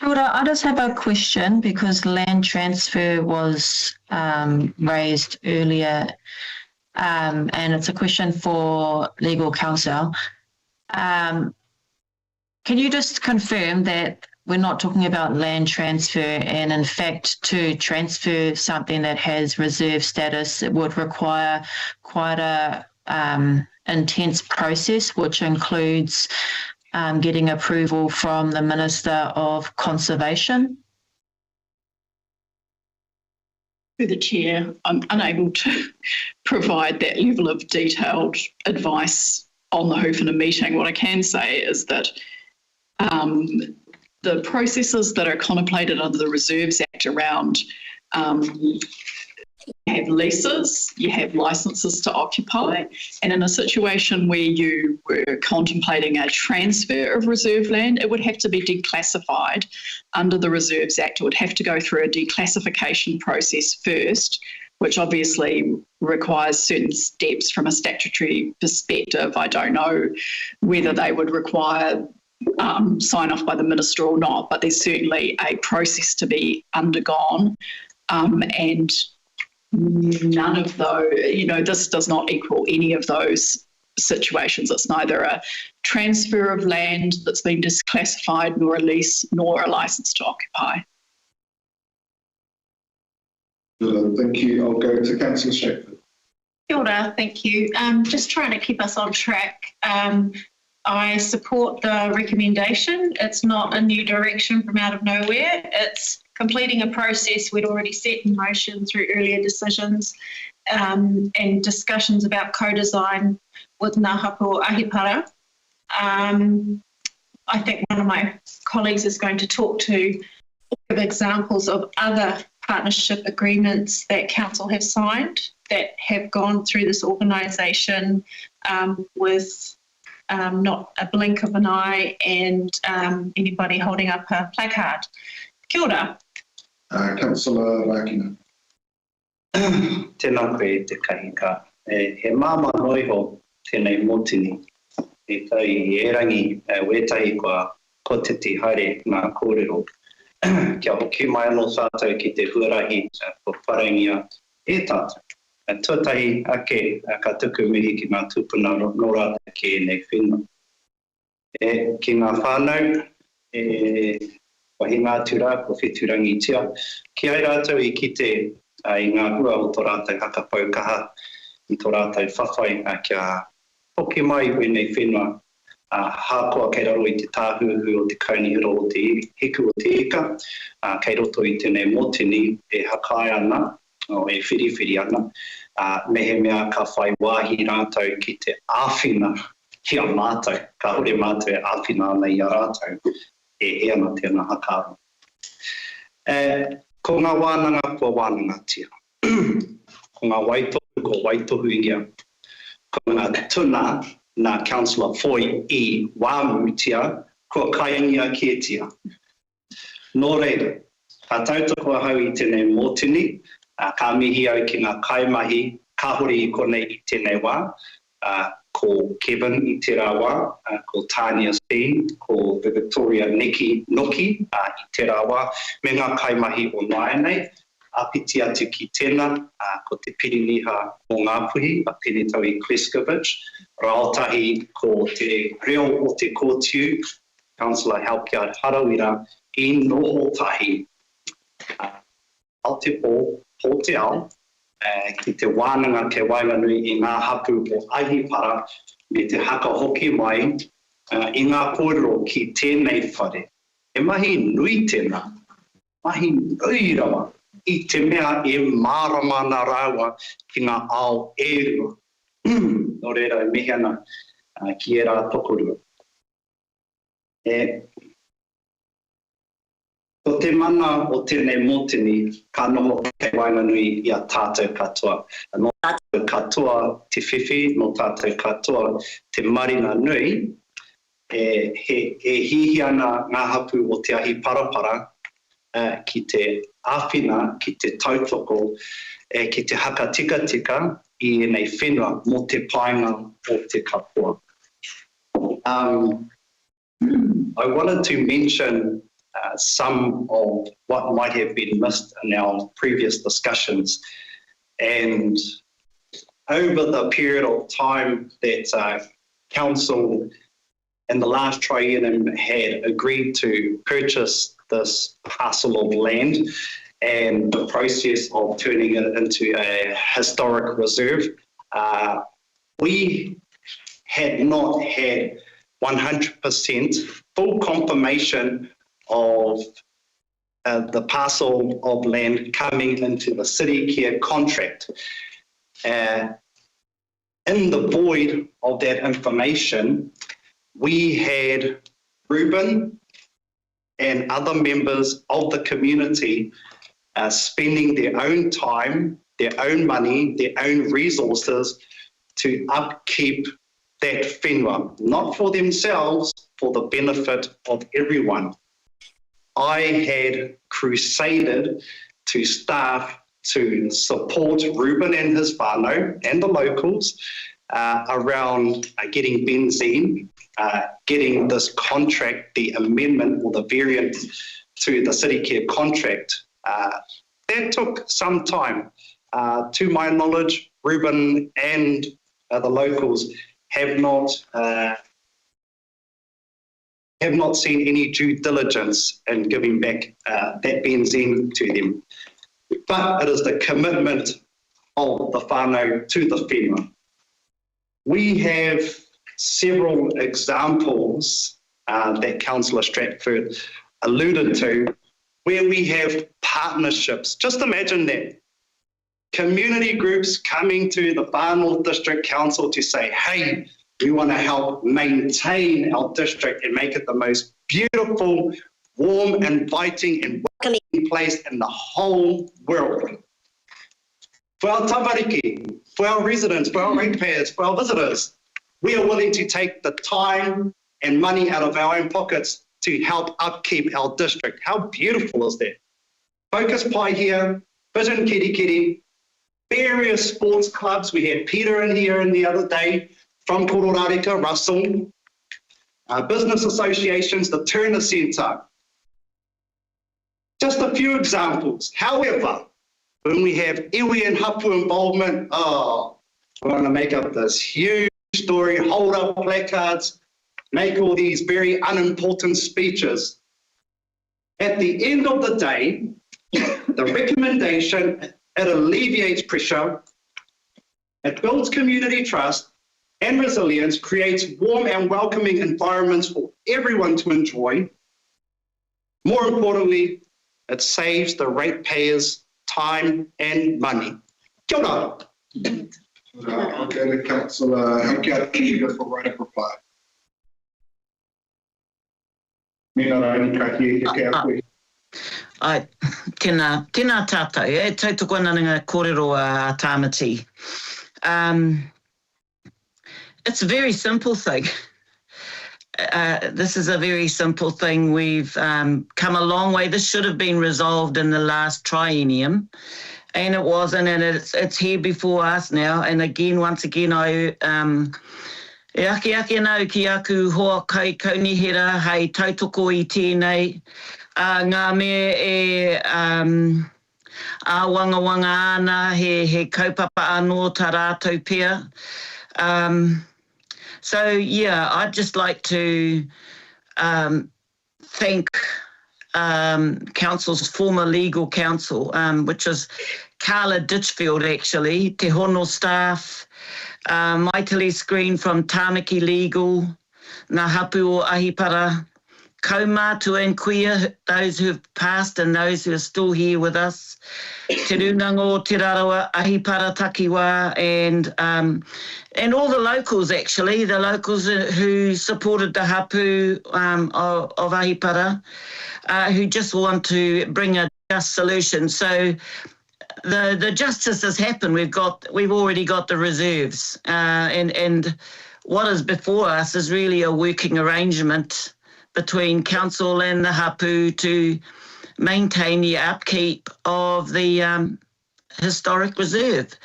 I just have a question because land transfer was raised earlier, and it's a question for legal counsel. Can you just confirm that we're not talking about land transfer, and in fact to transfer something that has reserve status, it would require quite a intense process, which includes getting approval from the Minister of Conservation? Through the Chair, I'm unable to provide that level of detailed advice on the hoof in a meeting. What I can say is that the processes that are contemplated under the Reserves Act around you have leases, you have licences to occupy, and in a situation where you were contemplating a transfer of reserve land, it would have to be declassified under the Reserves Act. It would have to go through a declassification process first, which obviously requires certain steps from a statutory perspective. I don't know whether they would require sign off by the Minister or not, but there's certainly a process to be undergone, and none of those, this does not equal any of those situations. It's neither a transfer of land that's been declassified, nor a lease, nor a licence to occupy. Thank you. I'll go to Councillor Stratford. Kia ora, thank you. Just trying to keep us on track. I support the recommendation. It's not a new direction from out of nowhere. It's completing a process we'd already set in motion through earlier decisions and discussions about co-design with Ngā Hapu Ahipara. I think one of my colleagues is going to talk to give examples of other partnership agreements that Council have signed that have gone through this organisation with not a blink of an eye and anybody holding up a placard. Kia ora. Councillor Lakina. Tēnā koe te kahika. He māma noiho tēnei motini. E kai e rangi wetahi kua ko te haere ngā kōrero. Kia hoki mai anō tātou ki te huarahi ko parangia e tātou. Tuatahi ake ka tuku mihi ki ngā tūpuna nō rāta ki nei whenua. Ki ngā whānau, wahi ngā tura, ko whiturangi tia. Ki ai rātou I kite I ngā hua o tō rātou hakapau kaha I tō rātou whawhai kia hoki mai koe nei whenua. Hākua kei raro I te tāhuhu o te kaunihiro o te hiku o te ika. Kei roto I tēnei motini e hakai ana, o e whiriwhiri ana. Mehe mea ka whai wāhi rātou ki te āwhina ki a mātou. Ka hore mātou e āwhina ana I a rātou. E ana tēnā hakaro. Ko ngā wānanga kua wānanga tia. Ko ngā waitohu ko waitohu ia. Ko ngā tuna nā Councillor Foy I wāmu tia kua kaiangia kia tia. Nō reira, ka tautoko hau I tēnei mōtini, ka mihi au ki ngā kaimahi, ka hori I konei I tēnei wā, ko Kevin I te rā wā, ko Tanya Steen, ko Victoria Neki Noki I te rā wā, me ngā kaimahi o Naenei, apiti atu ki tēnā, ko te piriniha o Ngāpuhi, a Penetau I Kreskovich, Raotahi ko te reo o te kōtiu, Councillor Halkiard Harawira, I nohotahi, Aotepo, po te ao, ki te wānanga ke Wainganui I ngā hapu o Ahipara, me te haka hoki mai, I ngā kōrero ki tēnei whare. E mahi nui tēnā, mahi nui rawa, I te mea e māramana rawa ki ngā ao e rua. Nō reira e mihi ana ki e rā tokorua. Ko te mana o tēnei mōtini, ka noho kei Wainganui I a tātou katoa. Nō tātou katoa te whiwhi, nō tātou katoa te marina nui, he hihi ana ngā hapu o te ahi parapara ki te āwhina, ki te tautoko, ki te haka tika tika I nei whenua mō te painga o te katoa. I wanted to mention some of what might have been missed in our previous discussions. And over the period of time that Council in the last triennium had agreed to purchase this parcel of land and the process of turning it into a historic reserve, we had not had 100% full confirmation of the parcel of land coming into the city care contract. In the void of that information, we had Ruben and other members of the community spending their own time, their own money, their own resources to upkeep that whenua, not for themselves, for the benefit of everyone. I had crusaded to staff to support Ruben and his whānau and the locals around getting benzene, getting this contract, the amendment or the variant to the city care contract. That took some time. To my knowledge, Ruben and the locals have not seen any due diligence in giving back that benzene to them. But it is the commitment of the whānau to the whenua. We have several examples that Councillor Stratford alluded to, where we have partnerships. Just imagine that. Community groups coming to the Far North District Council to say, hey, we want to help maintain our district and make it the most beautiful, warm, inviting and welcoming place in the whole world. For our tamariki, for our residents, for our ratepayers, for our visitors, we are willing to take the time and money out of our own pockets to help upkeep our district. How beautiful is that? Focus Pie here, Vision Kiri Kiri, various sports clubs. We had Peter in here the other day from Kororareka, Russell, business associations, the Turner Centre. Just a few examples. However, when we have iwi and hapu involvement, we're going to make up this huge story, hold up placards, make all these very unimportant speeches. At the end of the day, the recommendation, it alleviates pressure, it builds community trust and resilience, creates warm and welcoming environments for everyone to enjoy. More importantly, it saves the ratepayers time and money. Kia ora. I'll go to Councillor Helkia for right of reply. Ai, tēnā tātou, e tautoko ana ngā kōrero a tāmati. It's a very simple thing. This is a very simple thing. We've come a long way. This should have been resolved in the last triennium, and it wasn't, and it's here before us now. And again, once again, I e ake anau ki aku hoa kai kaunihera hei tautoko I tēnei ngā mea e wanga ana he kaupapa anō tā rātou pia. So, yeah, I'd just like to thank Council's former legal counsel, which is Carla Ditchfield, actually, Te Hono staff, Maitali Screen from Tāmaki Legal, Ngā Hapu o Ahipara, kaumātua and queer, those who have passed and those who are still here with us, Te Runango, Te Rarawa, Ahipara Takiwā, and all the locals, actually, the locals who supported the hapu of Ahipara, who just want to bring a just solution. So the justice has happened. We've already got the reserves, and what is before us is really a working arrangement between council and the hapu to maintain the upkeep of the historic reserve.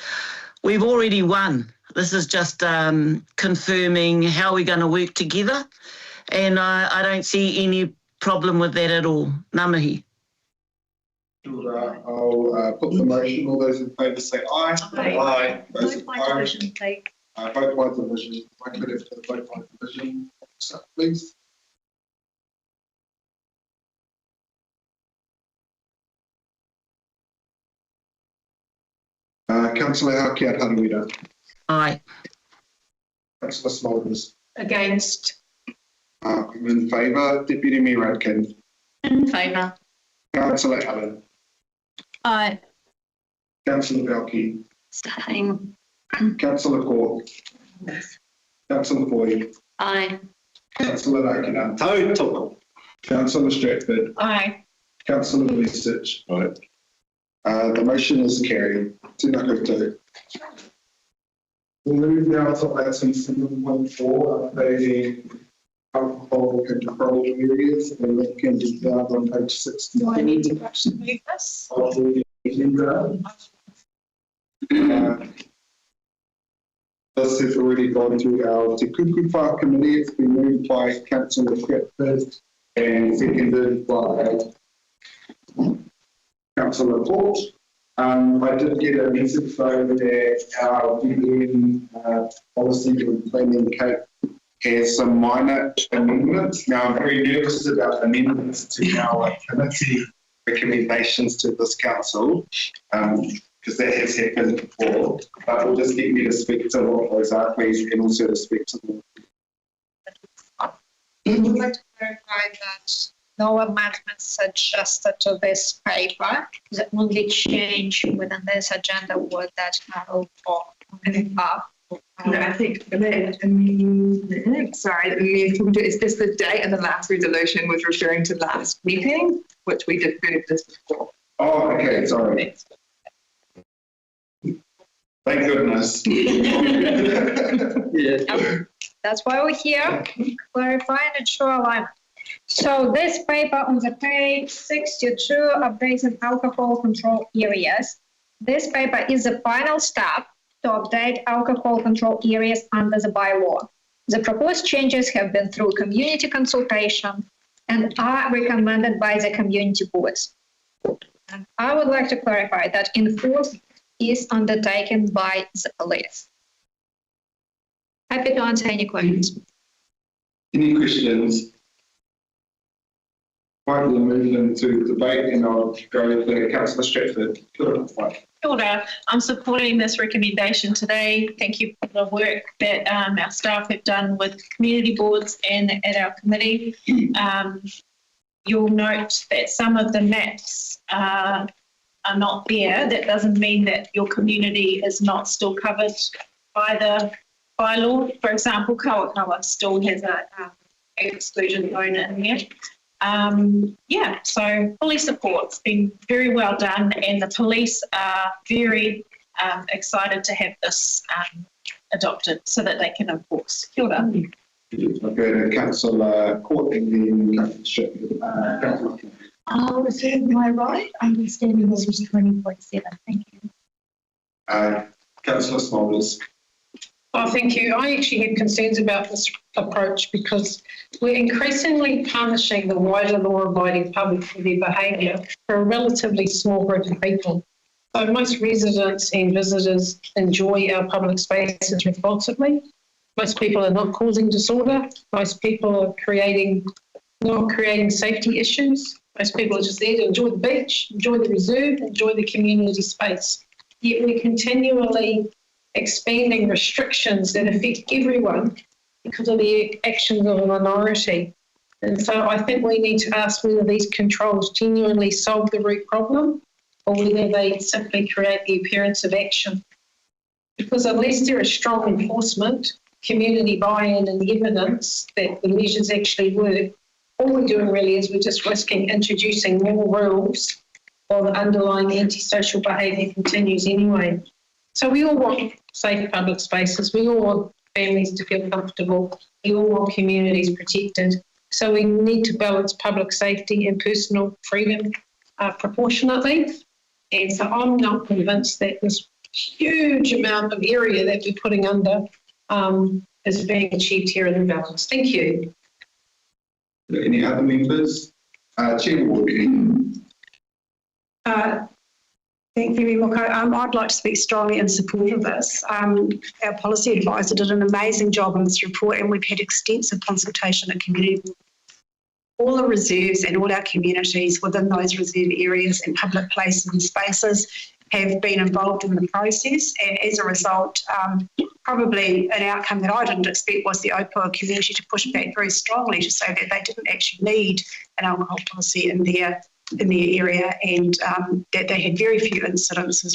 We've already won. This is just confirming how we're going to work together, and I don't see any problem with that at all. Ngā mihi. I'll put the motion. All those in favour say aye. Aye. Those Vote by division, please. Vote by division. I could have the vote by division, please. Councillor Haukia Haruira. Aye. Councillor Smulders. Against. I'm in favour. Deputy Mayor Radkin. In favour. Councillor Allen. Aye. Councillor Belkey. Same. Councillor Court. Councillor Boyd. Aye. Councillor Lakina. Tautoko. Councillor Stratford. Aye. Councillor Blessich. Aye. The motion is carried. Tēnā koutou. We'll move now to item 7.4, updating alcohol and control areas, and that can be found on page 16. Do I need to actually move this? Of the agenda. This has already gone to our Te Kukuwha committee. It's been moved by Councillor Stratford and seconded by Councillor Court. I did get a message though that our DDM policy and planning Cape has some minor amendments. Now I'm very nervous about amendments to our committee recommendations to this council because that has happened before. But we'll just get you to speak to what those are, please, and also to speak to them. I would like to clarify that no amendments suggested to this paper. The only change within this agenda was that arrow for up. No, I think sorry, is this the date and the last resolution was referring to last meeting, which we deferred this before. Oh, okay, sorry. Thank goodness. That's why we're here, clarifying and ensure alignment. So this paper on the page 62, updating alcohol control areas. This paper is the final step to update alcohol control areas under the bylaw. The proposed changes have been through community consultation and are recommended by the community boards. And I would like to clarify that enforcement is undertaken by the police. Happy to answer any questions. Any questions? Right, we'll move into debate and I'll go to Councillor Stratford. Kia ora. I'm supporting this recommendation today. Thank you for the work that our staff have done with community boards and at our committee. You'll note that some of the maps are not there. That doesn't mean that your community is not still covered by the bylaw. For example, Kawakawa still has an exclusion zone in there. So fully support. It's been very well done and the police are very excited to have this adopted so that they can enforce. Kia ora. I'll go to Councillor Court and then Councillor. Was it my right understanding this was 20.7? Thank you. Councillor Smolders. Oh, thank you. I actually have concerns about this approach because we're increasingly punishing the wider law-abiding public for their behaviour for a relatively small group of people. So most residents and visitors enjoy our public spaces responsibly. Most people are not causing disorder. Most people are not creating safety issues. Most people are just there to enjoy the beach, enjoy the reserve, enjoy the community space. Yet we're continually expanding restrictions that affect everyone because of the actions of a minority. And so I think we need to ask whether these controls genuinely solve the root problem or whether they simply create the appearance of action. Because unless there is strong enforcement, community buy-in and evidence that the measures actually work, all we're doing really is we're just risking introducing more rules while the underlying antisocial behaviour continues anyway. So we all want safe public spaces. We all want families to feel comfortable. We all want communities protected. So we need to balance public safety and personal freedom proportionately. And so I'm not convinced that this huge amount of area that we're putting under is being achieved here in the balance. Thank you. Any other members? Chair Ward. Thank you, Moko. I'd like to speak strongly in support of this. Our policy advisor did an amazing job on this report and we've had extensive consultation at community. All the reserves and all our communities within those reserve areas and public places and spaces have been involved in the process, and as a result, probably an outcome that I didn't expect was the Opua community to push back very strongly to say that they didn't actually need an alcohol policy in their area, and that they had very few incidences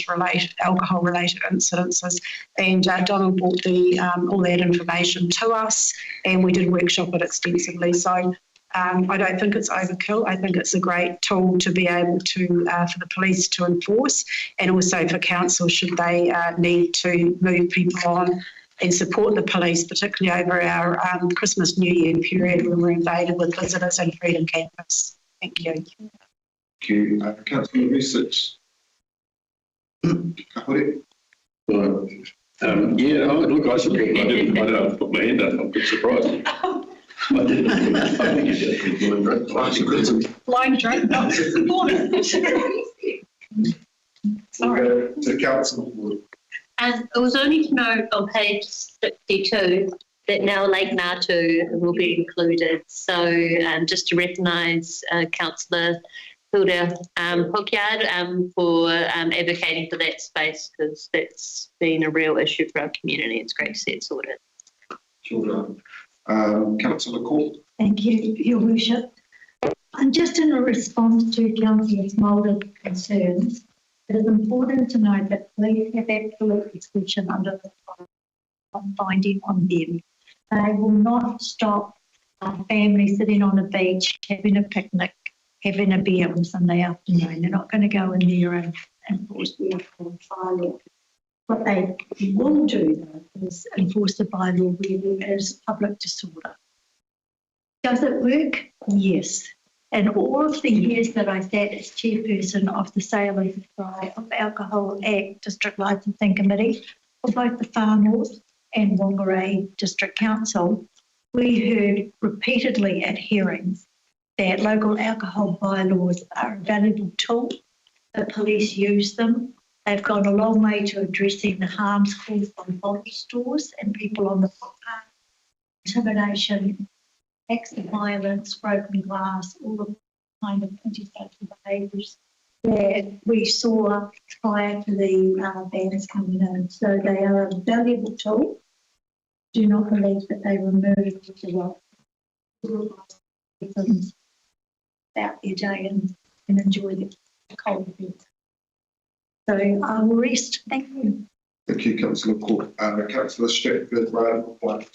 alcohol-related incidences. And Donald brought all that information to us, and we did workshop it extensively. So I don't think it's overkill. I think it's a great tool to be able to, for the police to enforce, and also for council should they need to move people on and support the police, particularly over our Christmas New Year period when we're invaded with visitors and Freedom Campus. Thank you. Thank you. Councillor Research. Look, I support it. I didn't put my hand up. I'm a bit surprised. I think you did doing great. Blind drink, not supported. Sorry. To Council. And it was only to note on page 62 that now Lake Ngātu will be included. So just to recognise Councillor Hilda Hokyard for advocating for that space, because that's been a real issue for our community. It's great to see it sorted. Sure. Councillor Court. Thank you, Your Worship. And just in response to Councillor Mulder's concerns, it is important to note that police have absolute discretion under the binding on them. They will not stop a family sitting on a beach, having a picnic, having a beer on Sunday afternoon. They're not going to go in there and enforce the alcohol bylaw. What they will do, though, is enforce the bylaw where there is public disorder. Does it work? Yes. And all of the years that I sat as chairperson of the Sale and Supply of Alcohol Act District Licensing Committee for both the Far North and Whangarei District Council, we heard repeatedly at hearings that local alcohol bylaws are a valuable tool. The police use them. They've gone a long way to addressing the harms caused by bottle stores and people on the footpath, intimidation, acts of violence, broken glass, all the kind of antisocial behaviours that we saw prior to the bans coming in. So they are a valuable tool. Do not believe that they remove the right things about their day and enjoy the cold bit. So I will rest. Thank you. Thank you, Councillor Cook. Councillor Stratford, round one.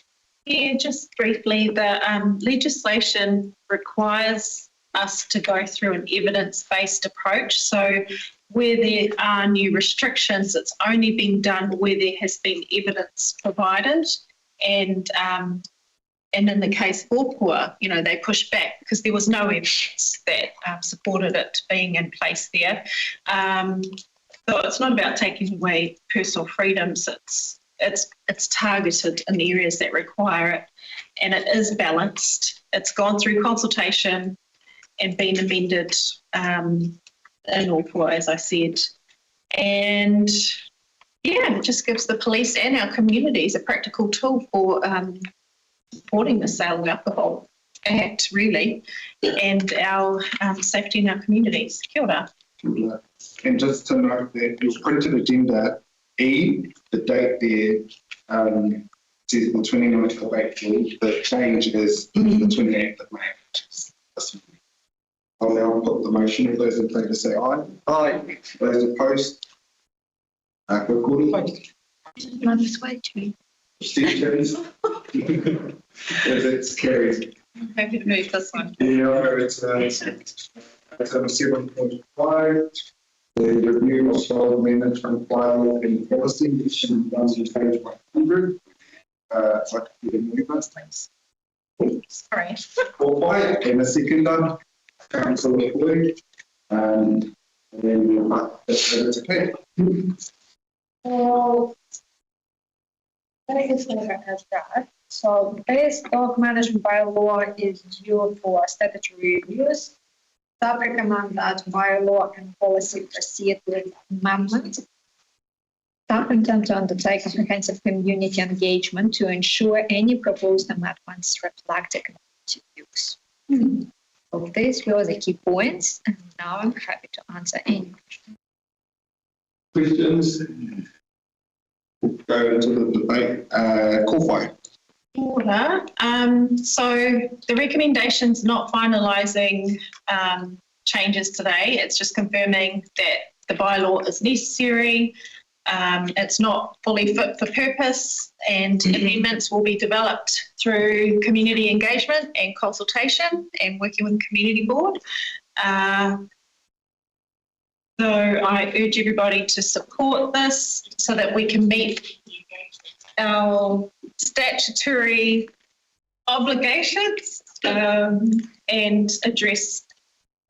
Yeah, just briefly, the legislation requires us to go through an evidence-based approach. So where there are new restrictions, it's only been done where there has been evidence provided. And in the case of Opua, they pushed back because there was no evidence that supported it being in place there. So it's not about taking away personal freedoms. It's targeted in the areas that require it, and it is balanced. It's gone through consultation and been amended in Opua, as I said. And yeah, it just gives the police and our communities a practical tool for supporting the Sale of Alcohol Act, really, and our safety in our communities. Kia ora. And just to note that your printed agenda E, the date there says the 29th of April. The change is the 28th of May. I'll now put the motion. All those in favour say aye. Aye. Those opposed? Recorded. Not persuade me. Abstentions? It's carried. I'm happy to move this one. Yeah, it's 7.5. The review of soil management bylaw and policy, which runs on page 100. So I can do the movements, thanks. Sorry. Quiet, and a seconder, Councillor Floyd, and then it's okay. So, that is as that. So, this dog management bylaw is due for statutory reviews. Staff recommend that bylaw and policy proceed with amendment. Staff intend to undertake comprehensive community engagement to ensure any proposed amendments reflect the community views. So these were the key points, and now I'm happy to answer any questions. Go into the debate. Call fire. Order. So the recommendation's not finalising changes today. It's just confirming that the bylaw is necessary. It's not fully fit for purpose, and amendments will be developed through community engagement and consultation and working with the community board. So I urge everybody to support this so that we can meet our statutory obligations and address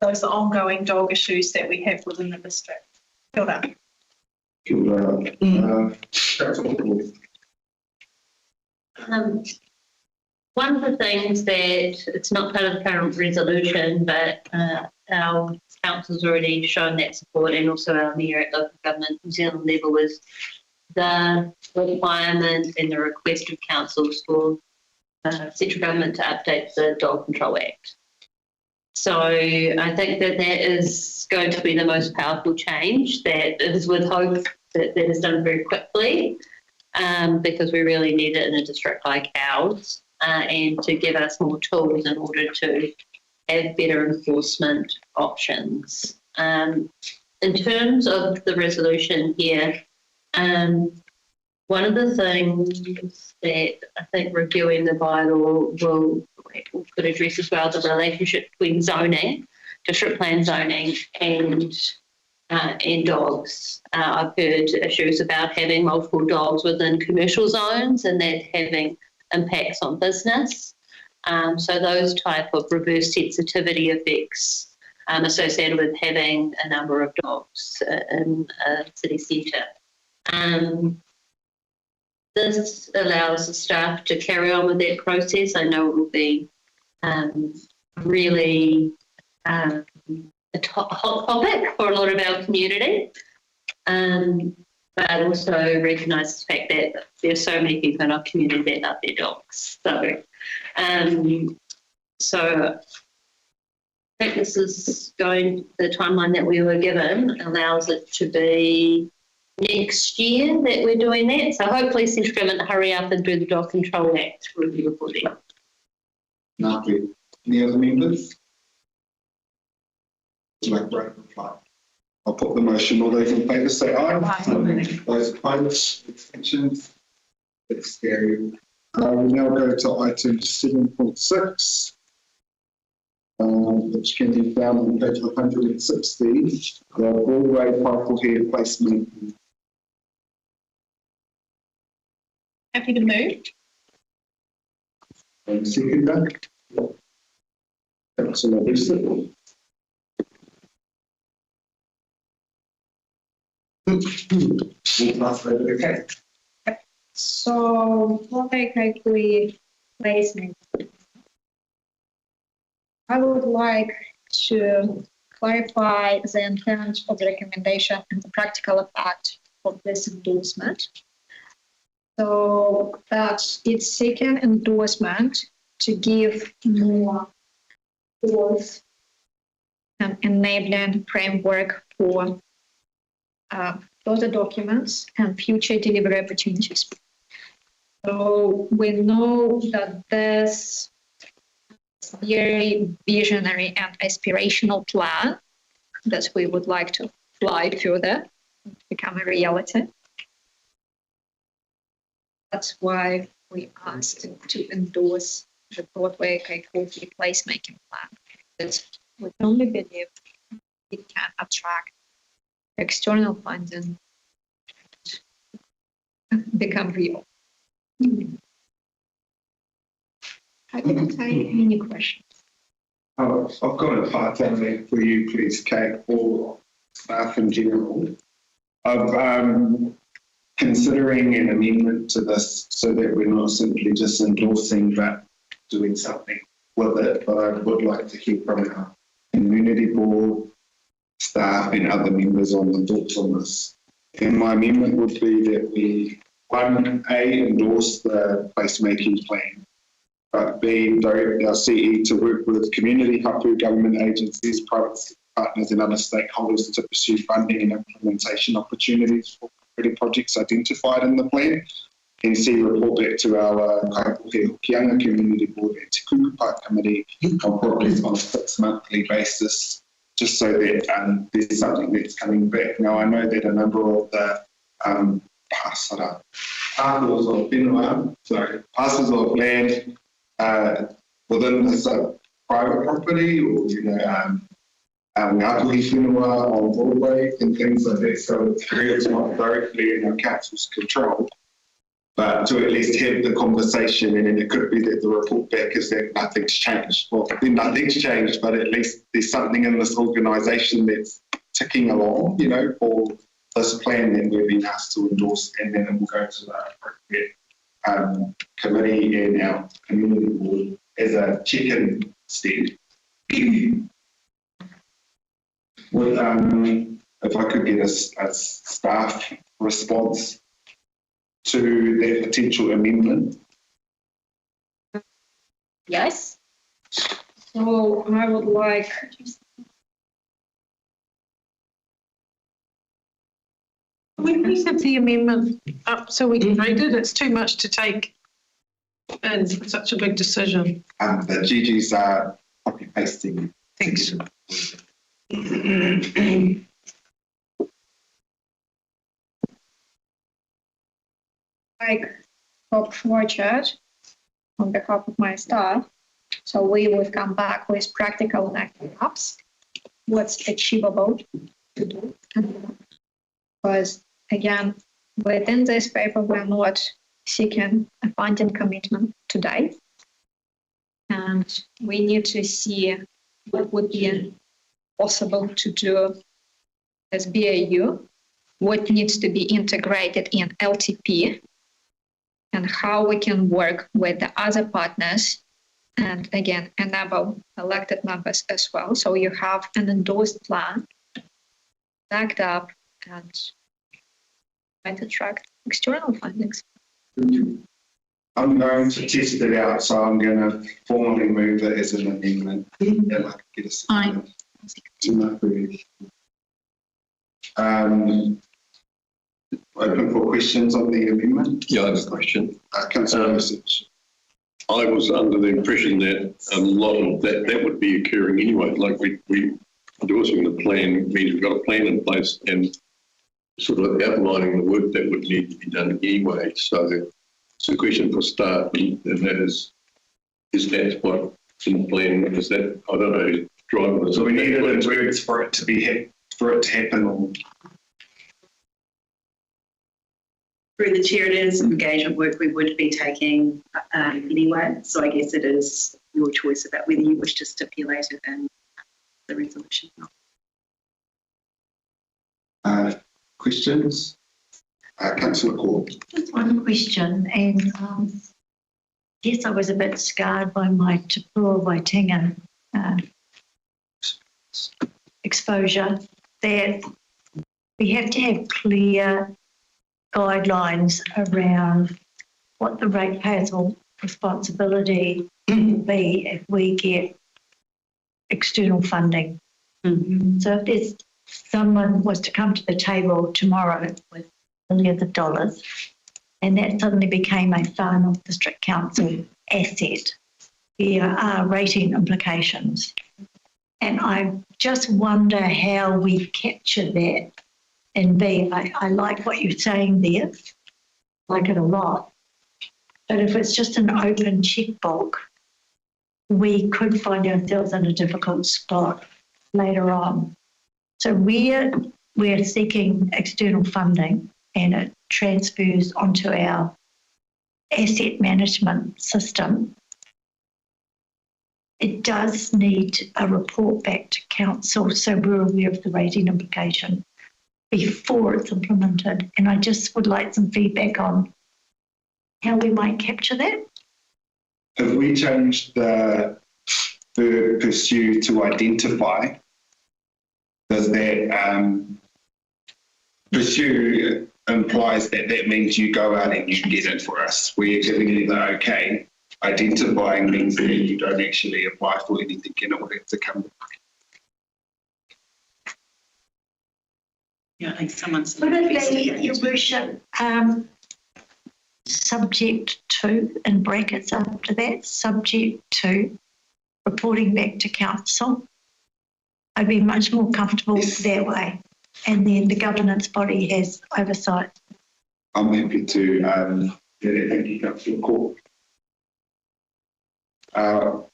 those ongoing dog issues that we have within the district. Kia ora. One of the things that it's not part of the current resolution, but our council's already shown that support, and also our mayor at local government New Zealand level, is the requirement and the request of councils for central government to update the Dog Control Act. So I think that is going to be the most powerful change, that is with hope that is done very quickly, because we really need it in a district like ours. and to give us more tools in order to have better enforcement options. In terms of the resolution here, one of the things that I think reviewing the bylaw could address as well, the relationship between zoning, district plan zoning, and dogs. I've heard issues about having multiple dogs within commercial zones and that having impacts on business. So those type of reverse sensitivity effects associated with having a number of dogs in a city centre. This allows the staff to carry on with that process. I know it will be really a hot topic for a lot of our community, but also recognise the fact that there are so many people in our community that love their dogs. So I think this is the timeline that we were given allows it to be next year that we're doing that. So hopefully central government hurry up and do the Dog Control Act review reporting. Lovely. Any other members? Would you like to reply? I'll put the motion. All those in favour say aye. Aye. Those opposed, abstentions. It's carried. We now go to item 7.6. Which can be found on page 160, the Broadway Purple Hair placement. Happy to move. Seconder. Councillor Brewster. We'll pass over to Kate. So, what exactly placement? I would like to clarify the intent of the recommendation and the practical effect of this endorsement. So that it's seeking endorsement to give more tools and enabling framework for further documents and future delivery opportunities. So we know that this very visionary and aspirational plan that we would like to fly further, become a reality. That's why we asked to endorse the Broadway Kaikoki placemaking plan. Because we only believe it can attract external funding and become real. I can take any questions. Oh, I've got a part there for you, please, Kate, or staff in general. Of considering an amendment to this so that we're not simply just endorsing but doing something with it. But I would like to hear from our community board, staff and other members on the thoughts on this. And my amendment would be that we, endorse the placemaking plan, but B, direct our CE to work with community, hapu, government agencies, private partners and other stakeholders to pursue funding and implementation opportunities for projects identified in the plan. And C, report back to our Kaipuke Hokianga Community Board and Te Kuku Park Committee on progress on a 6-monthly basis, just so that there's something that's coming back. Now, I know that a number of the parcels of land within this private property or, Ngāpuhi whenua on Broadway and things like that. So it's not directly in our council's control, but to at least have the conversation, and then it could be that the report back is that nothing's changed. Well, then nothing's changed, but at least there's something in this organisation that's ticking along, for this plan that we've been asked to endorse, and then it will go to the appropriate committee and our community board as a check-in step. If I could get a staff response to that potential amendment. Yes. So I would like we please have the amendment up so we can read it. It's too much to take in for such a big decision. The Gigi's copy pasting. Thanks. Like hope forward on behalf of my staff. So we will come back with practical next steps, what's achievable to do. Because again, within this paper, we're not seeking a funding commitment today. And we need to see what would be possible to do as BAU, what needs to be integrated in LTP, and how we can work with the other partners and again, enable elected members as well. So you have an endorsed plan backed up and might attract external fundings. I'm going to test it out, so I'm going to formally move it as an amendment. Open for questions on the amendment. Yeah, I have a question. Councillor Message. I was under the impression that a lot of that would be occurring anyway. Like we endorsing the plan means we've got a plan in place and sort of outlining the work that would need to be done anyway. So it's a question for staff, and that is that what's in the plan? Is that, I don't know, driving? So we need it in words for it to happen. Or through the chair, it is engagement work we would be taking anyway. So I guess it is your choice about whether you wish to stipulate it in the resolution. Questions? Councillor Court. Just one question, and yes, I was a bit scarred by my Te Pua Waitinga exposure, that we have to have clear guidelines around what the ratepayers' responsibility will be if we get external funding. Mm-hmm. So if someone was to come to the table tomorrow with millions of dollars and that suddenly became a Far North District Council asset, there are rating implications. And I just wonder how we capture that. And I like what you're saying there, like it a lot. But if it's just an open checkbook, we could find ourselves in a difficult spot later on. So we're seeking external funding and it transfers onto our asset management system. It does need a report back to council so we're aware of the rating implication before it's implemented. And I just would like some feedback on how we might capture that. If we change the verb pursue to identify, does that pursue implies that means you go out and you get it for us. We're giving you the okay. Identifying means that you don't actually apply for anything in order to come. Yeah, I think someone's. Would it be, Your Worship, subject to, in brackets after that, subject to reporting back to council? I'd be much more comfortable that way. And then the governance body has oversight. I'm happy to thank you, Councillor Court. I'll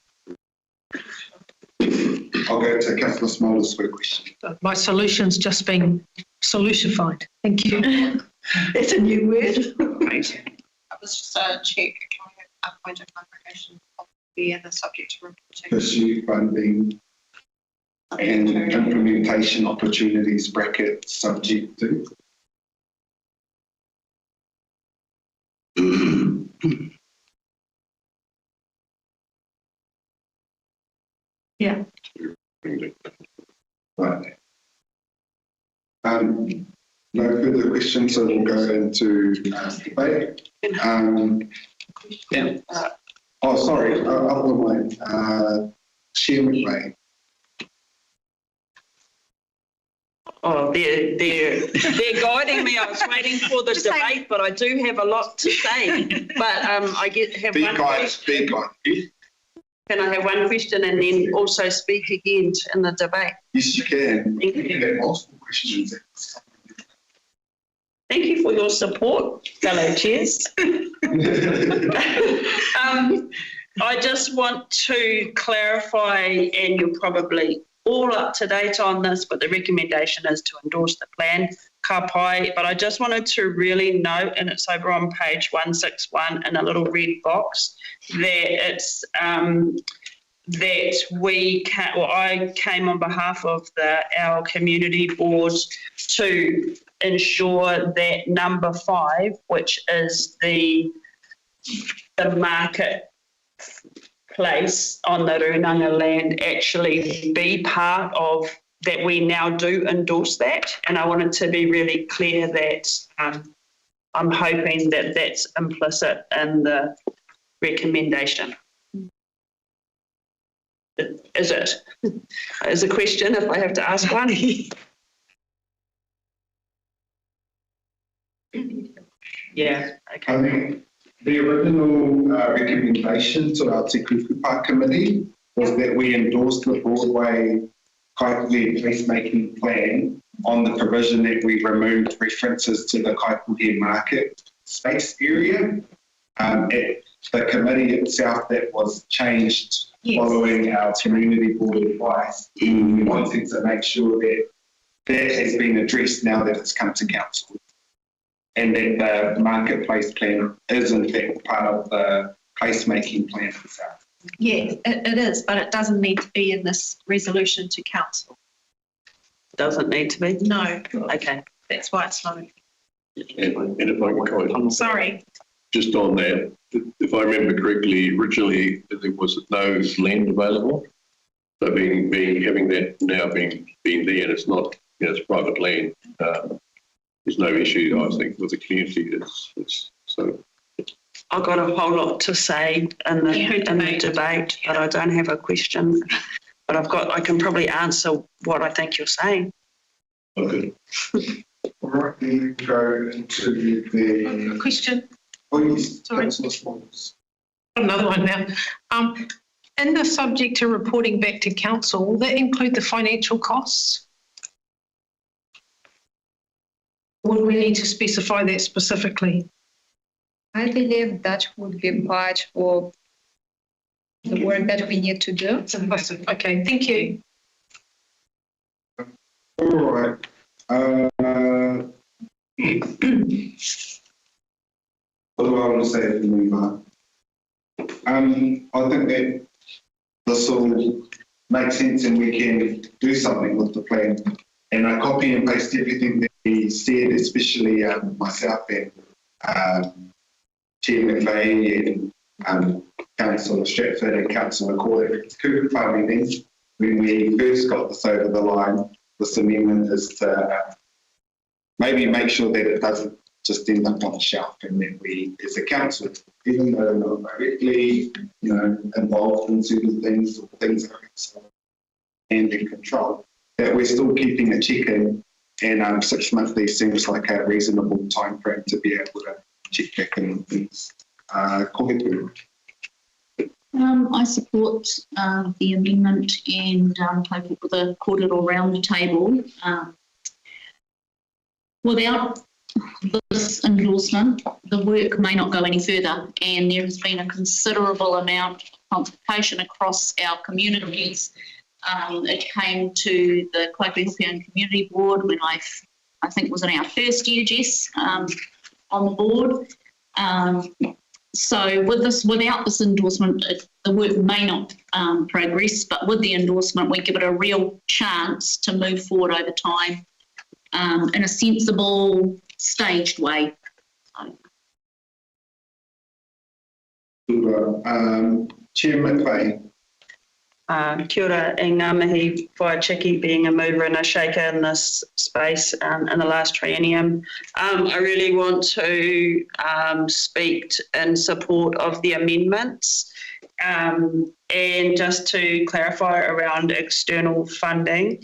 go to Councillor Smolders for a question. My solution's just been solutified. Thank you. That's a new word. Right. I was just check, can we have a point of clarification of the subject to reporting? Pursue funding and implementation opportunities bracket subject to. Yeah. Right. No further questions, so we'll go into debate. Sorry, other way. Chair McVeigh. Oh, they're guiding me. I was waiting for the debate, but I do have a lot to say. But I have one question. Can I have one question and then also speak again in the debate? Yes, you can. Thank you. You have multiple questions. Thank you for your support, fellow chairs. I just want to clarify, and you're probably all up to date on this, but the recommendation is to endorse the plan, ka pai. But I just wanted to really note, and it's over on page 161 in a little red box, that it's that I came on behalf of our community board to ensure that number 5, which is the market place on the Runanga land, actually be part of that. We now do endorse that, and I wanted to be really clear that I'm hoping that that's implicit in the recommendation. Is it? Is a question if I have to ask one? Yeah, okay. The original recommendation to our Te Kukupa committee was that we endorsed the Broadway Kaikohe placemaking plan on the provision that we removed references to the Kaikohe market space area. At the committee itself, that was changed following our community board advice. We wanted to make sure that that has been addressed now that it's come to council, and that the marketplace plan is in fact part of the placemaking plan itself. Yeah, it is, but it doesn't need to be in this resolution to council. Doesn't need to be? No. Okay. That's why it's not. And if I can comment. Sorry. Just on that, if I remember correctly, originally there was no land available. So having that now being there, and it's not, it's private land. There's no issue, I think, with the community. It's so. I've got a whole lot to say in the debate, but I don't have a question. But I can probably answer what I think you're saying. Okay. All right, then we go into the question. Please. Sorry. Another one now. In the subject to reporting back to council, will that include the financial costs? Would we need to specify that specifically? I believe that would be part of the work that we need to do. Okay, thank you. All right. What do I want to say as we move on? I think that this will make sense and we can do something with the plan. And I copy and paste everything that he said, especially myself and Chair McVeigh and Councillor Stratford and Councillor Corder at the Kukupa meetings. When we first got this over the line, this amendment is to maybe make sure that it doesn't just end up on the shelf, and that we, as a council, even though not directly, involved in certain things or things that are and in control, that we're still keeping a check in, and 6 monthly seems like a reasonable time frame to be able to check back in on things. I support the amendment and hope with a cordial round table. Without this endorsement, the work may not go any further, and there has been a considerable amount of consultation across our communities. It came to the Kaikohe Community Board when I think it was in our first year, Jess, on the board. So without this endorsement, the work may not progress, but with the endorsement, we give it a real chance to move forward over time in a sensible, staged way. Chair McVeigh. Kia ora, e ngā mihi Whaichiki being a mover and a shaker in this space in the last triennium. I really want to speak in support of the amendments and just to clarify around external funding.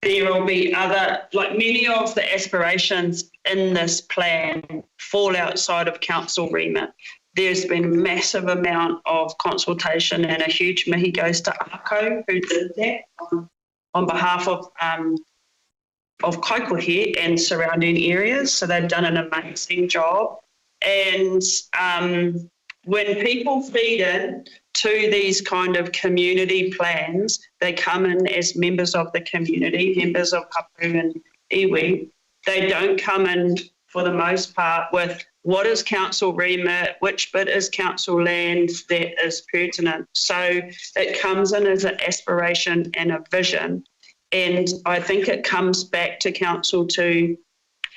there will be other, like many of the aspirations in this plan fall outside of council remit. There's been a massive amount of consultation, and a huge mihi goes to ACO, who did that on behalf of Kaikohe and surrounding areas. So they've done an amazing job. And when people feed in to these kind of community plans, they come in as members of the community, members of Hapu and Iwi. They don't come in, for the most part, with what is council remit, which bit is council land that is pertinent. So it comes in as an aspiration and a vision. And I think it comes back to council to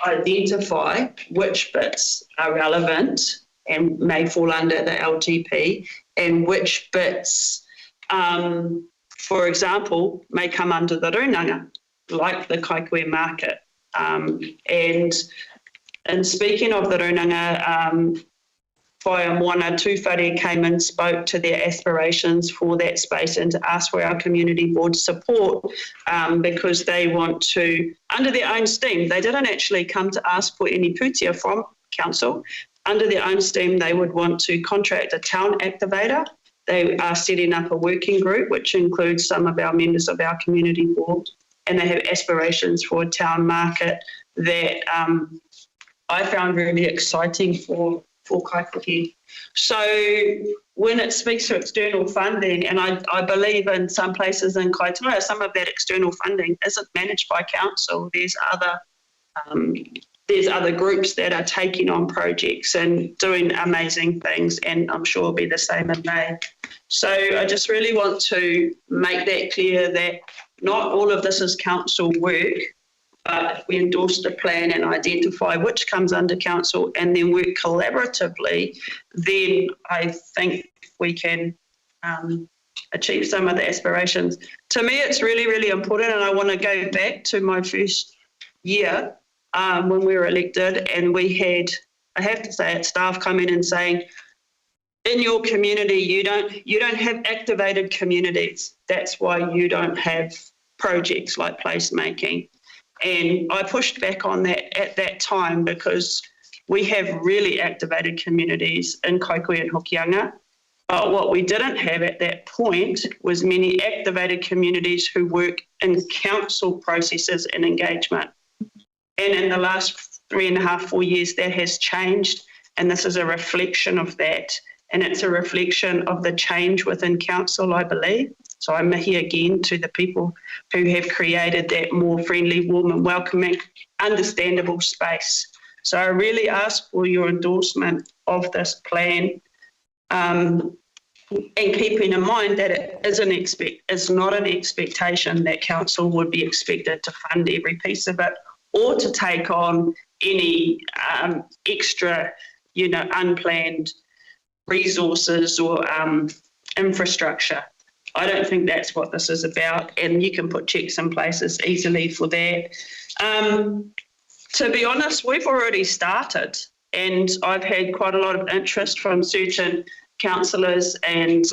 identify which bits are relevant and may fall under the LTP, and which bits, for example, may come under the runanga, like the Kaikohe market. And speaking of the runanga, Whaia Moana Tūwhare came and spoke to their aspirations for that space and to ask for our community board support, because they want to, under their own steam, they didn't actually come to ask for any putia from council. Under their own steam, they would want to contract a town activator. They are setting up a working group, which includes some of our members of our community board, and they have aspirations for a town market that I found really exciting for Kaikohe. So when it speaks to external funding, and I believe in some places in Kaitaia, some of that external funding isn't managed by council. There's other groups that are taking on projects and doing amazing things, and I'm sure it'll be the same in May. So I just really want to make that clear that not all of this is council work, but if we endorse the plan and identify which comes under council and then work collaboratively, then I think we can achieve some of the aspirations. To me, it's really, really important, and I want to go back to my first year when we were elected, and we had, I have to say it, staff come in and saying, in your community, you don't have activated communities. That's why you don't have projects like placemaking. And I pushed back on that at that time, because we have really activated communities in Kaikohe and Hokianga. But what we didn't have at that point was many activated communities who work in council processes and engagement. And in the last 3.5, 4 years, that has changed. And this is a reflection of that. And it's a reflection of the change within council, I believe. So I'm here again to the people who have created that more friendly, warm and welcoming, understandable space. So I really ask for your endorsement of this plan, and keeping in mind that it's not an expectation that council would be expected to fund every piece of it or to take on any extra, unplanned resources or infrastructure. I don't think that's what this is about, and you can put checks in places easily for that. To be honest, we've already started, and I've had quite a lot of interest from certain councillors and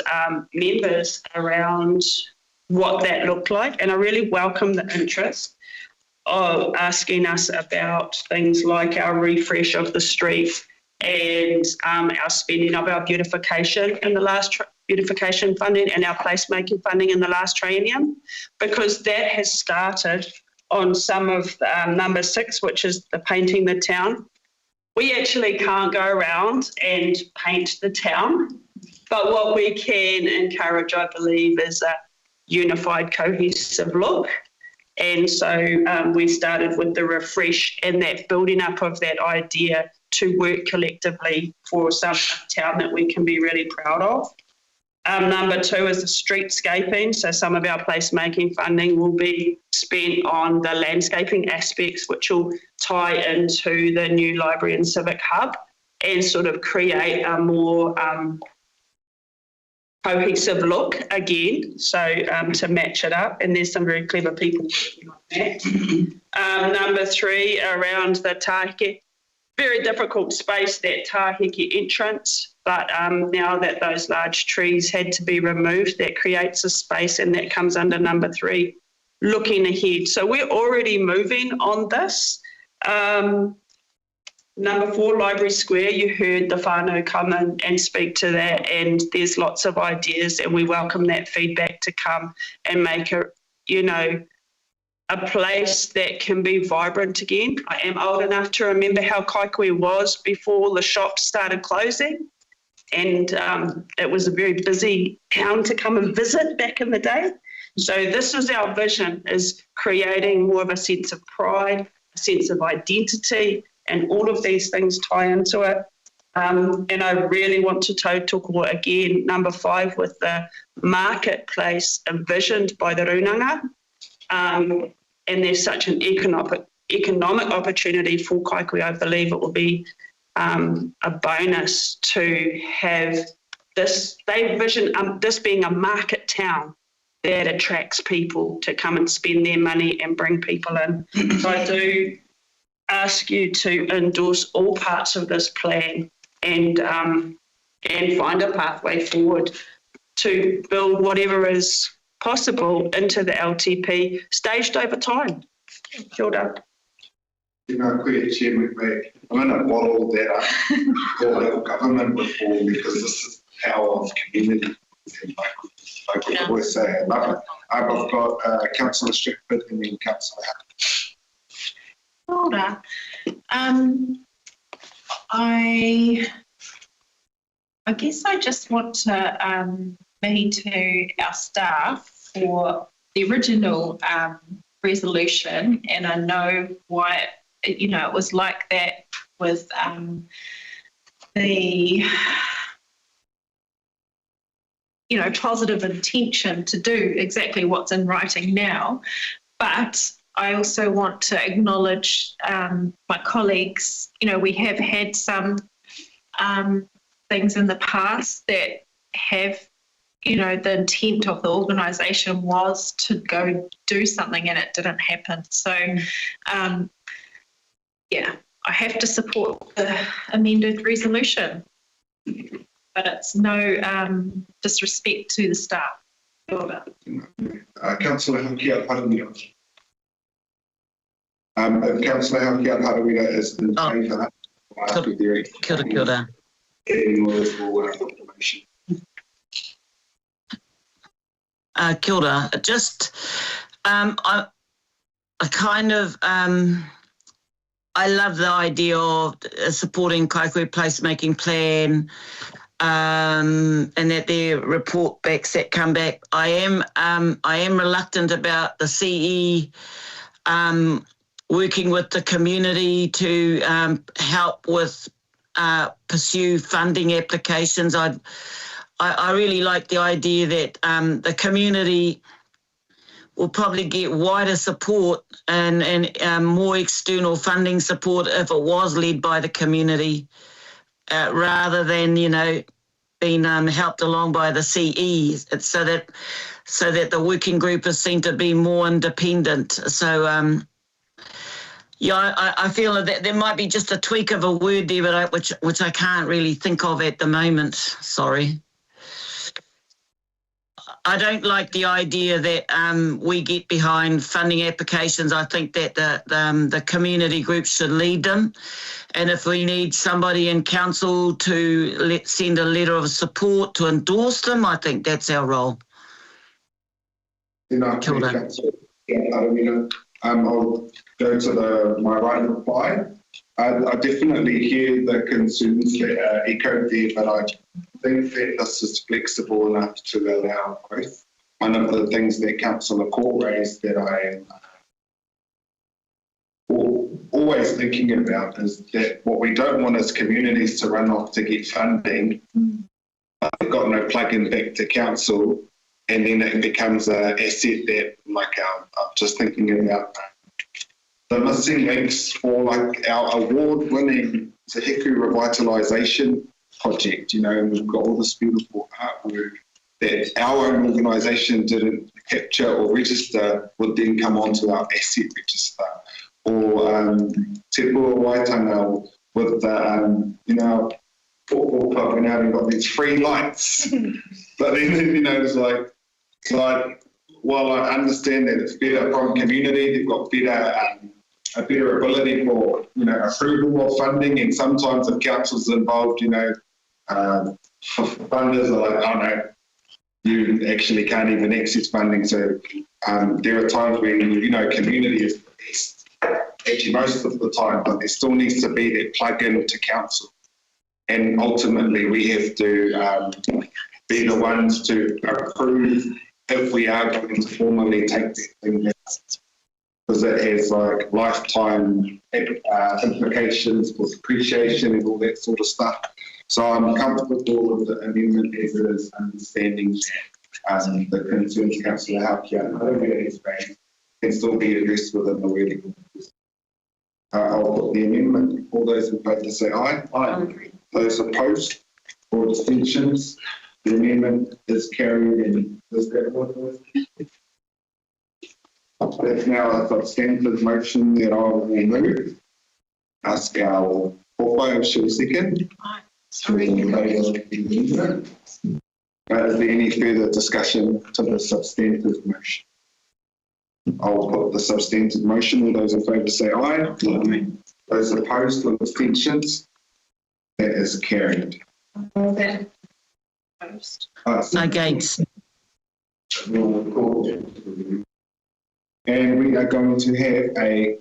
members around what that looked like, and I really welcome the interest of asking us about things like our refresh of the street and our spending of our beautification in the last beautification funding and our placemaking funding in the last triennium, because that has started on some of number 6, which is the painting the town. We actually can't go around and paint the town, but what we can encourage, I believe, is a unified, cohesive look. And so we started with the refresh and that building up of that idea to work collectively for some town that we can be really proud of. Number 2 is the streetscaping. So some of our placemaking funding will be spent on the landscaping aspects, which will tie into the new library and civic hub and sort of create a more cohesive look again, so to match it up, and there's some very clever people working on that. Number 3, around the Tāheke, very difficult space, that Tāheke entrance, but now that those large trees had to be removed, that creates a space, and that comes under number 3. looking ahead. So we're already moving on this. Number 4, Library Square, you heard the whānau come in and speak to that, and there's lots of ideas, and we welcome that feedback to come and make a place that can be vibrant again. I am old enough to remember how Kaikoui was before the shops started closing, and it was a very busy town to come and visit back in the day. So this is our vision, is creating more of a sense of pride, a sense of identity, and all of these things tie into it. And I really want to tautoko again, number 5, with the marketplace envisioned by the Runanga. And there's such an economic opportunity for Kaikoui. I believe it will be a bonus to have this, they vision this being a market town that attracts people to come and spend their money and bring people in. So I do ask you to endorse all parts of this plan and find a pathway forward to build whatever is possible into the LTP, staged over time. Kia ora. Chair McVeigh, I'm going to bottle that up for local government reform, because this is the power of community. I could always say I love it. I've got Councillor Strickford and then Councillor Ora. I guess I just want to mihi to our staff for the original resolution, and I know why it was like that with the positive intention to do exactly what's in writing now, but I also want to acknowledge my colleagues. We have had some things in the past that have, the intent of the organisation was to go do something and it didn't happen. So, I have to support the amended resolution, but it's no disrespect to the staff. Councillor Hakia Haramira. If Councillor Hakia Haramira is in favour, Kia ora. Getting more information. Kia ora. Just, I kind of, I love the idea of supporting Kaikoui placemaking plan, and that their report backs that come back. I am reluctant about the CE working with the community to help with pursue funding applications. I really like the idea that the community will probably get wider support and more external funding support if it was led by the community, rather than being helped along by the CEs. It's so that the working group is seen to be more independent. So I feel that there might be just a tweak of a word there, but which I can't really think of at the moment. Sorry. I don't like the idea that we get behind funding applications. I think that the community groups should lead them. And if we need somebody in council to send a letter of support to endorse them, I think that's our role. I'll go to my right reply. I definitely hear the concerns that are echoed there, but I think that this is flexible enough to allow growth. One of the things that Councillor Court raised that I am always thinking about is that what we don't want is communities to run off to get funding. They've got no plug-in back to council, and then it becomes an asset that, like, I'm just thinking about the missing links for like our award-winning Te Heku revitalisation project, and we've got all this beautiful artwork that our own organisation didn't capture or register, would then come onto our asset register. Or Te Pua Waitanga with the, football club, we've got these free lights. But then, it's like, while I understand that it's better from community, they've got better a better ability for approval of funding, and sometimes if council's involved, funders are like, oh no, you actually can't even access funding. So there are times when community is best, actually most of the time, but there still needs to be that plug-in to council, and ultimately we have to be the ones to approve if we are going to formally take that thing down, because it has like lifetime implications for depreciation and all that sort of stuff. So I'm comfortable with the amendment as it is, understanding that the concerns Councillor Haukia has raised can still be addressed within the wording. I'll put the amendment. All those in favour say aye. Aye. Those opposed or abstentions, the amendment is carried, and is that what it was? That's now a substantive motion that I will move. Ask our portfolio should second. Sorry. Is there any further discussion to the substantive motion? I'll put the substantive motion. All those in favour say aye. Aye. Those opposed or abstentions, that is carried. Okay. Against. And we are going to have a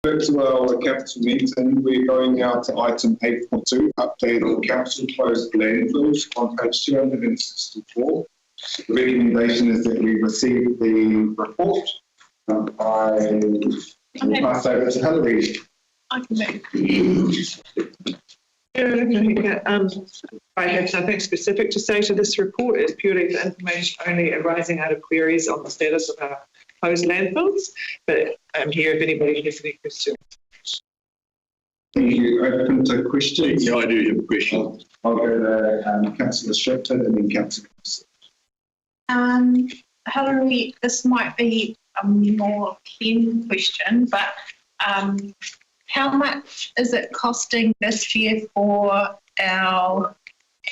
Back to our council meeting, we're going now to item 8.2, update on council closed landfills on page 264. The recommendation is that we receive the report. I will pass over to Hilary. I have nothing specific to say to this report. It's purely for information only arising out of queries on the status of our closed landfills, but I'm here if anybody has any questions. Thank you. Open to questions. Yeah, I do have a question. I'll go to Councillor Shipton and then Councillor. Hilary, this might be a more keen question, but how much is it costing this year for our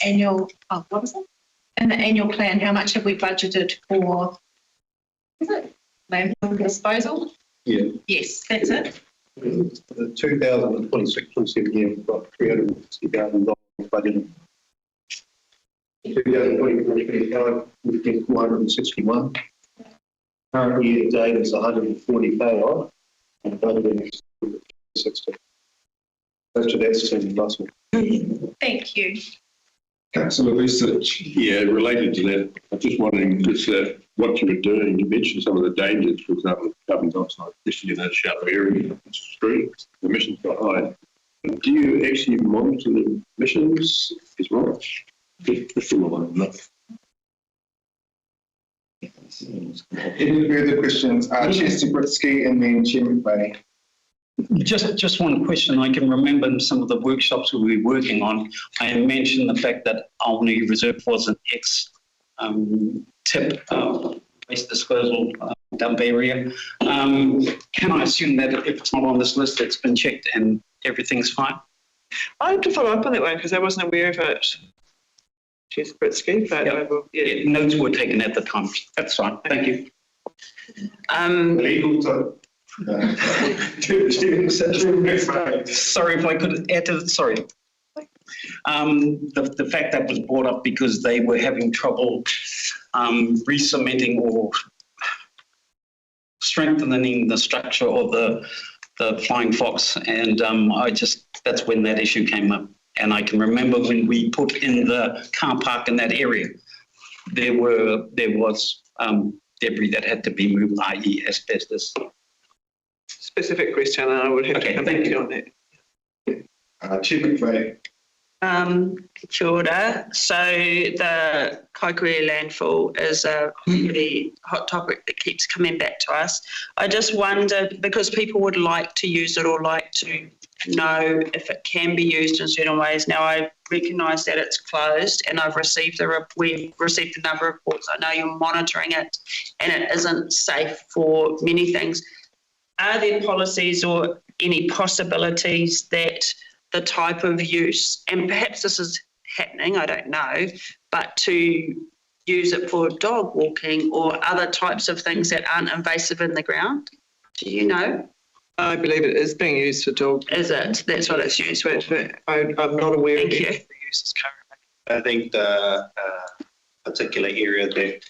annual, what is it? In the annual plan, how much have we budgeted for, is it landfill disposal? Yeah. Yes, that's it. The 2026-27 year, we've got $360,000 budgeted. 2024-25, we've got 461. Current year to date is 140K odd, and budgeting is 60. Most of that's in Russell. Thank you. Councillor Research. Yeah, related to that, I'm just wondering, is what you were doing, you mentioned some of the dangers, for example, carbon dioxide, especially in that shallow area, street, the emissions are high. Do you actually monitor the emissions as well? Just a little enough. Any further questions? Chair Subritsky and then Chair McVeigh. Just one question. I can remember in some of the workshops we were working on, I mentioned the fact that Aonui Reserve was an ex-tip waste disposal dump area. Can I assume that if it's not on this list, it's been checked and everything's fine? I have to follow up on that one because I wasn't aware of it. Chair Subritsky, but I will. Yeah, notes were taken at the time. That's fine. Thank you. Legal to. Sorry if I could add to it. Sorry. The fact that was brought up because they were having trouble re-cementing or strengthening the structure of the Flying Fox, and that's when that issue came up. And I can remember when we put in the car park in that area, there was debris that had to be moved, i.e. asbestos. Specific question, and I would have to come back to you on that. Chair McVeigh. Kia ora. So the Kaikoura landfill is a really hot topic that keeps coming back to us. I just wonder, because people would like to use it or like to know if it can be used in certain ways. Now I recognise that it's closed, and we've received a number of reports. I know you're monitoring it, and it isn't safe for many things. Are there policies or any possibilities that the type of use, and perhaps this is happening, I don't know, but to use it for dog walking or other types of things that aren't invasive in the ground? Do you know? I believe it is being used for dog. Is it? That's what it's used for. I'm not aware of the uses currently. I think the particular area that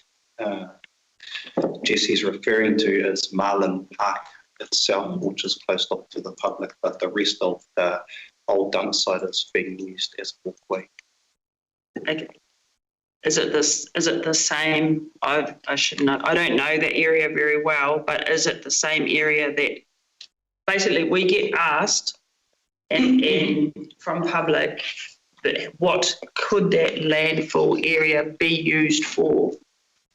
Jesse's referring to is Marlin Park itself, which is closed off to the public, but the rest of the old dump site is being used as a walkway. Okay. Is it the same? I should know. I don't know that area very well, but is it the same area that basically we get asked and from public that what could that landfill area be used for?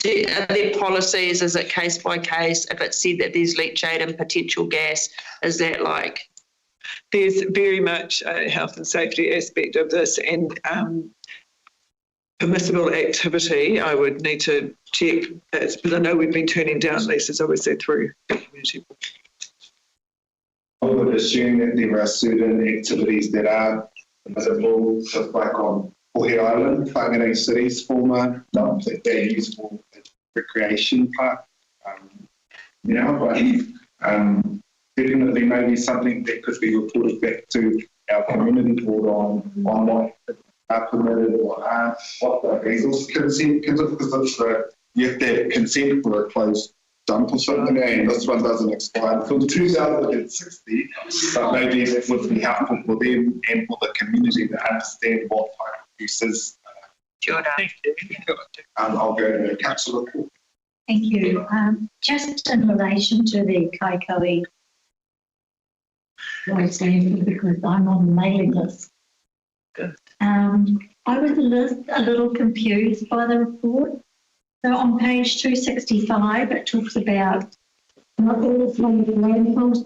Are there policies? Is it case by case? If it's said that there's leachate and potential gas, is that like? There's very much a health and safety aspect of this, and permissible activity, I would need to check, but I know we've been turning down leases, obviously, through the community. I would assume that there are certain activities that are permissible, just like on Pohe Island, Whangarei City's former dump that they're used for recreation park now, but definitely maybe something that could be reported back to our community board on what are permitted or are, what the resource consent, because you have to have consent for a closed dump or something, and this one doesn't expire until 2060, but maybe it would be helpful for them and for the community to understand what type of uses. I'll go to Councillor. Thank you. Just in relation to the Kaikoui road, because I'm on the mailing list. I was a little confused by the report. So on page 265, it talks about not all of the landfills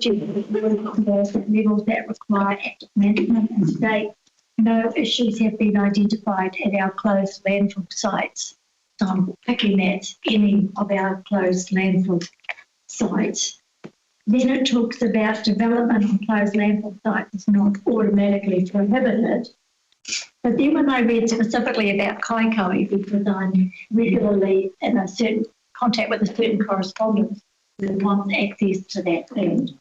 levels that require active management, and to date, no issues have been identified at our closed landfill sites. So I'm picking at any of our closed landfill sites. Then it talks about development on closed landfill sites is not automatically prohibited. But then when I read specifically about Kaikoui, because I'm regularly in a certain contact with a certain correspondent who wants access to that land,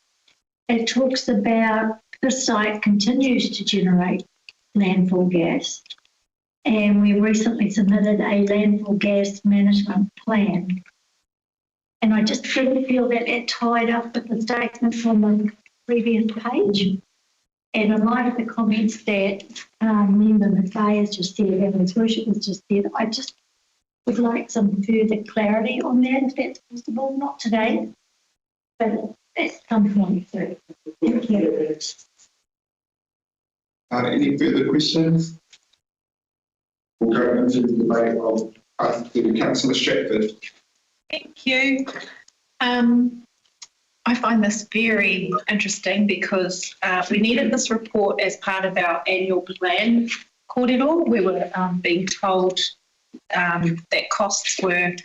it talks about the site continues to generate landfill gas. And we recently submitted a landfill gas management plan. And I just didn't feel that it tied up with the statements on the previous page. And in light of the comments that Member McKay has just said and Ms. Worship has just said, I just would like some further clarity on that, if that's possible. Not today, but at some point. So, thank you. Any further questions? We'll go into the debate of Councillor Stratford. Thank you. I find this very interesting because we needed this report as part of our annual plan corridor. We were being told that costs were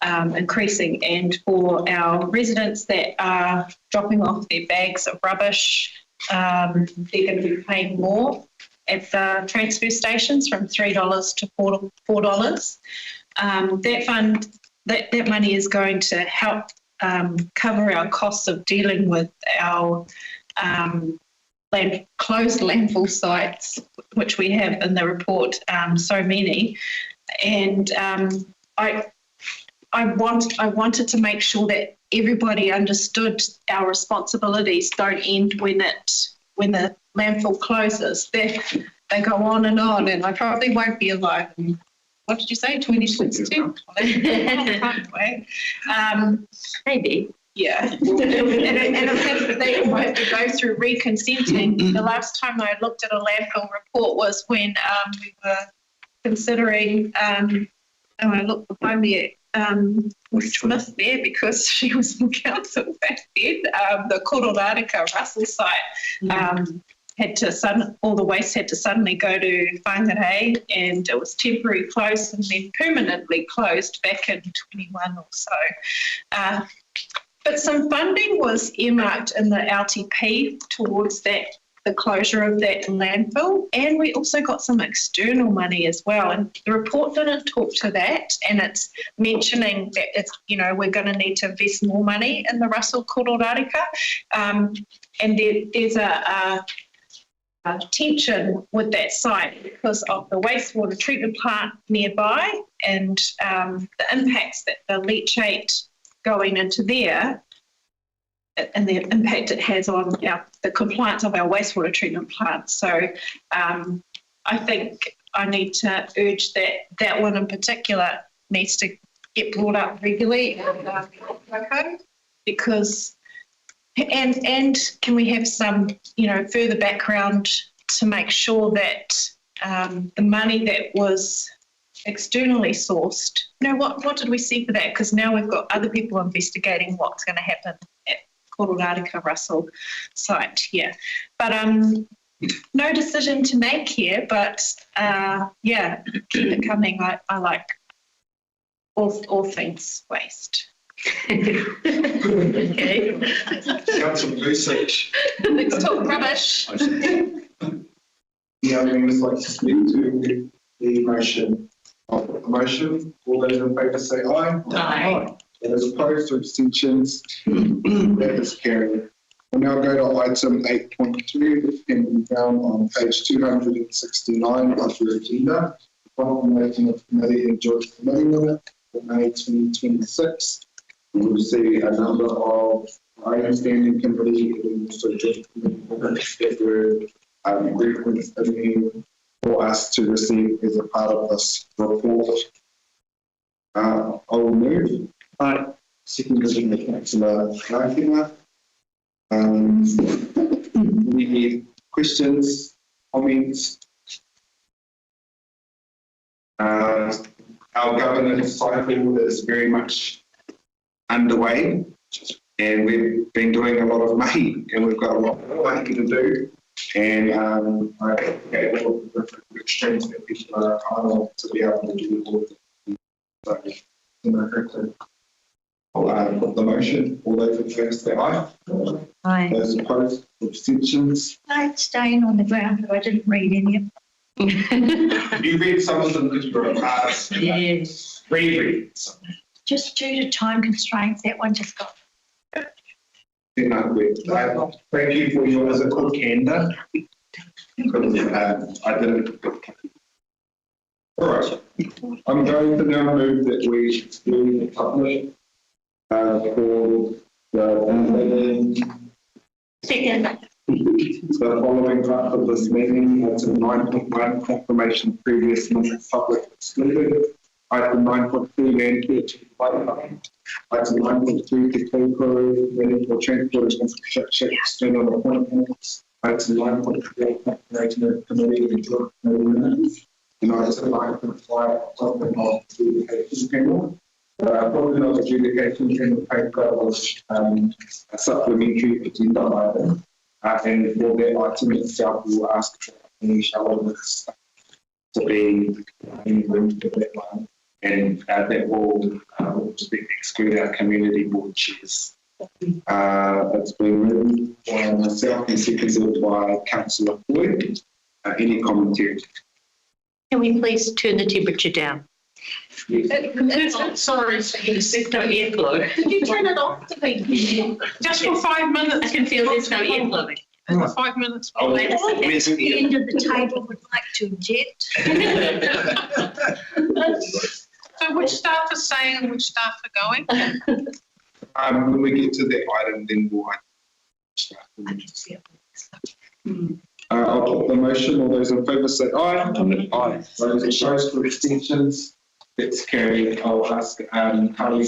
increasing, and for our residents that are dropping off their bags of rubbish, they're going to be paying more at the transfer stations, from $3 to $4. That fund, that money is going to help cover our costs of dealing with our closed landfill sites, which we have in the report, so many. And I wanted to make sure that everybody understood our responsibilities don't end when the landfill closes. They go on, and I probably won't be alive. What did you say, 2022? Maybe. Yeah. and they will have to go through reconsenting. The last time I looked at a landfill report was when we were considering, I looked behind me at Smith there, because she was in council back then. The Kororareka Russell site all the waste had to suddenly go to Whangarei, and it was temporarily closed and then permanently closed back in 21 or so. But some funding was earmarked in the LTP towards the closure of that landfill, and we also got some external money as well. And the report didn't talk to that, and it's mentioning that it's, we're going to need to invest more money in the Russell Kororareka, and there's a tension with that site because of the wastewater treatment plant nearby and the impacts that the leachate going into there and the impact it has on the compliance of our wastewater treatment plant. So I think I need to urge that one in particular needs to get brought up regularly because and can we have some further background to make sure that the money that was externally sourced, what did we see for that? Because now we've got other people investigating what's going to happen at Kororareka Russell site here. But no decision to make here, but keep it coming. I like all things waste. Okay. Council research. Let's talk rubbish. Yeah, members like to speak to the motion. I'll put the motion. All those in favour say aye. Aye. Those opposed or abstentions, that is carried. We'll now go to item 8.2, which can be found on page 269 of your agenda. Confirmation of committee and joint committee minute for May 2026. We'll see a number of standing committee and also joint committees that were referenced in here for us to receive as a part of this report. I will move. Second is the Councillor Clarkina. Any questions, comments? Our governance cycle is very much underway, and we've been doing a lot of mahi, and we've got a lot more mahi to do. And I appreciate all of the different extremes that people are part of to be able to do all of it. So, I'll put the motion. All those in favour say aye. Aye. Those opposed, abstentions. I'm staying on the ground, but I didn't read any of them. You read some of them because you were a part of it. Yes. Reread some. Just due to time constraints, that one just got. Thank you for your physical candour. I didn't. All right. I'm going to now move that we do the public for the Second. the following part of this meeting. Item 9.1, confirmation of previous minutes public excluded. Item 9.2, land purchase. Item 9.3, declare ready for transport and infrastructure external appointments. Item 9.3, confirmation of committee and joint committee minutes. And item 9.5, appointment of adjudication panel. Appointment of adjudication panel paper was a supplementary agenda item. And for that item itself, we will ask for any shareholders to be in room for that one. And that will exclude our community board chairs. It's been written by myself and seconded by Councillor Floyd. Any commentary? Can we please turn the temperature down? Sorry, there's no airflow. Could you turn it off to me? Just for 5 minutes. I can feel there's no airflow. 5 minutes. The end of the table would like to object. So which staff are staying and which staff are going? When we get to that item, then we'll start. I'll put the motion. All those in favour say aye. Aye. Those opposed for extensions, it's carried. I'll ask Carly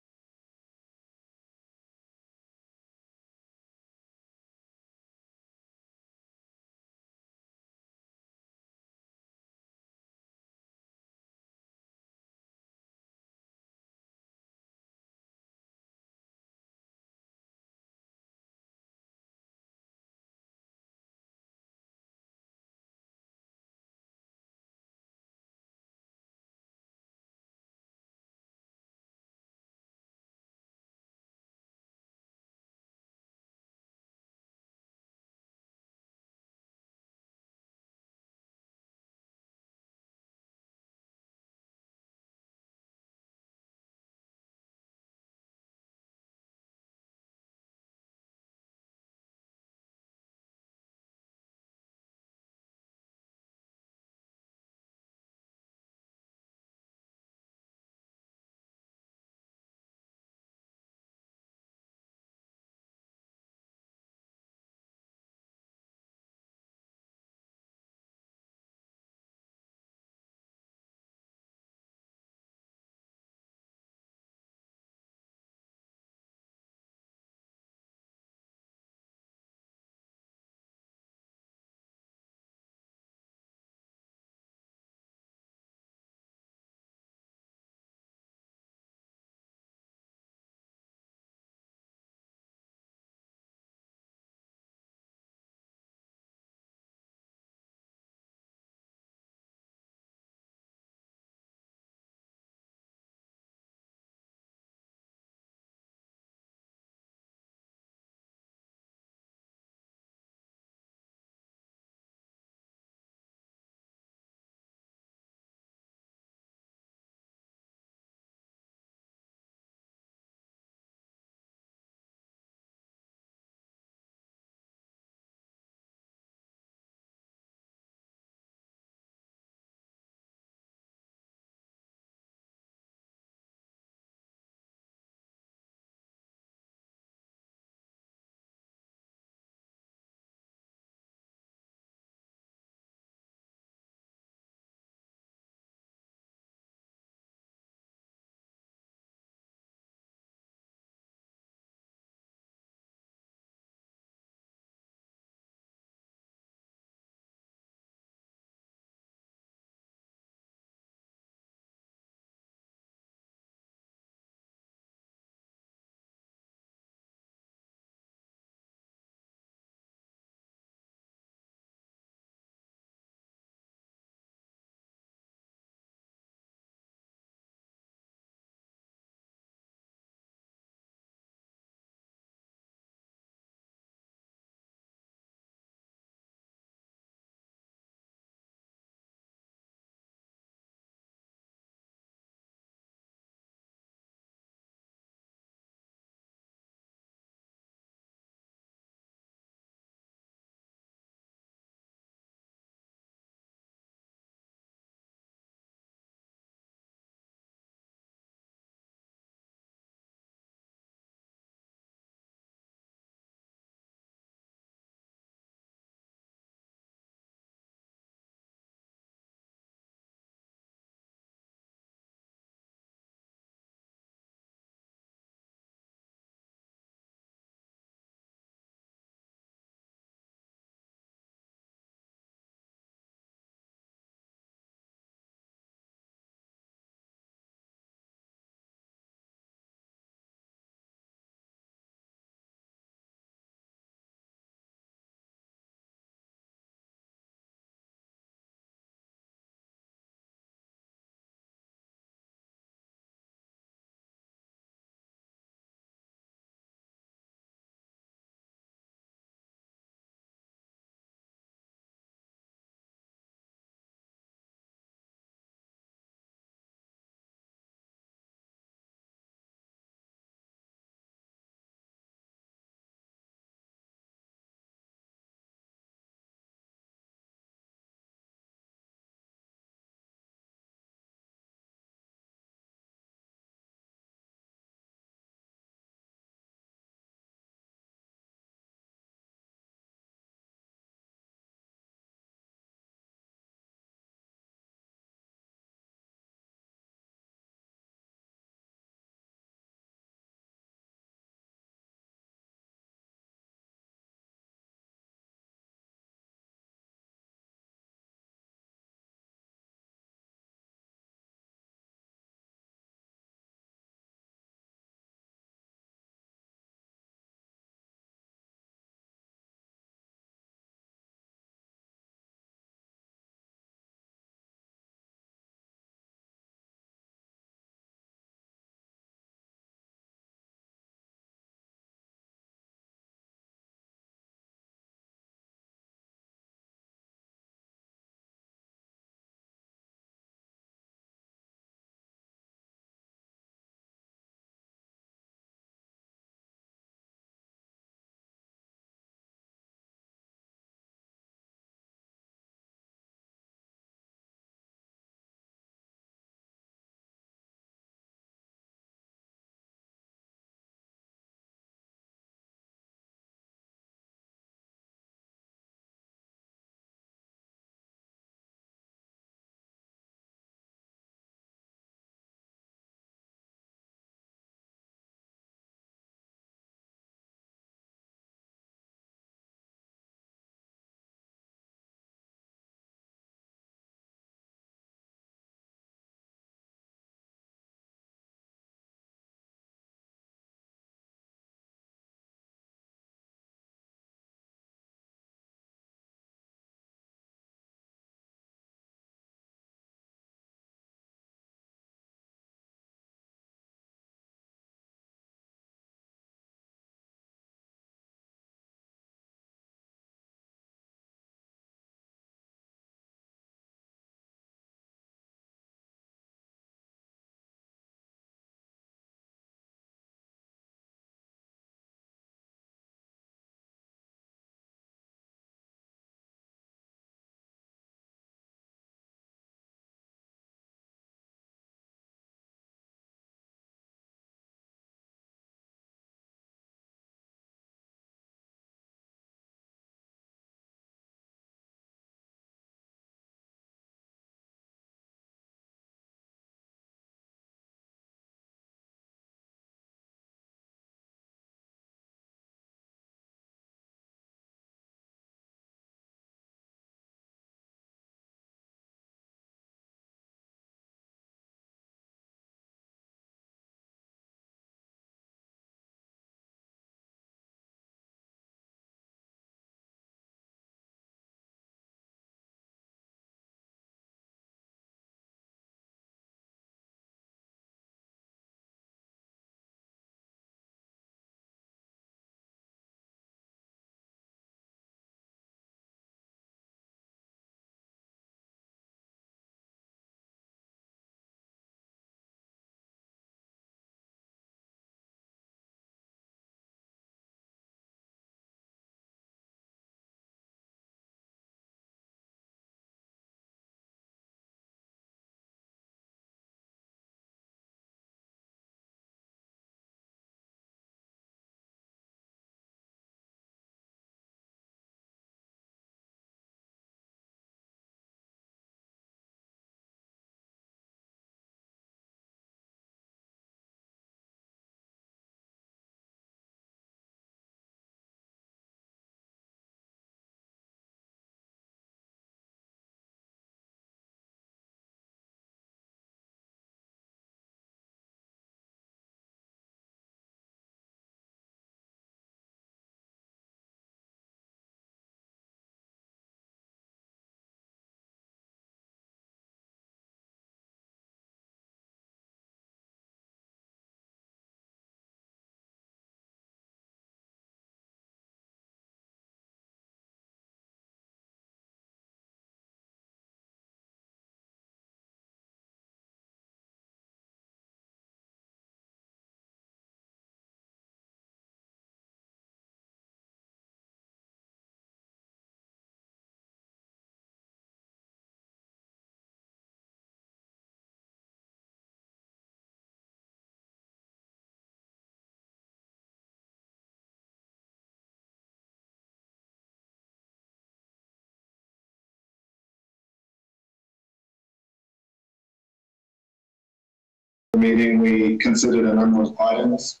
the meeting, we considered a number of items.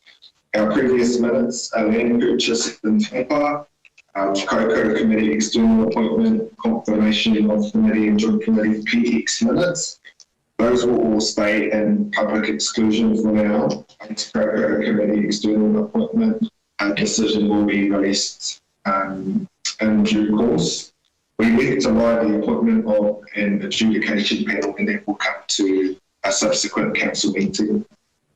Our previous minutes, a land purchase in Tepa, COCO committee external appointment, confirmation of committee and joint committee PX minutes. Those will all stay in public exclusion for now. COCO committee external appointment, a decision will be released in due course. We need to write the appointment of an adjudication panel, and that will come to a subsequent council meeting.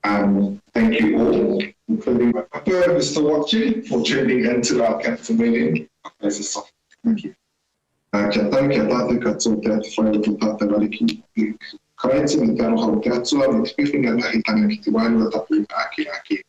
Thank you all, including my papa who's still watching, for tuning into our council meeting. Thank you. Kia tau, kia tātou katoa te atu whai o te tātou ariki. Kareiti me te aroha o te atua, me te whiwhinga tahitanga ki te wairua tapu ake.